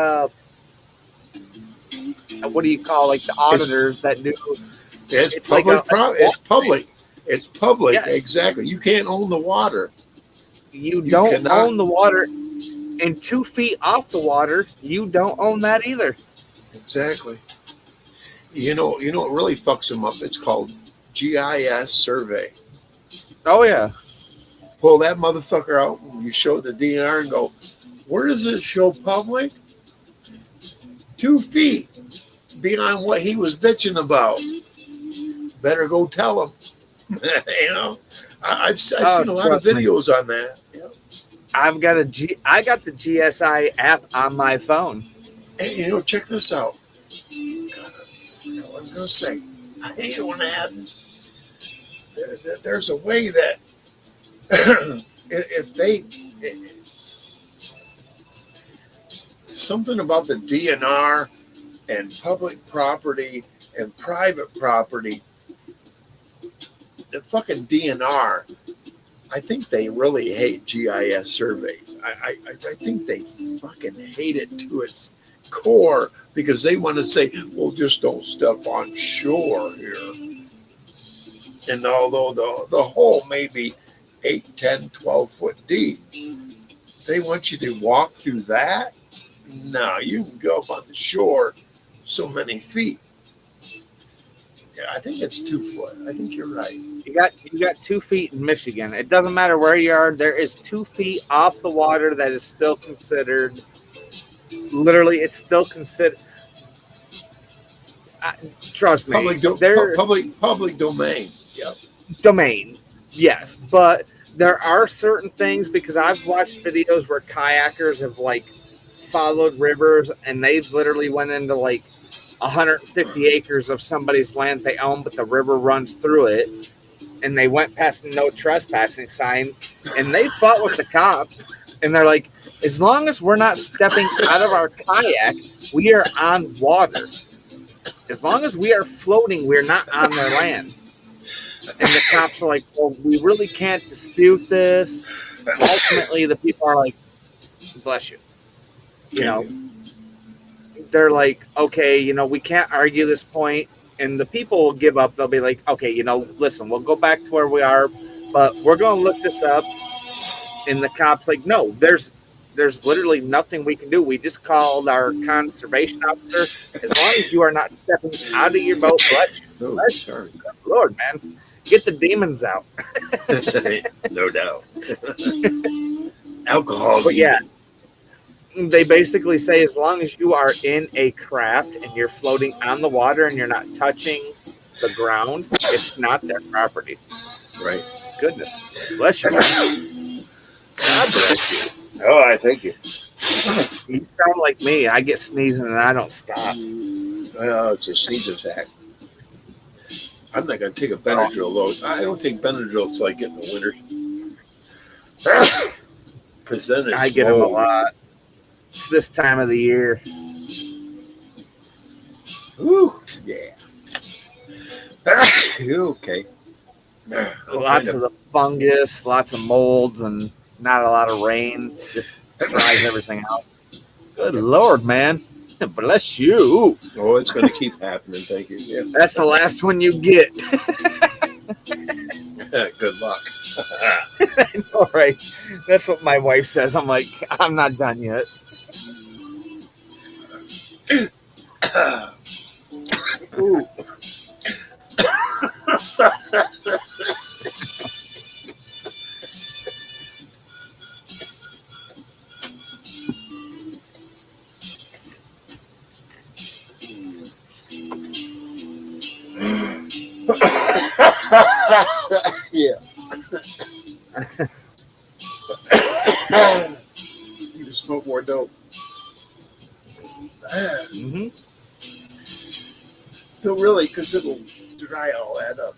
[SPEAKER 3] what do you call, like the auditors that do.
[SPEAKER 1] It's public. It's public. It's public.
[SPEAKER 3] Yes.
[SPEAKER 1] Exactly. You can't own the water.
[SPEAKER 3] You don't own the water, and 2 feet off the water, you don't own that either.
[SPEAKER 1] Exactly. You know what really fucks them up? It's called GIS survey.
[SPEAKER 3] Oh yeah.
[SPEAKER 1] Pull that motherfucker out and you show the DNR and go, where does it show public? 2 feet beyond what he was bitching about. better go tell them. You know, I've seen a lot of
[SPEAKER 3] trust me.
[SPEAKER 1] videos on that. Yeah.
[SPEAKER 3] I got the GSI app on my phone.
[SPEAKER 1] Hey, you know, check this out. God, I forgot what I was going to say. I hate it when it happens. There's a way that if they something about the DNR and public property and private property, the fucking DNR, I think they really hate GIS surveys. I think they fucking hate it to its core because they want to say, well, just don't step on shore here. And although the hole may be 8, 10, 12 foot deep, they want you to walk through that. No, you can go up on the shore so many feet. Yeah, I think it's 2 foot. I think you're right.
[SPEAKER 3] You got 2 feet in Michigan. It doesn't matter where you are. There is 2 feet off the water that is still considered. Literally, it's still considered. Trust me.
[SPEAKER 1] Public domain. Yep.
[SPEAKER 3] Domain. Yes, but there are certain things because I've watched videos where kayakers have like followed rivers and they've literally went into like 150 acres of somebody's land they own, but the river runs through it. And they went past the no trespassing sign and they fought with the cops. And they're like, as long as we're not stepping out of our kayak, we are on water. As long as we are floating, we're not on their land. And the cops are like, well, we really can't dispute this. Ultimately, the people are like, bless you. You know, they're like, okay, you know, we can't argue this point. And the people will give up. They'll be like, okay, you know, listen, we'll go back to where we are, but we're going to look this up. And the cop's like, no, there's literally nothing we can do. We just called our conservation officer. As long as you are not stepping out of your boat, bless you.
[SPEAKER 1] Oh,
[SPEAKER 3] Bless
[SPEAKER 1] sorry.
[SPEAKER 3] you. Good Lord, man. Get the demons out.
[SPEAKER 1] No doubt. Alcohol.
[SPEAKER 3] But yeah, they basically say as long as you are in a craft and you're floating on the water and you're not touching the ground, it's not their property.
[SPEAKER 1] Right.
[SPEAKER 3] Goodness. Bless you. God bless you.
[SPEAKER 1] Oh, I thank you.
[SPEAKER 3] You sound like me. I get sneezing and I don't stop.
[SPEAKER 1] Well, it's a sneeze attack. I'm not going to take a Benadryl load. I don't take Benadryl until I get in the winter. Because then
[SPEAKER 3] I get them a lot. It's this time of the year.
[SPEAKER 1] Ooh, yeah. Okay.
[SPEAKER 3] Lots of the fungus, lots of molds, and not a lot of rain. Just dries everything out. Good Lord, man. Bless you.
[SPEAKER 1] Oh, it's going to keep happening. Thank you. Yeah.
[SPEAKER 3] That's the last one you get.
[SPEAKER 1] Good luck.
[SPEAKER 3] All right. That's what my wife says. I'm like, I'm not done yet.
[SPEAKER 1] Ooh. Yeah. You can smoke more dope.
[SPEAKER 3] Mm-hmm.
[SPEAKER 1] So really, because it'll dry all that up.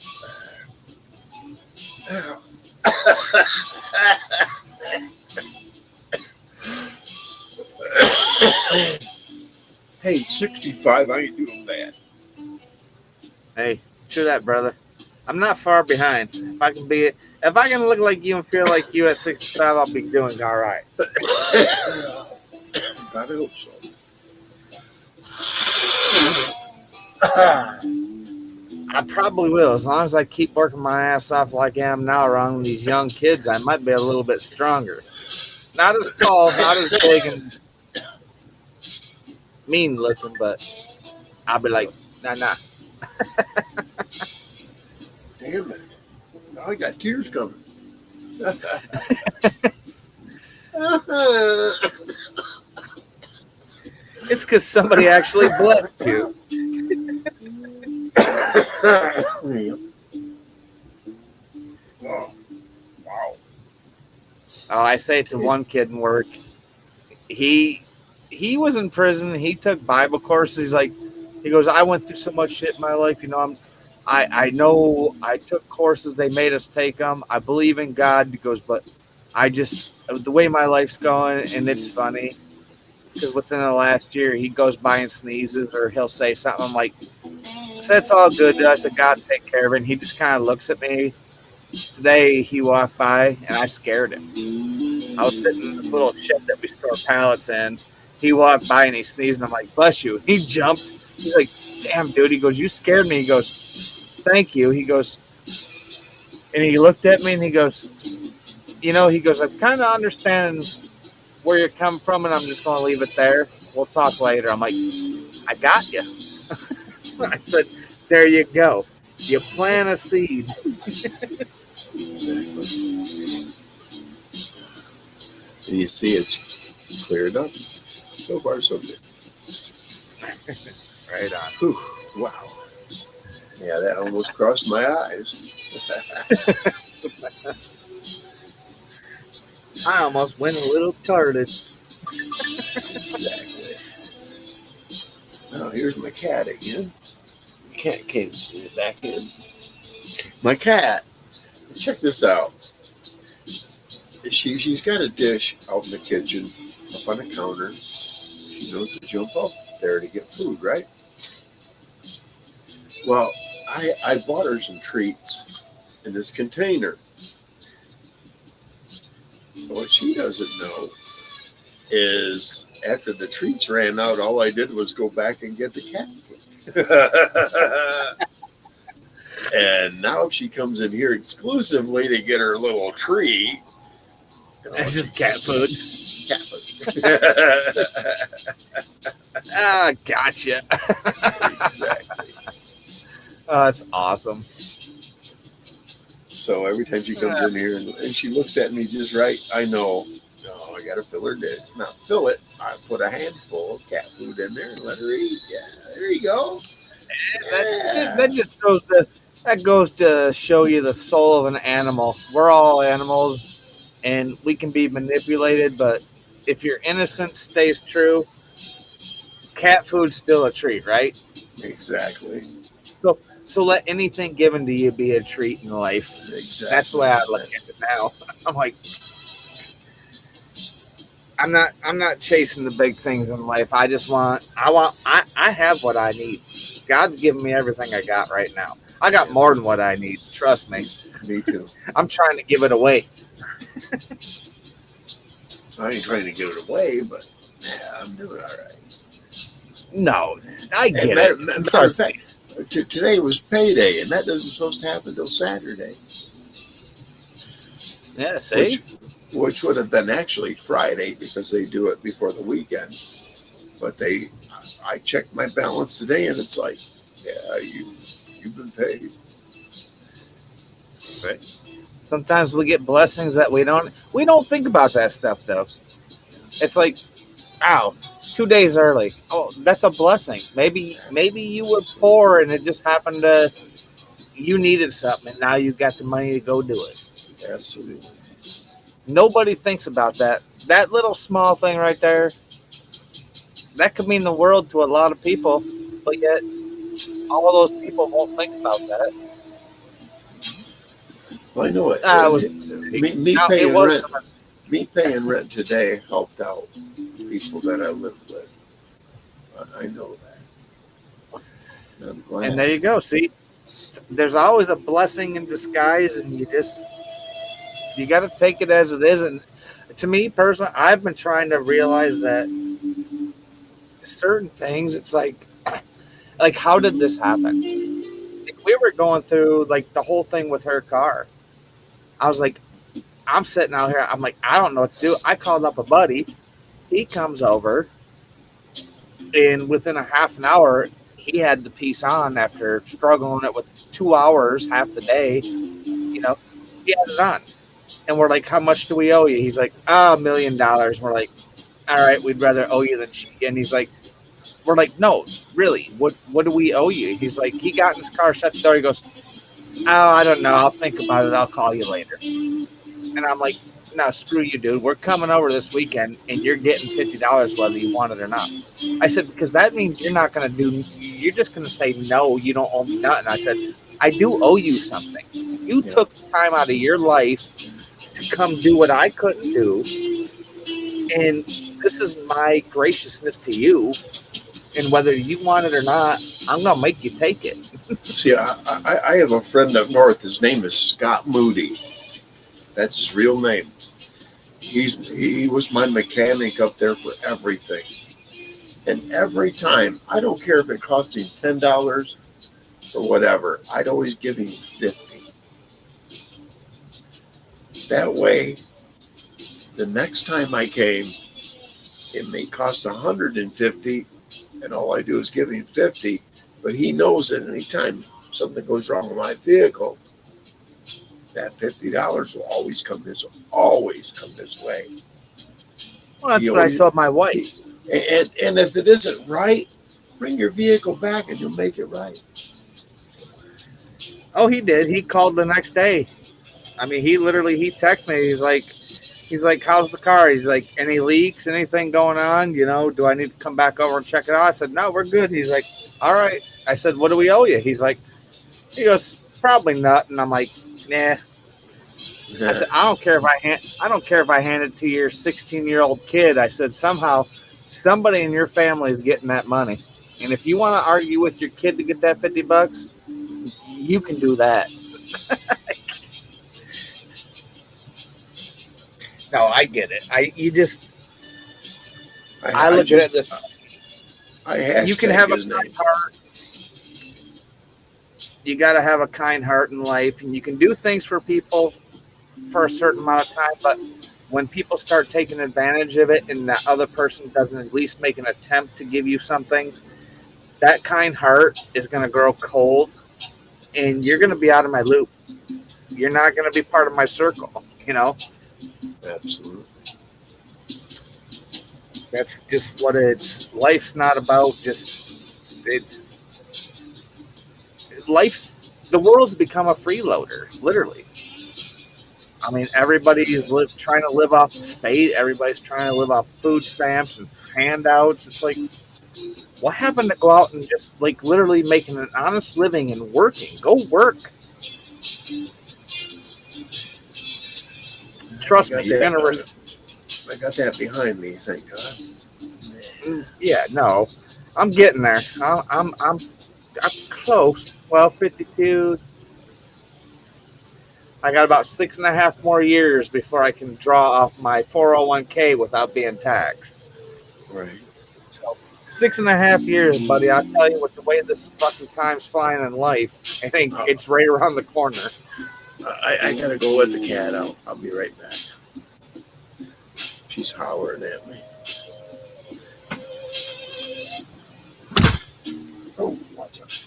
[SPEAKER 1] Hey, 65, I ain't doing bad.
[SPEAKER 3] Hey, true that, brother. I'm not far behind. If I can look like you and feel like you at 65, I'll be doing all right.
[SPEAKER 1] God, I hope so.
[SPEAKER 3] I probably will, as long as I keep working my ass off like I am now around these young kids. I might be a little bit stronger. Not as tall, not as big and mean looking, but I'll be like, nah.
[SPEAKER 1] Damn it. Now I got tears coming.
[SPEAKER 3] It's because somebody actually blessed you.
[SPEAKER 1] Yep. Oh, wow.
[SPEAKER 3] Oh, I say it to one kid in work. He was in prison. He took Bible courses. He's like, he goes, I went through so much shit in my life. You know, I know I took courses. They made us take them. I believe in God. He goes, but I just the way my life's going, and it's funny because within the last year, he goes by and sneezes, or he'll say something. I'm like, so that's all good. I said, God take care of it. And he just kind of looks at me. Today he walked by and I scared him. I was sitting in this little shed that we store pallets in. He walked by and he sneezed, and I'm like, bless you. He jumped. He's like, damn, dude. He goes, you scared me. He goes, thank you. He goes, and he looked at me and he goes, you know, he goes, I'm kind of understanding where you're coming from, and I'm just going to leave it there. We'll talk later. I'm like, I got you. I said, there you go. You plant a seed.
[SPEAKER 1] Exactly. And you see it's cleared up. So far, so good.
[SPEAKER 3] Right on.
[SPEAKER 1] Whew. Wow. Yeah, that almost crossed my eyes.
[SPEAKER 3] I almost went a little retarded.
[SPEAKER 1] Exactly. Now, here's my cat again. Cat came back in. My cat. Check this out. She's got a dish out in the kitchen, up on the counter. She knows to jump up there to get food, right? Well, I bought her some treats in this container. What she doesn't know is after the treats ran out, all I did was go back and get the cat food. And now she comes in here exclusively to get her little treat.
[SPEAKER 3] It's just cat food.
[SPEAKER 1] Cat food.
[SPEAKER 3] Ah, gotcha.
[SPEAKER 1] Exactly.
[SPEAKER 3] Oh, that's awesome.
[SPEAKER 1] So every time she comes in here and she looks at me just right, I know, no, I got to fill her dish. Not fill it. I put a handful of cat food in there and let her eat. Yeah, there you go.
[SPEAKER 3] That just goes to show you the soul of an animal. We're all animals, and we can be manipulated, but if your innocence stays true, cat food's still a treat, right?
[SPEAKER 1] Exactly.
[SPEAKER 3] So let anything given to you be a treat in life.
[SPEAKER 1] Exactly.
[SPEAKER 3] That's the way I look at it now. I'm like, I'm not chasing the big things in life. I have what I need. God's given me everything I got right now. I got more than what I need. Trust me.
[SPEAKER 1] Me too.
[SPEAKER 3] I'm trying to give it away.
[SPEAKER 1] I ain't trying to give it away, but yeah, I'm doing all right.
[SPEAKER 3] No, I get
[SPEAKER 1] Matter
[SPEAKER 3] it.
[SPEAKER 1] of fact, today was payday, and that doesn't supposed to happen until Saturday.
[SPEAKER 3] Yeah, see?
[SPEAKER 1] Which would have been actually Friday because they do it before the weekend. But I checked my balance today, and it's like, yeah, you've been paid.
[SPEAKER 3] Right. Sometimes we get blessings that we don't think about that stuff though. It's like, ow, 2 days early. Oh, that's a blessing. Maybe you were poor and it just happened to you needed something and now you got the money to go do it.
[SPEAKER 1] Absolutely.
[SPEAKER 3] Nobody thinks about that. That little small thing right there, that could mean the world to a lot of people, but yet all of those people won't think about that.
[SPEAKER 1] Well, I know it. Me paying rent today helped out people that I live with. I know that. I'm glad.
[SPEAKER 3] And there you go. See, there's always a blessing in disguise, and you got to take it as it is. And to me personally, I've been trying to realize that certain things, it's like how did this happen? Like, we were going through like the whole thing with her car. I was like, I'm sitting out here. I'm like, I don't know what to do. I called up a buddy. He comes over, and within a half an hour, he had the piece on after struggling it with 2 hours, half the day. You know, he had it on. And we're like, how much do we owe you? He's like, $1 million. We're like, all right, we'd rather owe you than cheat. And he's like, We're like, no, really, what do we owe you? He's like, he got in his car, shut the door. He goes, oh, I don't know. I'll think about it. I'll call you later. And I'm like, no, screw you, dude. We're coming over this weekend, and you're getting $50 whether you want it or not. I said, because that means you're not going to do. You're just going to say no. You don't owe me nothing. I said, I do owe you something. You took time out of your life to come do what I couldn't do, and this is my graciousness to you. And whether you want it or not, I'm going to make you take it.
[SPEAKER 1] See, I have a friend up north. His name is Scott Moody. That's his real name. He was my mechanic up there for everything. And every time, I don't care if it cost him $10 or whatever, I'd always give him $50. That way, the next time I came, it may cost $150, and all I do is give him $50. But he knows that anytime something goes wrong with my vehicle, that $50 will always come this way.
[SPEAKER 3] Well, that's what I told my wife.
[SPEAKER 1] And if it isn't right, bring your vehicle back and you'll make it right.
[SPEAKER 3] Oh, he did. He called the next day. I mean, he texted me. He's like, how's the car? He's like, any leaks, anything going on? You know, do I need to come back over and check it out? I said, no, we're good. He's like, all right. I said, what do we owe you? He goes, probably not. And I'm like, nah. I said, I don't care if I hand it to your 16-year-old kid. I said, somehow somebody in your family is getting that money. And if you want to argue with your kid to get that $50, you can do that. No, I get it. I look at it this way. You can have a kind heart. You got to have a kind heart in life, and you can do things for people for a certain amount of time. But when people start taking advantage of it, and that other person doesn't at least make an attempt to give you something, that kind heart is going to grow cold, and you're going to be out of my loop. You're not going to be part of my circle. You know.
[SPEAKER 1] Absolutely.
[SPEAKER 3] That's just what life's not about. The world's become a freeloader, literally. I mean, everybody's trying to live off the state. Everybody's trying to live off food stamps and handouts. It's like, what happened to go out and just like literally making an honest living and working? Go work. Trust me, you're gonna.
[SPEAKER 1] I got that behind me, thank God.
[SPEAKER 3] Yeah, no, I'm getting there. I'm close. Well, 52. I got about 6.5 more years before I can draw off my 401k without being taxed.
[SPEAKER 1] Right.
[SPEAKER 3] So 6.5 years, buddy. I'll tell you what, the way this fucking time's flying in life, it's right around the corner.
[SPEAKER 1] I gotta go let the cat out. I'll be right back. She's hollering at me. Oh, watch out.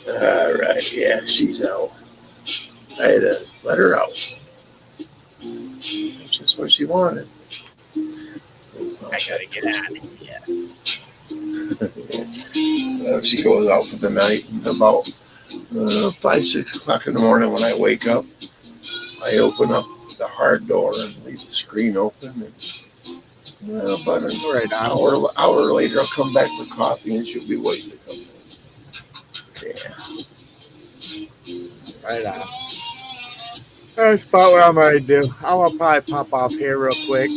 [SPEAKER 1] All right, yeah, she's out. I had to let her out. That's just what she wanted.
[SPEAKER 3] I gotta get out of here.
[SPEAKER 1] She goes out for the night, and about 5, 6 o'clock in the morning when I wake up, I open up the hard door and leave the screen open. And about an hour later, I'll come back for coffee, and she'll be waiting to come in. Yeah.
[SPEAKER 3] Right on. That's about what I'm going to do. I'm going to probably pop off here real quick.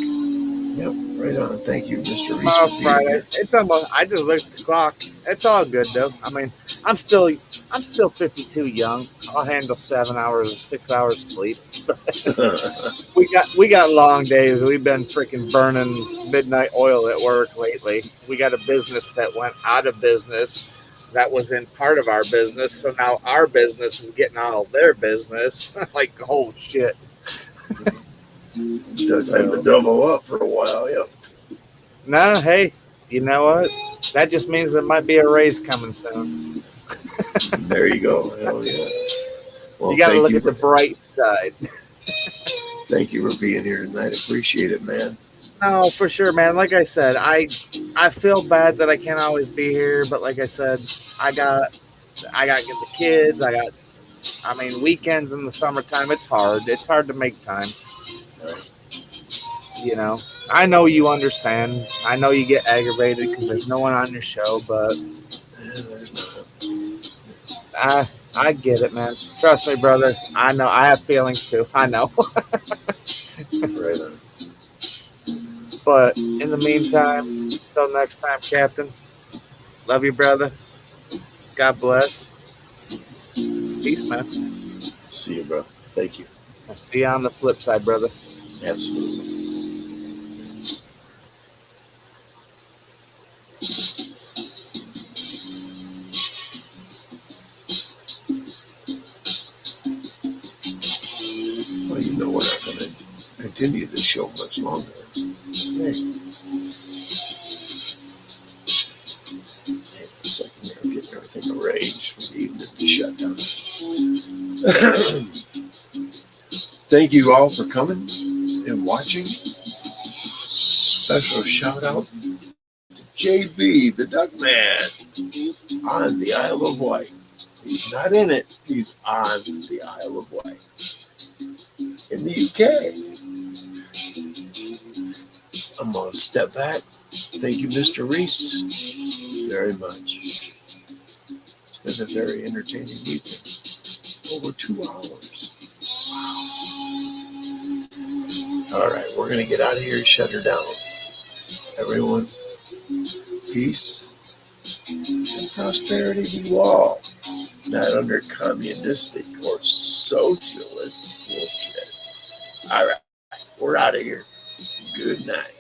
[SPEAKER 1] Yep, right on. Thank you, Mr. Reese,
[SPEAKER 3] Tomorrow,
[SPEAKER 1] for being
[SPEAKER 3] Friday.
[SPEAKER 1] here.
[SPEAKER 3] It's almost. I just looked at the clock. It's all good though. I mean, I'm still 52 young. I'll handle 7 hours, 6 hours sleep. We got long days. We've been freaking burning midnight oil at work lately. We got a business that went out of business. That was in part of our business. So now our business is getting all of their business. Like, oh shit.
[SPEAKER 1] Does have to double up for a while. Yep.
[SPEAKER 3] No, hey, you know what? That just means there might be a raise coming soon.
[SPEAKER 1] There you go. Hell yeah. Well,
[SPEAKER 3] You got to
[SPEAKER 1] thank
[SPEAKER 3] look
[SPEAKER 1] you
[SPEAKER 3] at the
[SPEAKER 1] for
[SPEAKER 3] bright side.
[SPEAKER 1] thank you for being here tonight. Appreciate it, man.
[SPEAKER 3] No, for sure, man. Like I said, I feel bad that I can't always be here, but like I said, I got the kids. I mean, weekends in the summertime. It's hard. It's hard to make time.
[SPEAKER 1] Right.
[SPEAKER 3] You know. I know you understand. I know you get aggravated because there's no one on your show, but
[SPEAKER 1] There's not.
[SPEAKER 3] I get it, man. Trust me, brother. I know. I have feelings too. I know.
[SPEAKER 1] Right on.
[SPEAKER 3] But in the meantime, until next time, Captain. Love you, brother. God bless. Peace, man.
[SPEAKER 1] See you, bro. Thank you.
[SPEAKER 3] I'll see you on the flip side, brother.
[SPEAKER 1] Absolutely. Well, you know we're not going to continue this show much longer. Hey. Hang on a second there. I'm getting everything arranged for the evening to shut down. Thank you all for coming and watching. Special shout out to JB, the Duck Man, on the Isle of Wight. He's not in it, he's on the Isle of Wight in the UK. I'm going to step back. Thank you, Mr. Reese, very much. It's been a very entertaining evening. Over 2 hours. Wow. All right, we're going to get out of here and shut her down. Everyone, peace and prosperity to you all. Not under communistic or socialist bullshit. All right, we're out of here. Good night.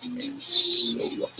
[SPEAKER 1] And so long.